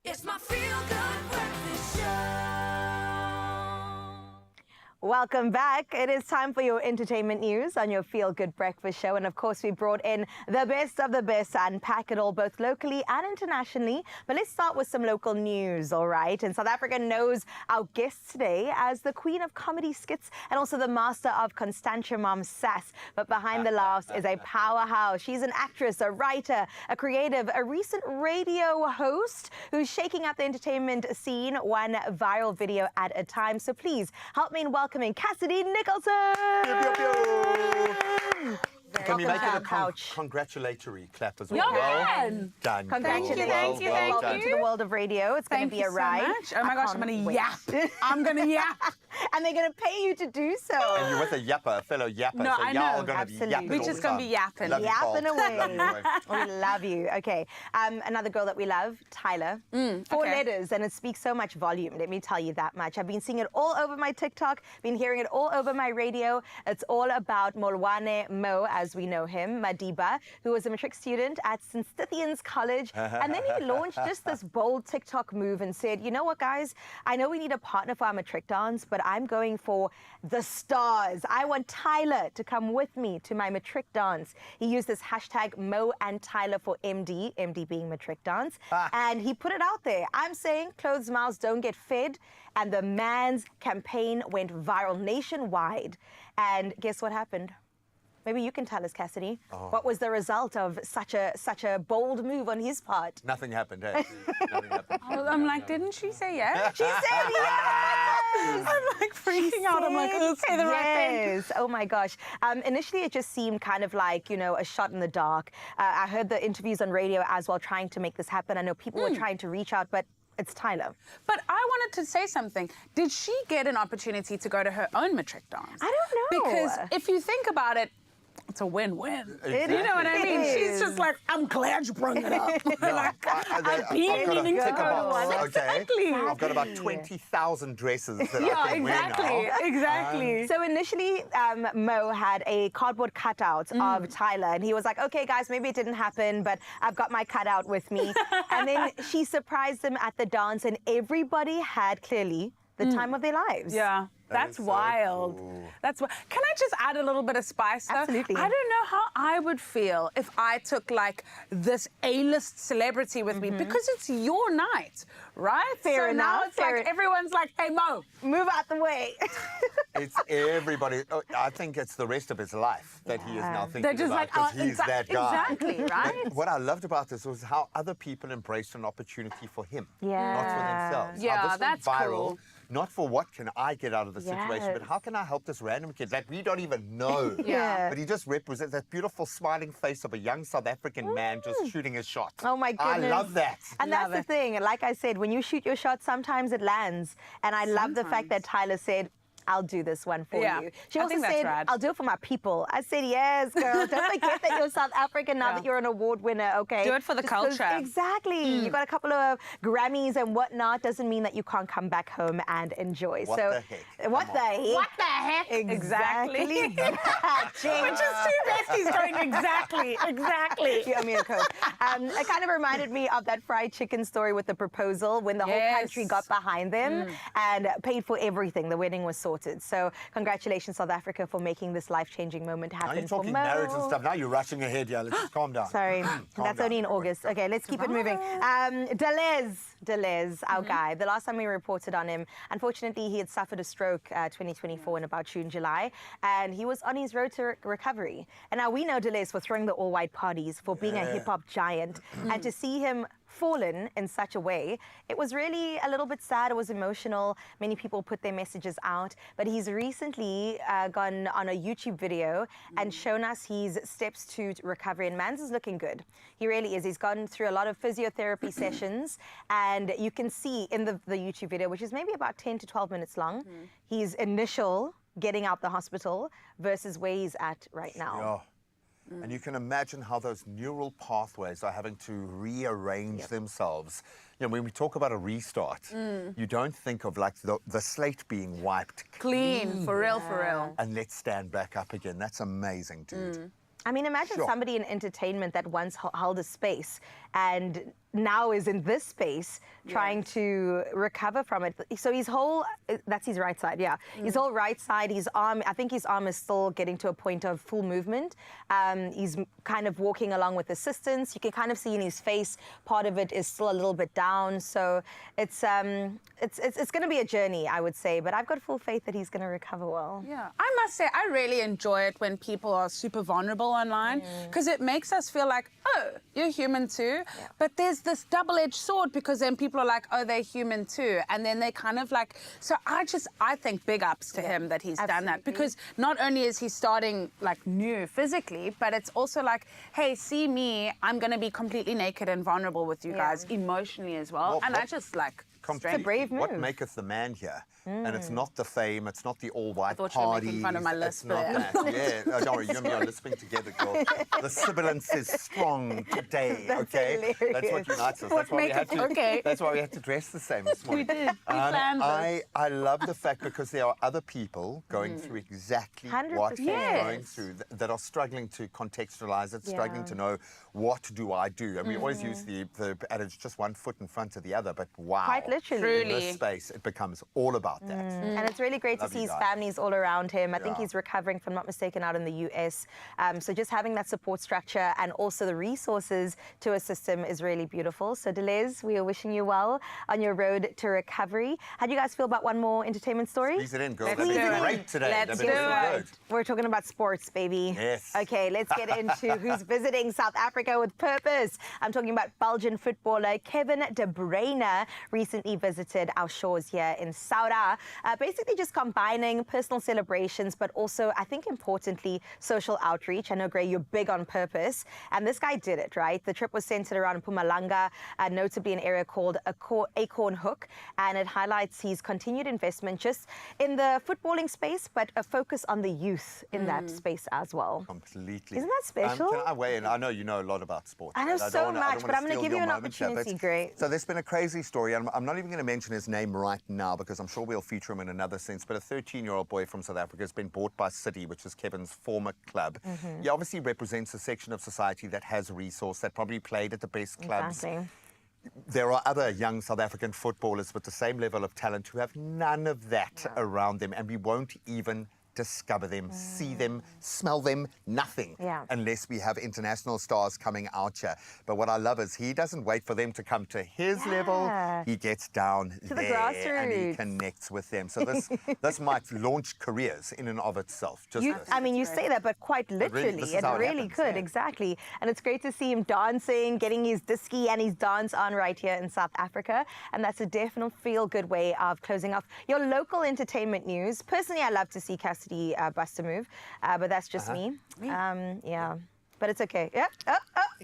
It's my feel-good breakfast show. Welcome back. It is time for your entertainment news on your Feel Good Breakfast Show. And of course, we brought in the best of the best to unpack it all, both locally and internationally. But let's start with some local news, all right? And South Africa knows our guest today as the queen of comedy skits and also the master of Constantia Mom sass. But behind the laughs is a powerhouse. She's an actress, a writer, a creative, a recent radio host who's shaking up the entertainment scene one viral video at a time. So please help me in welcoming Cassidy Nicholson. Can we make it a couch. congratulatory clap as Yeah. well? Done. Congratulations. Thank you. Welcome to the world of radio. It's going to be a ride. Much. Oh my gosh, I'm going to yap. I'm going to yap. And they're going to pay you to do so. And you're with a yapper, a fellow yapper. No, so I y'all know. going to be Absolutely. yapping We're all just the going to be time. yapping. Love you, Yapping Paul. away. Love you, boy. We love you. Okay. Another girl that we love, Tyler. 4 letters, and it speaks so much volume. Let me tell you that much. I've been seeing it all over my TikTok, been hearing it all over my radio. It's all about Molwane Mo, as as we know him, Madiba, who was a matric student at St. Stithians College. And then he launched just this bold TikTok move and said, you know what, guys? I know we need a partner for our matric dance, but I'm going for the stars. I want Tyler to come with me to my matric dance. He used this hashtag Mo and Tyler for MD, MD being matric dance, and he put it out there. I'm saying closed mouths don't get fed, and the man's campaign went viral nationwide. And guess what happened? Maybe you can tell us, Cassidy. What was the result of such a bold move on his part? Nothing happened, eh? Nothing happened. I'm like, didn't she say yes? She said yes! I'm like freaking out. I'm like, okay, the right thing. Yes. Oh my gosh. Initially, it just seemed kind of like, you know, a shot in the dark. I heard the interviews on radio as well, trying to make this happen. I know people were trying to reach out, but it's Tyler. But I wanted to say something. Did she get an opportunity to go to her own matric dance? I don't know. Because if you think about it, it's a win-win. Exactly. You know what I mean? She's just like, I'm glad you brought it up. Like, I've been meaning to go to one. Exactly. I've got about 20,000 dresses that I Yeah, can wear now. exactly. So initially, Mo had a cardboard cutout of Tyler, and he was like, okay, guys, maybe it didn't happen, but I've got my cutout with me. And then she surprised him at the dance, and everybody had clearly the time of their lives. Yeah. That's wild. Cool. That's what. Can I just add a little bit of spice though? Absolutely. I don't know how I would feel if I took like this A-list celebrity with me because it's your night, right? Fair so now enough. it's like everyone's like, hey Mo, move out the way. It's everybody. I think it's the rest of his life that he is now thinking They're just about like, because he's that guy. Exactly, right? But what I loved about this was how other people embraced an opportunity for him, not for themselves. Yeah, How this that's went viral, cool. Not for what can I get out of the situation, but how can I help this random kid that we don't even know? Yeah. But he just represents that beautiful smiling face of a young South African man just shooting his shot. Oh my goodness. I love that. And that's the thing. Like I said, when you shoot your shot, sometimes it lands. And I love the fact that Tyler said, I'll do this one for you. She also said, I'll do it for my people. I said, yes, girl. Don't forget that you're South African now that you're an award winner, okay? Do it for the culture. Exactly. You got a couple of Grammys and whatnot. Doesn't mean that you can't come back home and enjoy. What the heck? What the heck? What the heck? Exactly. Which is two besties going exactly. You owe me a Coke. It kind of reminded me of that fried chicken story with the proposal when the whole country got behind them and paid for everything. The wedding was sorted. So congratulations, South Africa, for making this life-changing moment happen. Now you're for talking Mo. marriage and stuff. Now you're rushing ahead here. Let's just calm down. Sorry, that's only in August. Okay, let's keep it moving. Deleuze, our guy. The last time we reported on him, unfortunately, he had suffered a stroke 2024 in about June, July, and he was on his road to recovery. And now we know Deleuze for throwing the all-white parties, for being a hip-hop giant, and to see him fallen in such a way, it was really a little bit sad. It was emotional. Many people put their messages out, but he's recently gone on a YouTube video and shown us his steps to recovery, and Mans is looking good. He really is. He's gone through a lot of physiotherapy sessions, and you can see in the YouTube video, which is maybe about 10 to 12 minutes long, his initial getting out the hospital versus where he's at right now. Yeah. And you can imagine how those neural pathways are having to rearrange themselves. You know, when we talk about a restart, you don't think of like the slate being wiped Clean, for real. and let's stand back up again. That's amazing, dude. I mean, imagine somebody in entertainment that once held a space and now is in this space trying to recover from it. So his whole, that's his right side, his whole right side, his arm, I think his arm is still getting to a point of full movement. He's kind of walking along with assistance. You can kind of see in his face, part of it is still a little bit down. So it's going to be a journey, I would say, but I've got full faith that he's going to recover well. Yeah, I must say, I really enjoy it when people are super vulnerable online because it makes us feel like, oh, you're human too. But there's this double-edged sword because then people are like, oh, they're human too. And then they kind of like, so I think big ups to him that he's done that because not only is he starting like new physically, but it's also like, hey, see me, I'm going to be completely naked and vulnerable with you guys emotionally as well. And I just like, it's a brave move. What maketh the man here? And it's not the fame, it's not the all-white I thought you were party. making fun of my lisp Not there. that. Yeah, don't worry, you and me are lisping together, girl. The sibilance is strong today, okay? Hilarious. That's what tonight. So What make it okay? That's why we had to dress the same this morning. We did. We planned this. I love the fact because there are other people going through exactly what 100%. we're going through that are struggling to contextualize it, struggling to know what do I do. And we always use the adage, just one foot in front of the other, but wow. Quite literally. In this space, it becomes all about that. And it's really great to see his families all around him. I think he's recovering, if I'm not mistaken, out in the US. So just having that support structure and also the resources to assist him is really beautiful. So Deleuze, we are wishing you well on your road to recovery. How do you guys feel about one more entertainment story? Squeeze it in, girl. Let's They've do been it. great today. Let's They've do been so it. good. We're talking about sports, baby. Yes. Okay, let's get into who's visiting South Africa with purpose. I'm talking about Belgian footballer Kevin De Bruyne recently visited our shores here in Saudi. Basically just combining personal celebrations, but also, I think importantly, social outreach. I know, Gray, you're big on purpose. And this guy did it, right? The trip was centered around Mpumalanga, notably an area called Acorn Hook. And it highlights his continued investment just in the footballing space, but a focus on the youth in that space as well. Completely. Isn't that special? Can I weigh in? I know you know a lot about sports. I know but so don't wanna- much, don't but I'm wanna going to steal give you your an moment here, opportunity, but- Great. So there's been a crazy story, and I'm not even going to mention his name right now because I'm sure we'll feature him in another sense, but a 13-year-old boy from South Africa has been bought by City, which is Kevin's former club. He obviously represents a section of society that has resource, that probably played at the best clubs. Exactly. There are other young South African footballers with the same level of talent who have none of that around them, and we won't even discover them, see them, smell them, nothing, unless we have international stars coming out here. But what I love is he doesn't wait for them to come to his level. He gets down To the there and he grassroots. connects with them. So this might launch careers in and of itself. Just this. I mean, you say that, but quite literally, this is it how it really happens, could, exactly. And it's great to see him dancing, getting his disky and his dance on right here in South Africa. And that's a definite feel-good way of closing off your local entertainment news. Personally, I love to see Cassidy bust a move, but that's just me. Yeah. But it's okay. Yeah.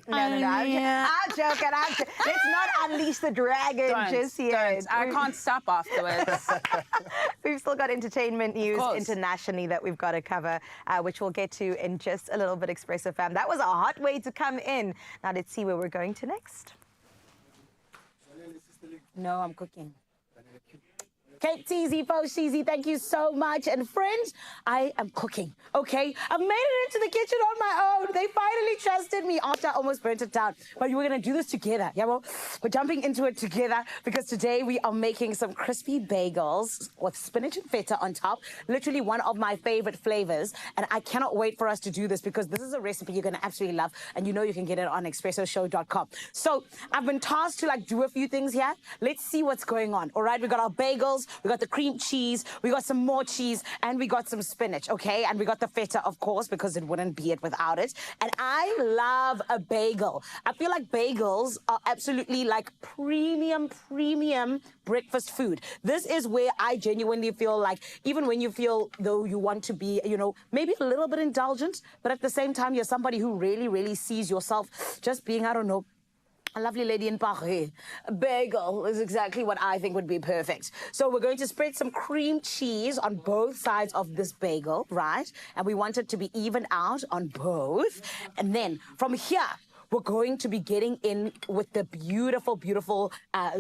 No. I'm joking. Let's not unleash the dragon just yet. I can't stop afterwards. We've still got entertainment news internationally that we've got to cover, which we'll get to in just a little bit, Expresso fam. That was a hot way to come in. Now let's see where we're going to next. No, I'm cooking. Kate Teasy, Faux Cheesy, thank you so much. And friends, I am cooking, okay? I've made it into the kitchen on my own. They finally trusted me after I almost burnt it down. But we're gonna do this together, yeah? Well, we're jumping into it together because today we are making some crispy bagels with spinach and feta on top. Literally one of my favorite flavors. And I cannot wait for us to do this because this is a recipe you're gonna absolutely love. And you know you can get it on expressoshow.com. So I've been tasked to do a few things here. Let's see what's going on, all right? We got our bagels. We got the cream cheese, we got some more cheese, and we got some spinach, okay? And we got the feta, of course, because it wouldn't be it without it. And I love a bagel. I feel like bagels are absolutely like premium breakfast food. This is where I genuinely feel like, even when you feel though you want to be, maybe a little bit indulgent, but at the same time, you're somebody who really sees yourself just being, I don't know, a lovely lady in Paris. A bagel is exactly what I think would be perfect. So we're going to spread some cream cheese on both sides of this bagel, right? And we want it to be even out on both. And then from here, we're going to be getting in with the beautiful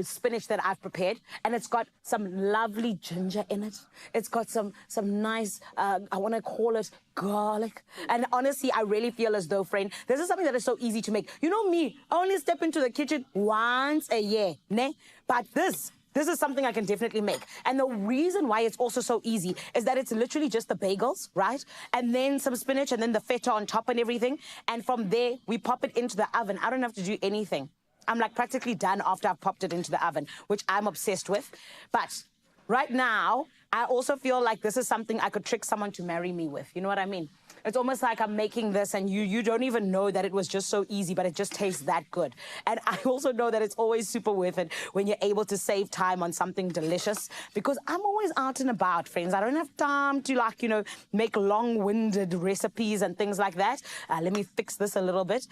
spinach that I've prepared. And it's got some lovely ginger in it. It's got some nice, I want to call it garlic. And honestly, I really feel as though, friend, this is something that is so easy to make. You know me, I only step into the kitchen once a year, ne? But this is something I can definitely make. And the reason why it's also so easy is that it's literally just the bagels, right? And then some spinach and then the feta on top and everything. And from there, we pop it into the oven. I don't have to do anything. I'm practically done after I've popped it into the oven, which I'm obsessed with. But right now, I also feel like this is something I could trick someone to marry me with. You know what I mean? It's almost like I'm making this and you don't even know that it was just so easy, but it just tastes that good. And I also know that it's always super worth it when you're able to save time on something delicious, because I'm always out and about, friends. I don't have time to make long-winded recipes and things like that. Let me fix this a little bit.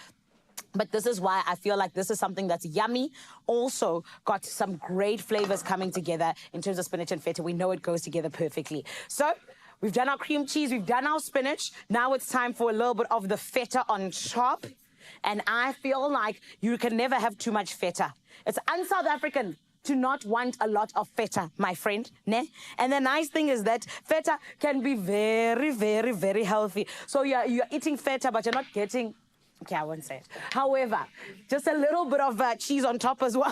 But this is why I feel like this is something that's yummy. Also got some great flavors coming together in terms of spinach and feta. We know it goes together perfectly. So we've done our cream cheese, we've done our spinach. Now it's time for a little bit of the feta on top. And I feel like you can never have too much feta. It's un-South African to not want a lot of feta, my friend. Ne? And the nice thing is that feta can be very, very, very healthy. So you're eating feta, but you're not getting... Okay, I won't say it. However, just a little bit of cheese on top as well.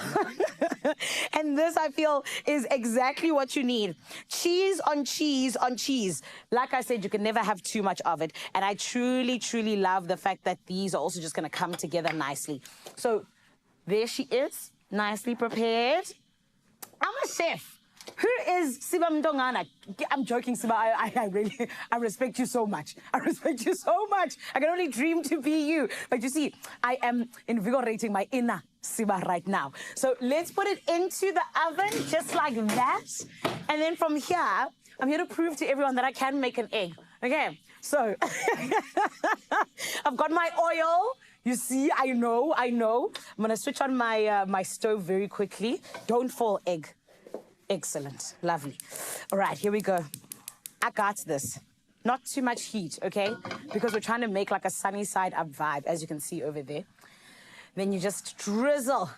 And this, I feel, is exactly what you need. Cheese on cheese on cheese. Like I said, you can never have too much of it. And I truly, truly love the fact that these are also just going to come together nicely. So there she is, nicely prepared. I'm a chef. Who is Siba Mdongana? I'm joking, Siba. I respect you so much. I respect you so much. I can only dream to be you. But you see, I am invigorating my inner Siba right now. So let's put it into the oven just like that. And then from here, I'm here to prove to everyone that I can make an egg. Okay, so I've got my oil. You see, I know. I'm going to switch on my stove very quickly. Don't fall, egg. Excellent. Lovely. All right, here we go. I got this. Not too much heat, okay? Because we're trying to make like a sunny side up vibe, as you can see over there. Then you just drizzle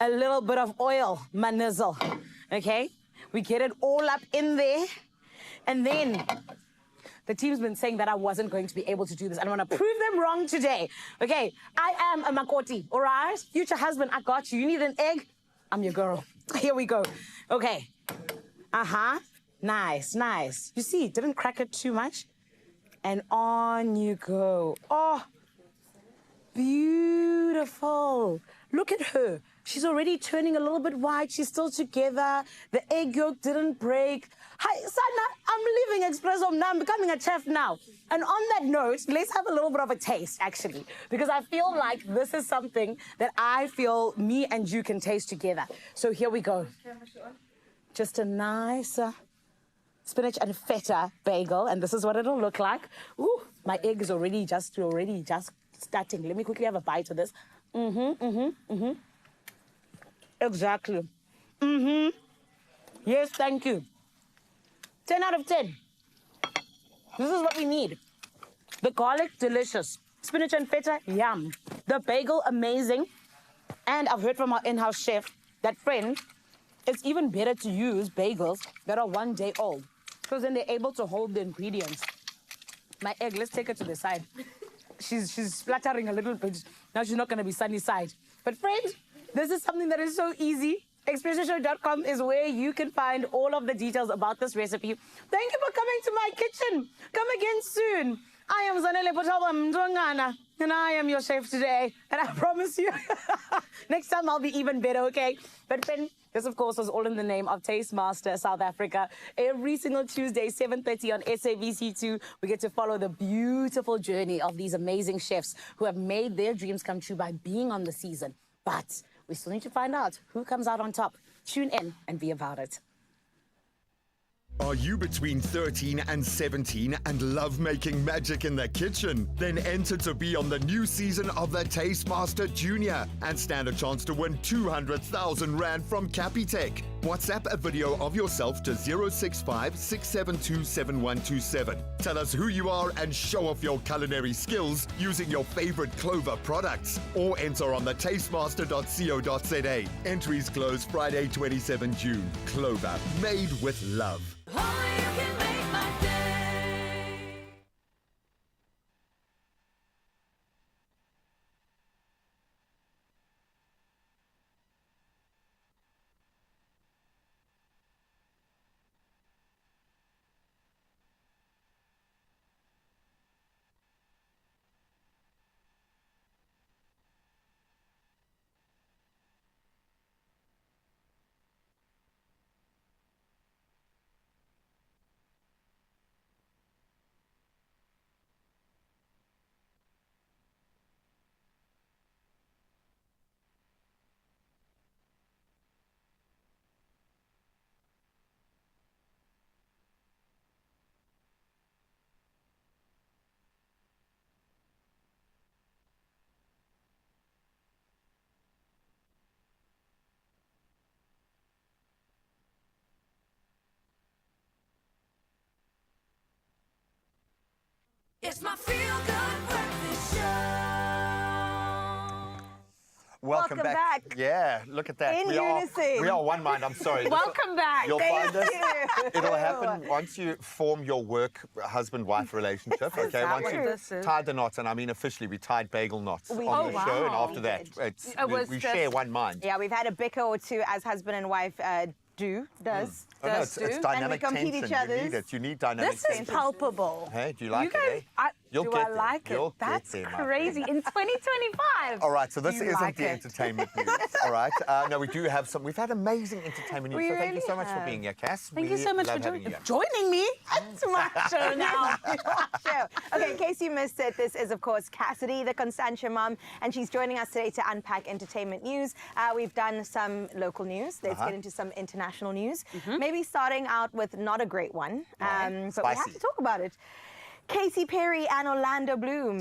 a little bit of oil, manizzle, okay? We get it all up in there. And then the team's been saying that I wasn't going to be able to do this. And I'm going to prove them wrong today. Okay, I am a makoti, all right? Future husband, I got you. You need an egg? I'm your girl. Here we go. Okay. Nice. You see, didn't crack it too much. And on you go. Oh, beautiful. Look at her. She's already turning a little bit white. She's still together. The egg yolk didn't break. Hi, Sana, I'm leaving Expresso now. I'm becoming a chef now. And on that note, let's have a little bit of a taste, actually, because I feel like this is something that I feel me and you can taste together. So here we go. Just a nice spinach and feta bagel, and this is what it'll look like. Ooh, my egg is already just starting. Let me quickly have a bite of this. Exactly. Yes, thank you. 10 out of 10. This is what we need. The garlic, delicious. Spinach and feta, yum. The bagel, amazing. And I've heard from our in-house chef that, friend, it's even better to use bagels that are 1 day old, because then they're able to hold the ingredients. My egg, let's take her to the side. She's splattering a little bit. Now she's not going to be sunny side. But friends, this is something that is so easy. ExpressoShow.com is where you can find all of the details about this recipe. Thank you for coming to my kitchen. Come again soon. I am Zanele Potaba Mdongana, and I am your chef today. And I promise you, next time I'll be even better, okay? But friend, this, of course, was all in the name of Taste Master South Africa. Every single Tuesday, 7:30 on SABC2, we get to follow the beautiful journey of these amazing chefs who have made their dreams come true by being on the season. But we still need to find out who comes out on top. Tune in and be about it. Are you between 13 and 17 and love making magic in the kitchen? Then enter to be on the new season of the Taste Master Junior and stand a chance to win 200,000 Rand from Capitec. WhatsApp a video of yourself to 065 672 7127. Tell us who you are and show off your culinary skills using your favorite Clover products. Or enter on the tastemaster.co.za. Entries close Friday, 27 June. Clover, made with love. It's my feel-good breakfast show. Welcome back. Yeah, look at that. In we unison. are one mind. I'm sorry. Welcome back. You'll Thank find this. you. It'll happen once you form your work husband-wife relationship. Okay, that once what you this is? tied the knots, and I mean officially, we tied bagel knots We on did. the show, and wow. after that, it's, It was we just- share one mind. Yeah, we've had a bicker or two as husband and wife does. Oh, no, it's And we dynamic compete tension. each You other's. need it. You need dynamic This tension. is palpable. Hey, do you like you it? guys, Eh? You'll do get I there. like You'll it? get That's there, my crazy. friend. In 2025. All right, so this You isn't like the it. entertainment news. All right, no, we do have some. We've had amazing entertainment news. We So thank you really so much for have. being here, Cass. Thank We you so much love for having you here. joining me. It's my show now. Show. Okay, in case you missed it, this is, of course, Cassidy, the Constantia mom, and she's joining us today to unpack entertainment news. We've done some local news. Let's get into some international news. Maybe starting out with not a great one, but we have Spicy. to talk about it. Katy Perry and Orlando Bloom.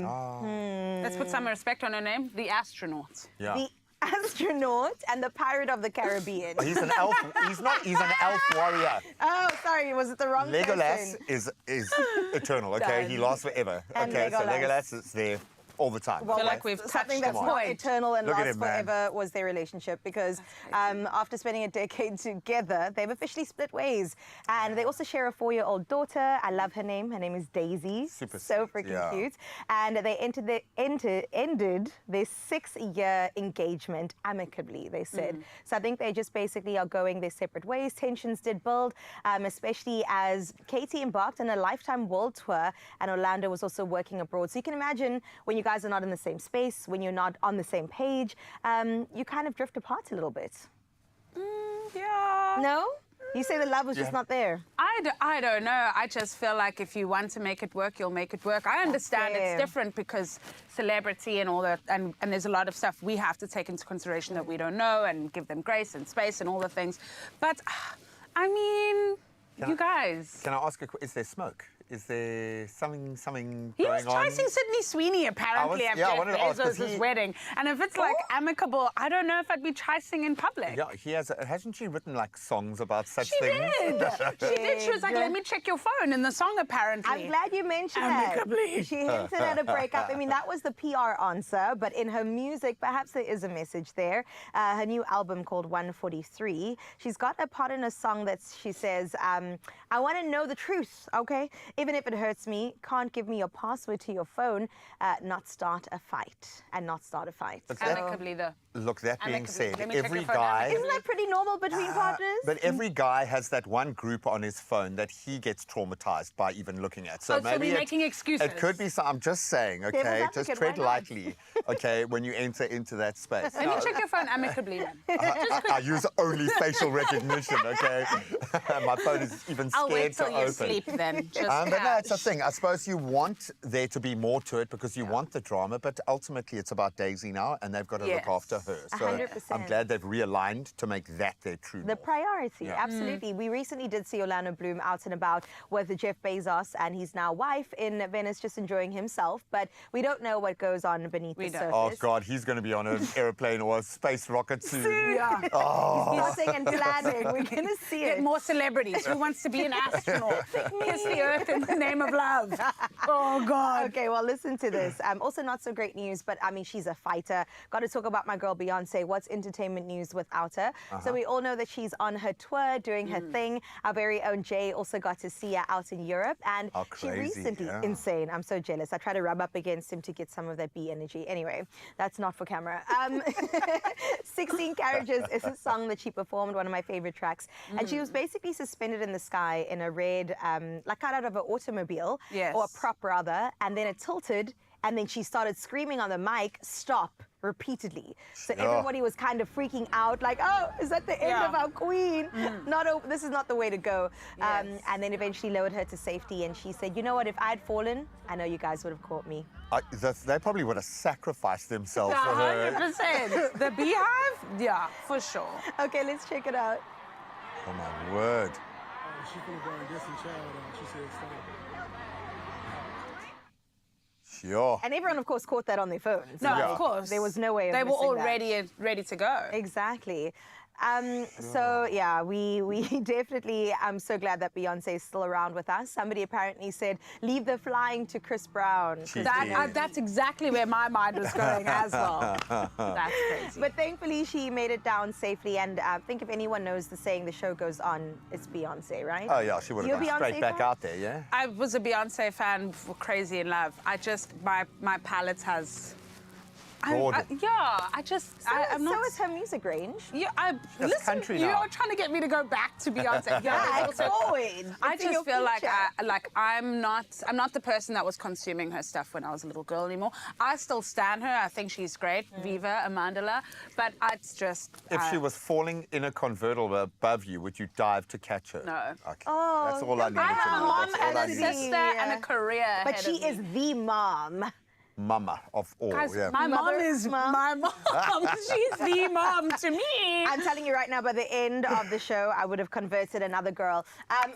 Let's put some respect on her name. The astronaut. Yeah. The astronaut and the pirate of the Caribbean. He's an elf. He's not. He's an elf warrior. Oh, sorry, was it the wrong Legolas person? is eternal. Okay, he lasts forever. And okay, so Legolas. Legolas is there all the time. Well, feel like we've something touched that's the not point. eternal and Look at lasts him, man. forever was their relationship because after spending a decade together, they've officially split ways. And they also share a 4-year-old daughter. I love her name. Her name is Daisy. Super so sweet, freaking yeah. cute. And they ended their 6-year engagement amicably, they said. So I think they just basically are going their separate ways. Tensions did build, especially as Katy embarked on a lifetime world tour and Orlando was also working abroad. So you can imagine when you guys are not in the same space, when you're not on the same page, you kind of drift apart a little bit. Yeah. No? You say the love was just not there. I don't know. I just feel like if you want to make it work, you'll make it work. I understand fair. it's different because celebrity and all that, and there's a lot of stuff we have to take into consideration that we don't know and give them grace and space and all the things. But, I mean, you guys. Can I ask is there smoke? Is there something He going was on? chasing Sydney Sweeney apparently at I Jeff wanted to ask, 'cause Bezos' he- wedding. And if it's like amicable, I don't know if I'd be chasing in public. Yeah, he has. Hasn't she written like songs about such She things? did. She did. She was like, let me check your phone in the song apparently. I'm glad you mentioned Amicably. that. She hinted at a breakup. I mean, that was the PR answer, but in her music, perhaps there is a message there. Her new album called 143, she's got a part in a song that she says, I want to know the truth, okay? Even if it hurts me, can't give me your password to your phone, not start a fight. And not start a fight. Amicably, though. Look, that being Amicably. said, Let me check every your phone guy. Isn't that pretty normal between partners? But every guy has that one group on his phone that he gets traumatized by even looking at. So Oh, so maybe we're making excuses. It could be. I'm just saying, okay, Devil's just advocate, tread why not? lightly, okay, when you enter into that space. Let me check your phone amicably then. I use only facial recognition, okay? My phone is even I'll scared wait till to you open. sleep then. Just But no, it's a cash. thing. I suppose you want there to be more to it because you want the drama, but ultimately it's about Daisy now, and they've got to Yes. look after her. So 100%. I'm glad they've realigned to make that their true The north. priority, Yeah. absolutely. We recently did see Orlando Bloom out and about with Jeff Bezos and his now wife in Venice, just enjoying himself. But we don't know what goes on beneath the surface. Oh, God, he's going to be on an airplane or a space rocket soon. Yeah. Oh. He's plotting and planning. We're going to see Get it. more celebrities. Who wants to be an astronaut? Kiss the earth in the name of love. Oh, God. Okay, well, listen to this. Also, not so great news, but I mean, she's a fighter. Got to talk about my girl Beyonce. What's entertainment news without her? So we all know that she's on her tour, doing her thing. Our very own Jay also got to see her out in Europe, and How she crazy, recently, yeah. insane. I'm so jealous. I try to rub up against him to get some of that B energy. Anyway, that's not for camera. 16 Carriages is a song that she performed, one of my favorite tracks, and she was basically suspended in the sky in a red, like out of an automobile, Yes. or a prop rather, and then it tilted, and then she started screaming on the mic, "Stop," repeatedly. So Yeah. everybody was kind of freaking out, like, "Oh, is that the end Yeah. of our queen? This is not the way to go." Yes. And then eventually lowered her to safety, and she said, "You know what? If I'd fallen, I know you guys would have caught me." They probably would have sacrificed themselves for her. 100%. The beehive? Yeah, for sure. Okay, let's check it out. Oh, my word. She's gonna go and get some child out. She said stop. Sure. And everyone, of course, caught that on their phones. No, Like, of course. There was no way of They were missing all that. ready to go. Exactly. So yeah, we definitely. I'm so glad that Beyonce is still around with us. Somebody apparently said, "Leave the flying to Chris Brown." That's exactly where my mind was going as well. That's crazy. But thankfully, she made it down safely. And I think if anyone knows the saying, "The show goes on," it's Beyonce, right? Oh yeah, she would have gone straight back out there, yeah. I was a Beyonce fan for Crazy in Love. I just my palette has. I'm not. So is her music range. Yeah, That's listen. country You're now. trying to get me to go back to Beyonce. Yeah, it's forward. I It's in just your feel like future. I'm not the person that was consuming her stuff when I was a little girl anymore. I still stan her. I think she's great, Viva Amandala. But it's just. If she was falling in a convertible above you, would you dive to catch her? No. Okay. Oh, That's all I needed I to have a know. mom That's all and I a needed. sister and a career. But ahead she of me. is the mom. Mama of all, Guys, yeah. my mom is my mom. She's the mom to me. I'm telling you right now, by the end of the show, I would have converted another girl.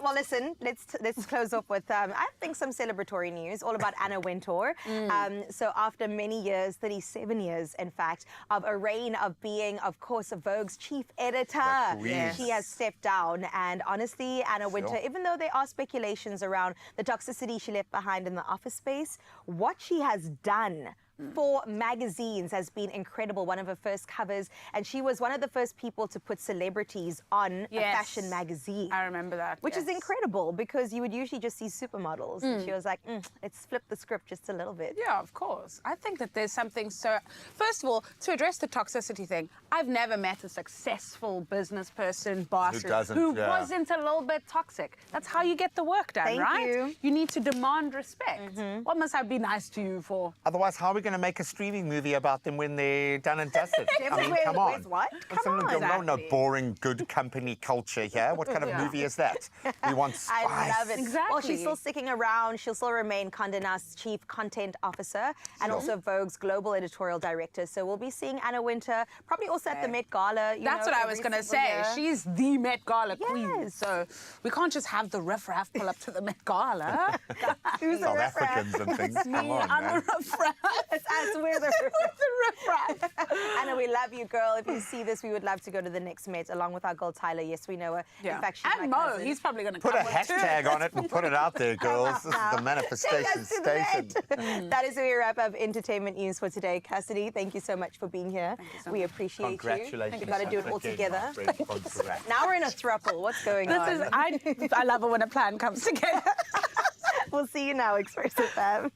Well, listen, let's close off with, I think, some celebratory news, all about Anna Wintour. So after many years, 37 years, in fact, of a reign of being, of course, Vogue's chief editor, she has stepped down. And honestly, Anna Wintour, even though there are speculations around the toxicity she left behind in the office space, what she has done for magazines has been incredible. One of her first covers, and she was one of the first people to put celebrities on a fashion magazine. I remember that. Which is incredible because you would usually just see supermodels. And she was like, let's flip the script just a little bit. Yeah, of course. I think that there's something so... First of all, to address the toxicity thing, I've never met a successful business person, boss, who wasn't a little bit toxic. That's how you get the work done, Thank right? you. You need to demand respect. What must I be nice to you for? Otherwise, how are we going to make a streaming movie about them when they're done and dusted? I mean, come on. Where's what? Come on. No boring good company culture here. What kind of movie is that? We want spice. I love it. Exactly. Well, she's still sticking around. She'll still remain Condé Nast's chief content officer and also Vogue's global editorial director. So we'll be seeing Anna Wintour probably also at the Met Gala. That's what I was going to say. She's the Met Gala queen. So we can't just have the riffraff pull up to the Met Gala. Who's South Africans and things. It's me. Come on, I'm man. the riffraff. It's us. We're the riffraff. Anna, we love you, girl. If you see this, we would love to go to the next Met along with our girl Tyler. Yes, we know her. Yeah. In fact, she's And my Mo, cousin. he's probably going to Put come a with hashtag too. on it and put it out there, girls. This is the manifestation Take us to the station. Met. That is where we wrap up entertainment news for today. Cassidy, thank you so much for being here. We appreciate Congratulations. you. We've got to do it all again, together. my friend. Congrats. Now we're in a throuple. What's going on? I love it when a plan comes together. We'll see you now, Expresso fam.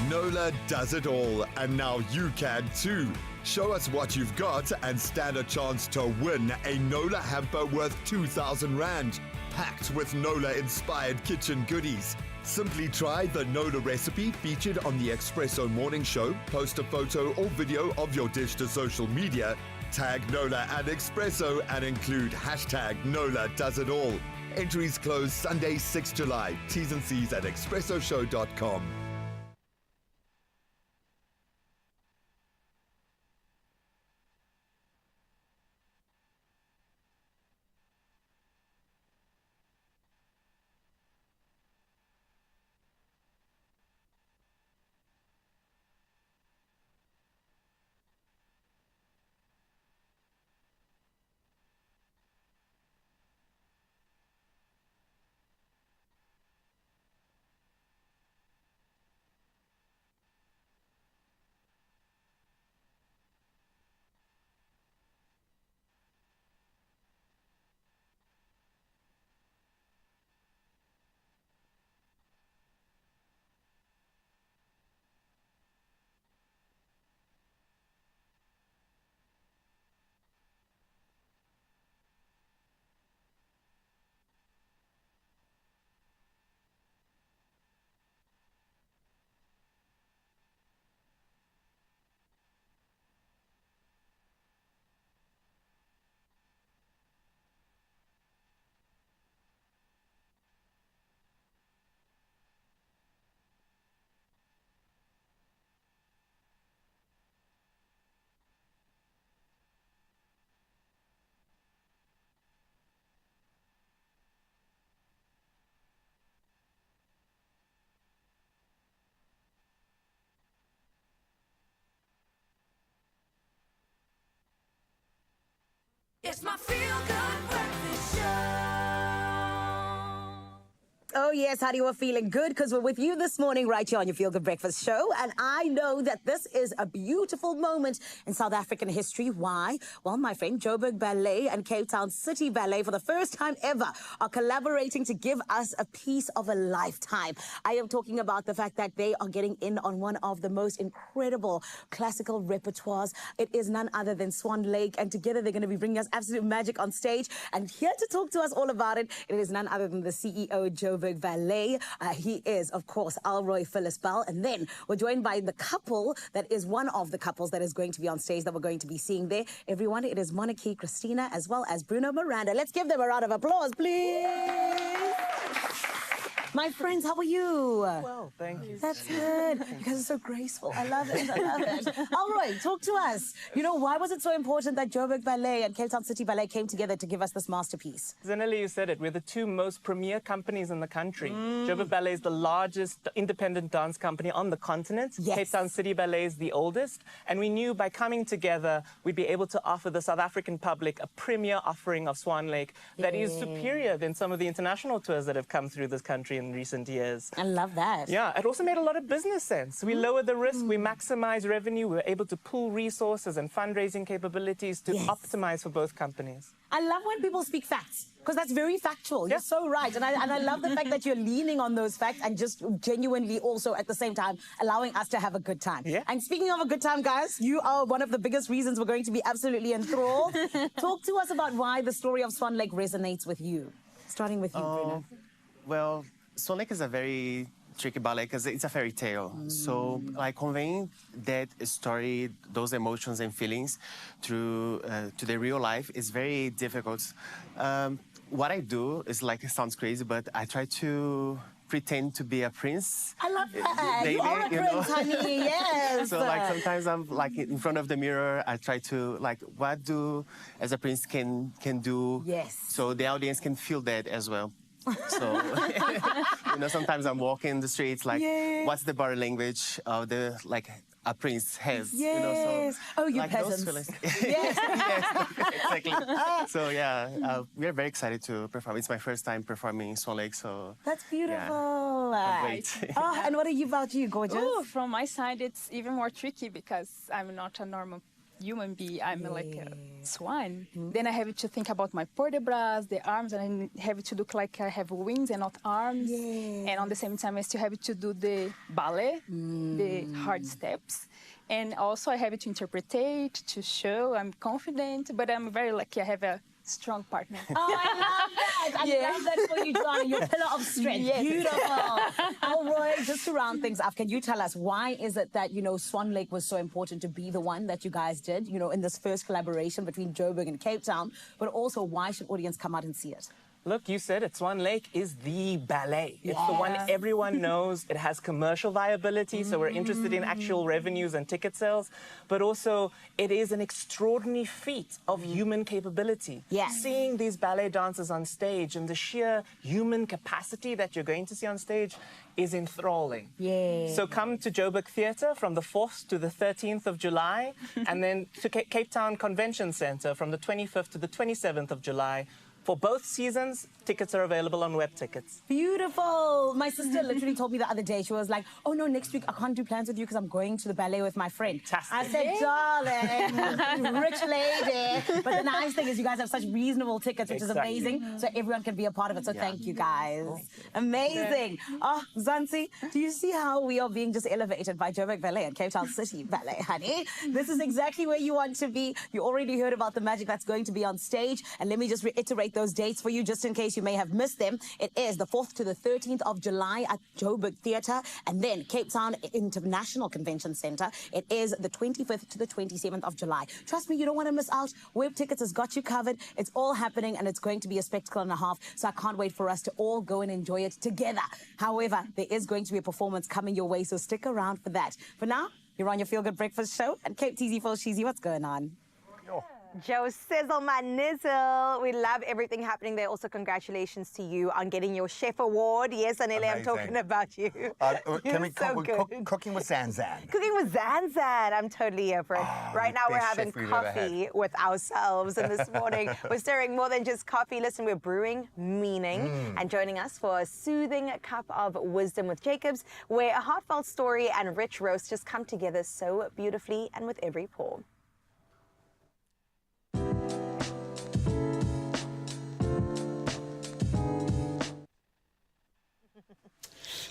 Nola does it all, and now you can too. Show us what you've got and stand a chance to win a Nola hamper worth 2,000 Rand, packed with Nola-inspired kitchen goodies. Simply try the Nola recipe featured on the Expresso Morning Show, post a photo or video of your dish to social media, tag Nola and Expresso, and include hashtag Nola does it all. Entries close Sunday, 6 July. T's and C's at expressoshow.com. It's my feel-good breakfast show. Oh, yes, how you are feeling good? Because we're with you this morning right here on your Feel Good Breakfast Show. And I know that this is a beautiful moment in South African history. Why? Well, my friend, Joburg Ballet and Cape Town City Ballet, for the first time ever, are collaborating to give us a piece of a lifetime. I am talking about the fact that they are getting in on one of the most incredible classical repertoires. It is none other than Swan Lake. And together they're going to be bringing us absolute magic on stage. And here to talk to us all about it, it is none other than the CEO, Joburg Ballet. He is, of course, Alroy Phyllis Bell. And then we're joined by the couple that is one of the couples that is going to be on stage that we're going to be seeing there. Everyone, it is Monarchy Christina as well as Bruno Miranda. Let's give them a round of applause, please. My friends, how are you? Well, thank you. That's good. You guys are so graceful. I love it. I love it. Alroy, talk to us. You know, why was it so important that Joburg Ballet and Cape Town City Ballet came together to give us this masterpiece? Zanelli, you said it. We're the two most premier companies in the country. Joburg Ballet is the largest independent dance company on the continent. Yes. Cape Town City Ballet is the oldest. And we knew by coming together, we'd be able to offer the South African public a premier offering of Swan Lake that is superior than some of the international tours that have come through this country in recent years. I love that. Yeah, it also made a lot of business sense. We lowered the risk, we maximize revenue, we were able to pool resources and fundraising capabilities to optimize for both companies. I love when people speak facts, because that's very factual. You're so right. And I love the fact that you're leaning on those facts and just genuinely also at the same time allowing us to have a good time. Yeah. And speaking of a good time, guys, you are one of the biggest reasons we're going to be absolutely enthralled. Talk to us about why the story of Swan Lake resonates with you. Starting with you, Bruno. Well, Swan Lake is a very tricky ballet because it's a fairy tale. So, like, conveying that story, those emotions and feelings through to the real life is very difficult. What I do is, like, it sounds crazy, but I try to pretend to be a prince. I love that. Daily, you are a prince, honey. Yes. So, like, sometimes I'm, like, in front of the mirror, I try to, like, what do as a prince can do. Yes. So the audience can feel that as well. So, you know, sometimes I'm walking the streets, like, what's the body language of the, like, a prince has? Yes. You know, so, oh, you like, peasants. those feelings. Yes. Yes, exactly. So, yeah, we're very excited to perform. It's my first time performing in Swan Lake, so... That's beautiful. Can't wait. Oh, and what about you, gorgeous? Oh, from my side, it's even more tricky because I'm not a normal human being. I'm like a swan. Then I have to think about my port de bras, the arms, and I have to look like I have wings and not arms. And on the same time, I still have to do the ballet, the hard steps. And also I have to interpret, to show I'm confident, but I'm very lucky I have a strong partner. Oh, I love that. I love that for you, Johnny. Your pillar of strength. Yes. Beautiful. Alroy, just to round things up, can you tell us why is it that, you know, Swan Lake was so important to be the one that you guys did, you know, in this first collaboration between Joburg and Cape Town, but also why should audience come out and see it? Look, you said it. Swan Lake is the ballet. It's the one everyone knows. It has commercial viability, so we're interested in actual revenues and ticket sales. But also, it is an extraordinary feat of human capability. Seeing these ballet dancers on stage and the sheer human capacity that you're going to see on stage is enthralling. So come to Joburg Theatre from the 4th to the 13th of July, and then to Cape Town Convention Centre from the 25th to the 27th of July. For both seasons, tickets are available on web tickets. Beautiful. My sister literally told me the other day, she was like, oh no, next week I can't do plans with you because I'm going to the ballet with my friend. Fantastic. I said, darling, rich lady. But the nice thing is you guys have such reasonable tickets, which is amazing. So everyone can be a part of it. So thank you guys. Amazing. Oh, Zansi, do you see how we are being just elevated by Joburg Ballet and Cape Town City Ballet, honey? This is exactly where you want to be. You already heard about the magic that's going to be on stage. And let me just reiterate those dates for you, just in case you may have missed them. It is the 4th to the 13th of July at Joburg Theatre, and then Cape Town International Convention Centre. It is the 25th to the 27th of July. Trust me, you don't want to miss out. Web Tickets has got you covered. It's all happening, and it's going to be a spectacle and a half, so I can't wait for us to all go and enjoy it together. However, there is going to be a performance coming your way, so stick around for that. For now, you're on your Feel Good Breakfast Show, and Cape TZ4 Cheesy, what's going on? Joe Sizzle, my nizzle. We love everything happening there. Also, congratulations to you on getting your chef award. Yes, Anele, I'm talking about you. Can we so good. cooking with Zanzan? Cooking with Zanzan. I'm totally here for it. Right now, we're best having chef we've ever coffee with ourselves. And this morning, we're stirring more than just coffee. Listen, we're brewing meaning. And joining us for a soothing cup of wisdom with Jacobs, where a heartfelt story and rich roast just come together so beautifully and with every pour.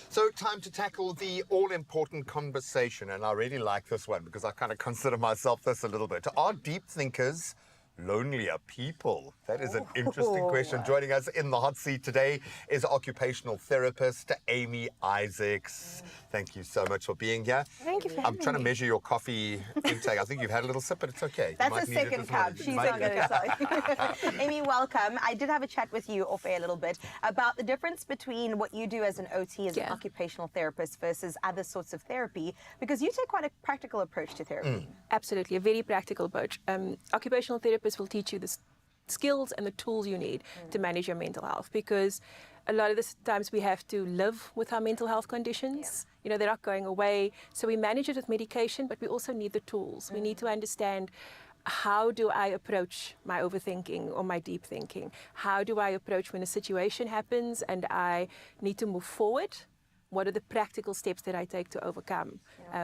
So time to tackle the all-important conversation, and I really like this one because I kind of consider myself this a little bit. Are deep thinkers lonelier people? That is an interesting question. Joining us in the hot seat today is occupational therapist Amy Isaacs. Thank you so much for being here. Thank you for I'm having trying to me. measure your coffee intake. I think you've had a little sip, but it's okay. That's a second cup. She's not going to say. Amy, welcome. I did have a chat with you off air a little bit about the difference between what you do as an OT, as an occupational therapist, versus other sorts of therapy, because you take quite a practical approach to therapy. Absolutely, a very practical approach. Occupational therapists will teach you the skills and the tools you need to manage your mental health, because a lot of the times we have to live with our mental health conditions. You know, they're not going away. So we manage it with medication, but we also need the tools. We need to understand, how do I approach my overthinking or my deep thinking? How do I approach when a situation happens and I need to move forward? What are the practical steps that I take to overcome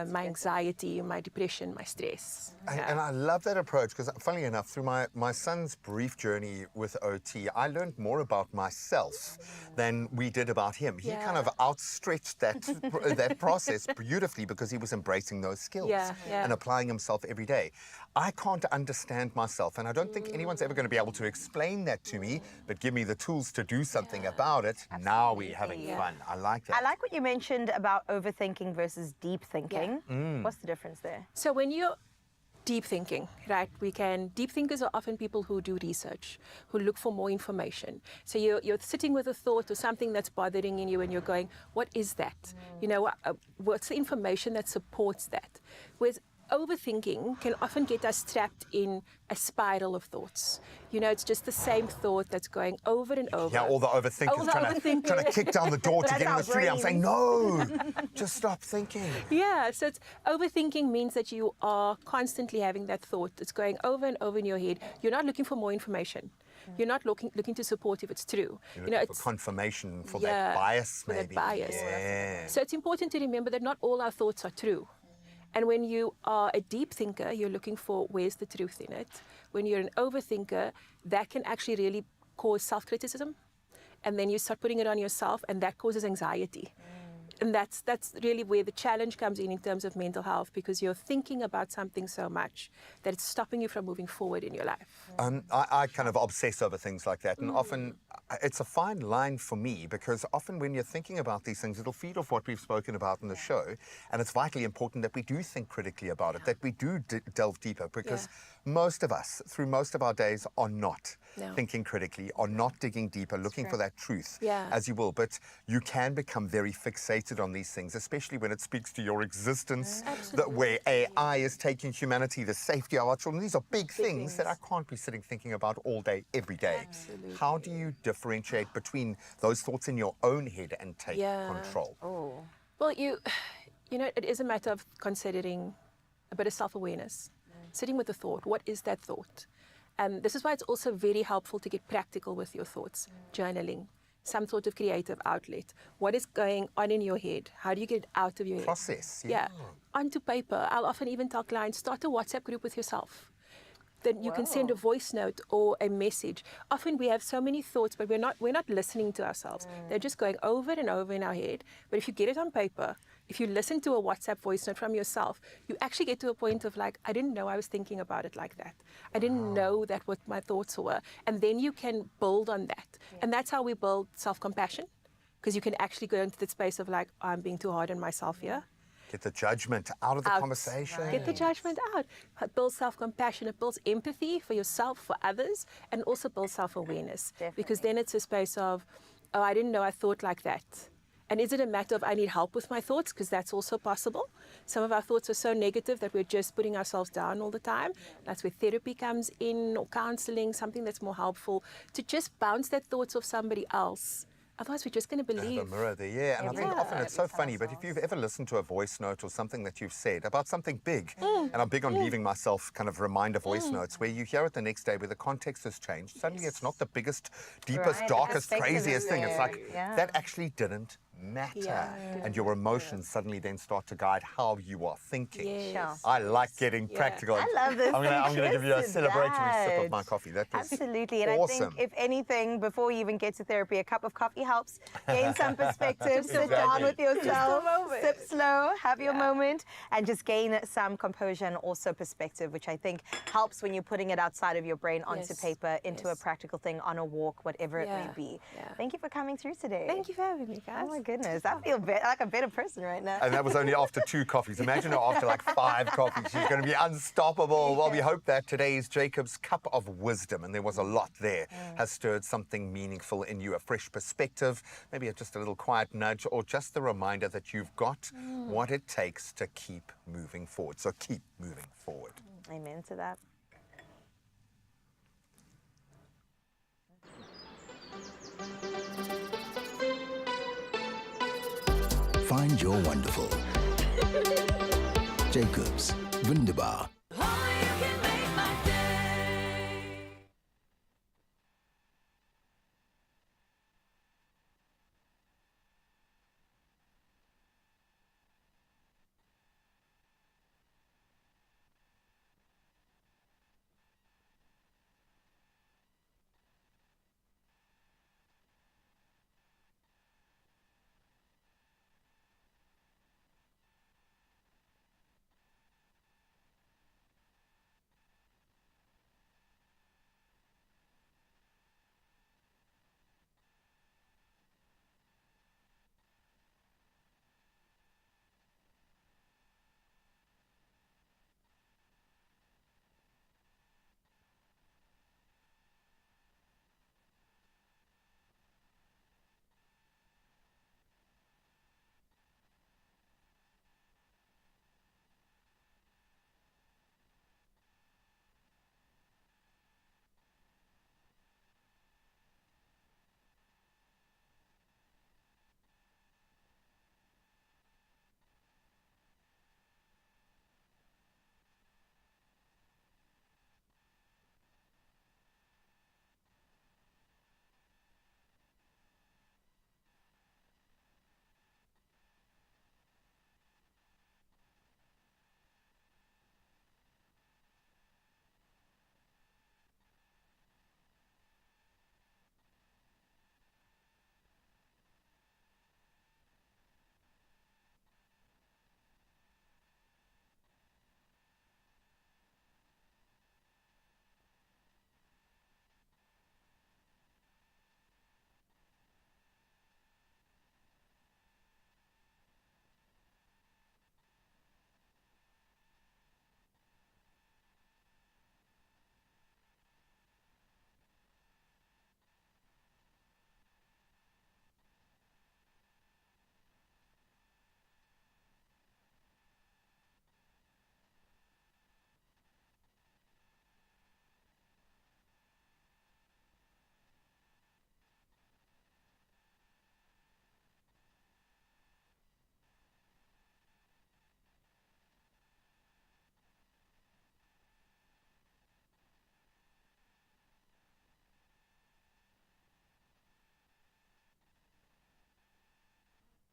my anxiety, my depression, my stress? And I love that approach because, funnily enough, through my son's brief journey with OT, I learned more about myself than we did about him. He kind of outstretched that process beautifully because he was embracing those skills and applying himself every day. I can't understand myself, and I don't think anyone's ever going to be able to explain that to me, but give me the tools to do something about it. Now we're having fun. I like that. I like what you mentioned about overthinking versus deep thinking. What's the difference there? So when you're deep thinking, right, deep thinkers are often people who do research, who look for more information. So you're sitting with a thought or something that's bothering you and you're going, what is that? You know, what's the information that supports that? Whereas overthinking can often get us trapped in a spiral of thoughts. You know, it's just the same thought that's going over and over. Yeah, all the overthinkers trying to kick down the door to get in the studio. I'm saying, no, just stop thinking. Yeah, so overthinking means that you are constantly having that thought. It's going over and over in your head. You're not looking for more information. You're not looking to support if it's true. You know, it's for confirmation for that bias, maybe. That bias. Yeah. So it's important to remember that not all our thoughts are true. And when you are a deep thinker, you're looking for where's the truth in it. When you're an overthinker, that can actually really cause self-criticism. And then you start putting it on yourself, and that causes anxiety. And that's really where the challenge comes in terms of mental health, because you're thinking about something so much that it's stopping you from moving forward in your life. I kind of obsess over things like that, and often it's a fine line for me, because often when you're thinking about these things, it'll feed off what we've spoken about in the show, and it's vitally important that we do think critically about it, that we do delve deeper, because most of us, through most of our days, are not thinking critically, are not digging deeper, looking for that truth, as you will. But you can become very fixated on these things, especially when it speaks to your existence, that where AI is taking humanity, the safety of our children. These are big things that I can't be sitting thinking about all day, every day. Absolutely. How do you differentiate between those thoughts in your own head and take control? Well, you know, it is a matter of considering a bit of self-awareness. Sitting with the thought, what is that thought? And this is why it's also very helpful to get practical with your thoughts. Journaling, some sort of creative outlet. What is going on in your head? How do you get it out of your head? Process, Onto paper. I'll often even tell clients, start a WhatsApp group with yourself. Then you can send a voice note or a message. Often we have so many thoughts, but we're not listening to ourselves. They're just going over and over in our head. But if you get it on paper, if you listen to a WhatsApp voice note from yourself, you actually get to a point of like, I didn't know I was thinking about it like that. I didn't know that what my thoughts were. And then you can build on that. And that's how we build self-compassion, because you can actually go into the space of like, I'm being too hard on myself here. Get the judgment out of the conversation. Get the judgment out. It builds self-compassion. It builds empathy for yourself, for others, and also builds self-awareness. Because then it's a space of, oh, I didn't know I thought like that. And is it a matter of I need help with my thoughts? Because that's also possible. Some of our thoughts are so negative that we're just putting ourselves down all the time. That's where therapy comes in, or counseling, something that's more helpful, to just bounce that thoughts off somebody else. Otherwise, we're just going to believe. The mirror there, yeah. And I think often it's so funny, but if you've ever listened to a voice note or something that you've said about something big, and I'm big on leaving myself kind of reminder voice notes, where you hear it the next day where the context has changed, suddenly it's not the biggest, deepest, darkest, craziest thing. It's like, that actually didn't matter. And your emotions suddenly then start to guide how you are thinking. Yes. I like getting practical. I love this. I'm going to give you a celebratory sip of my coffee. That is absolutely. And awesome. I think, if anything, before you even get to therapy, a cup of coffee helps. Gain some perspective, sit down with yourself, sip slow, have your moment, and just gain some composure and also perspective, which I think helps when you're putting it outside of your brain onto paper, into a practical thing, on a walk, whatever it may be. Thank you for coming through today. Thank you for having me, guys. Oh my goodness, I feel like a better person right now. And that was only after 2 coffees. Imagine her after like 5 coffees. She's going to be unstoppable. Well, we hope that today's Jacob's Cup of Wisdom, and there was a lot there, has stirred something meaningful in you, a fresh perspective, maybe just a little quiet nudge, or just the reminder that you've got what it takes to keep moving forward. So keep moving forward. Amen to that. Find your wonderful. Jacob's Wunderbar.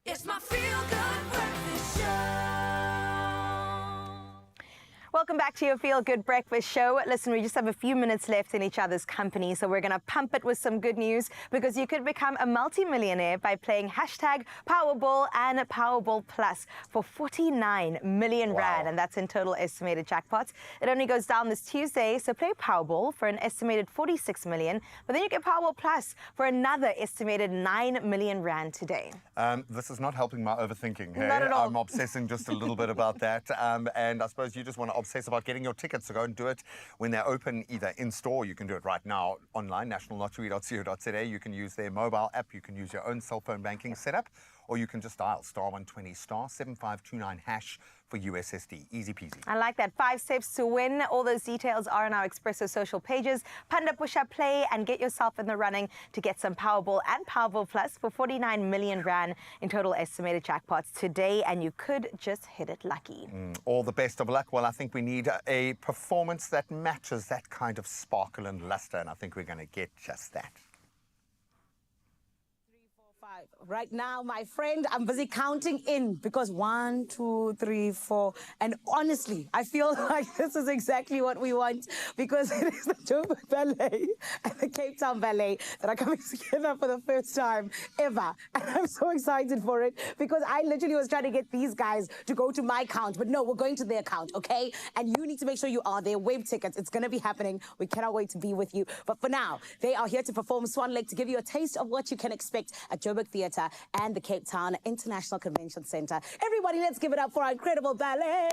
It's my feel-good breakfast show. Welcome back to your Feel Good Breakfast Show. Listen, we just have a few minutes left in each other's company, so we're going to pump it with some good news, because you could become a multi-millionaire by playing hashtag Powerball and Powerball Plus for 49 million rand, and that's in total estimated jackpots. It only goes down this Tuesday, so play Powerball for an estimated 46 million, but then you get Powerball Plus for another estimated 9 million rand today. This is not helping my overthinking. Hey? Not at all. I'm obsessing just a little bit about that. And I suppose you just want to obsess about getting your tickets, so go and do it when they're open, either in store. You can do it right now online, nationallottery.co.za. You can use their mobile app. You can use your own cell phone banking setup, or you can just dial *120 *7529 hash for USSD. Easy peasy. I like that. 5 steps to win. All those details are on our Expresso social pages. Panda Push Up Play and get yourself in the running to get some Powerball and Powerball Plus for 49 million rand in total estimated jackpots today, and you could just hit it lucky. All the best of luck. Well, I think we need a performance that matches that kind of sparkle and luster, and I think we're going to get just that. Right now, my friend, I'm busy counting in because 1, 2, 3, 4. And honestly, I feel like this is exactly what we want because it is the Joburg Ballet and the Cape Town Ballet that are coming together for the first time ever. And I'm so excited for it because I literally was trying to get these guys to go to my count. But no, we're going to their count, okay? And you need to make sure you are there. Wave tickets. It's going to be happening. We cannot wait to be with you. But for now, they are here to perform Swan Lake to give you a taste of what you can expect at Joburg Theatre and the Cape Town International Convention Center. Everybody, let's give it up for our incredible ballet.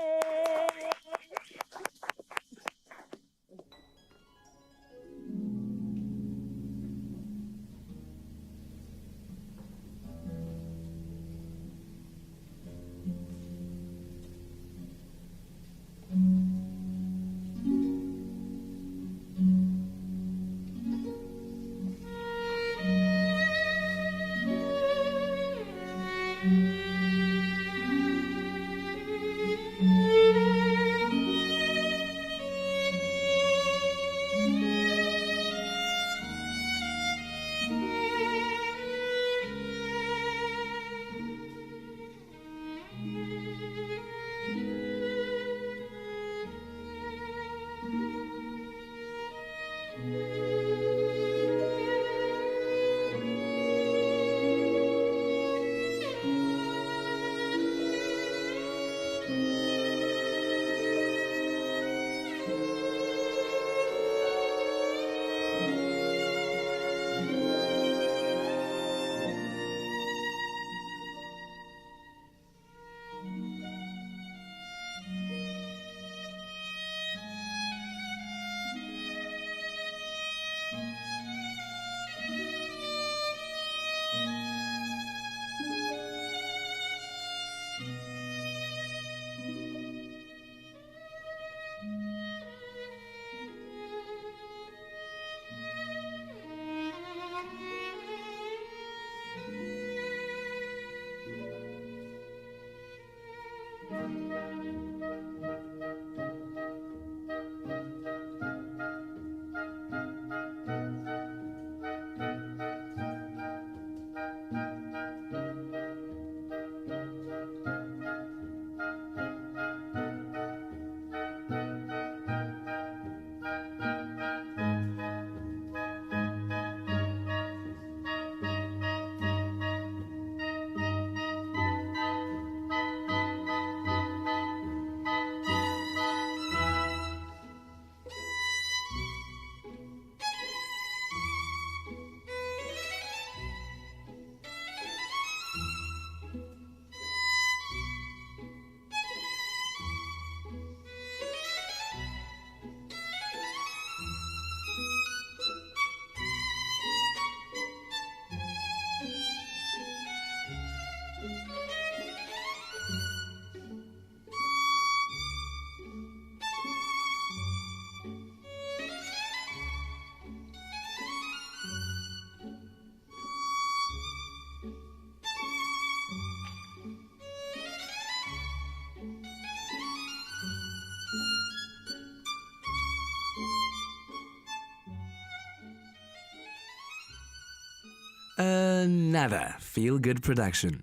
Another feel-good production.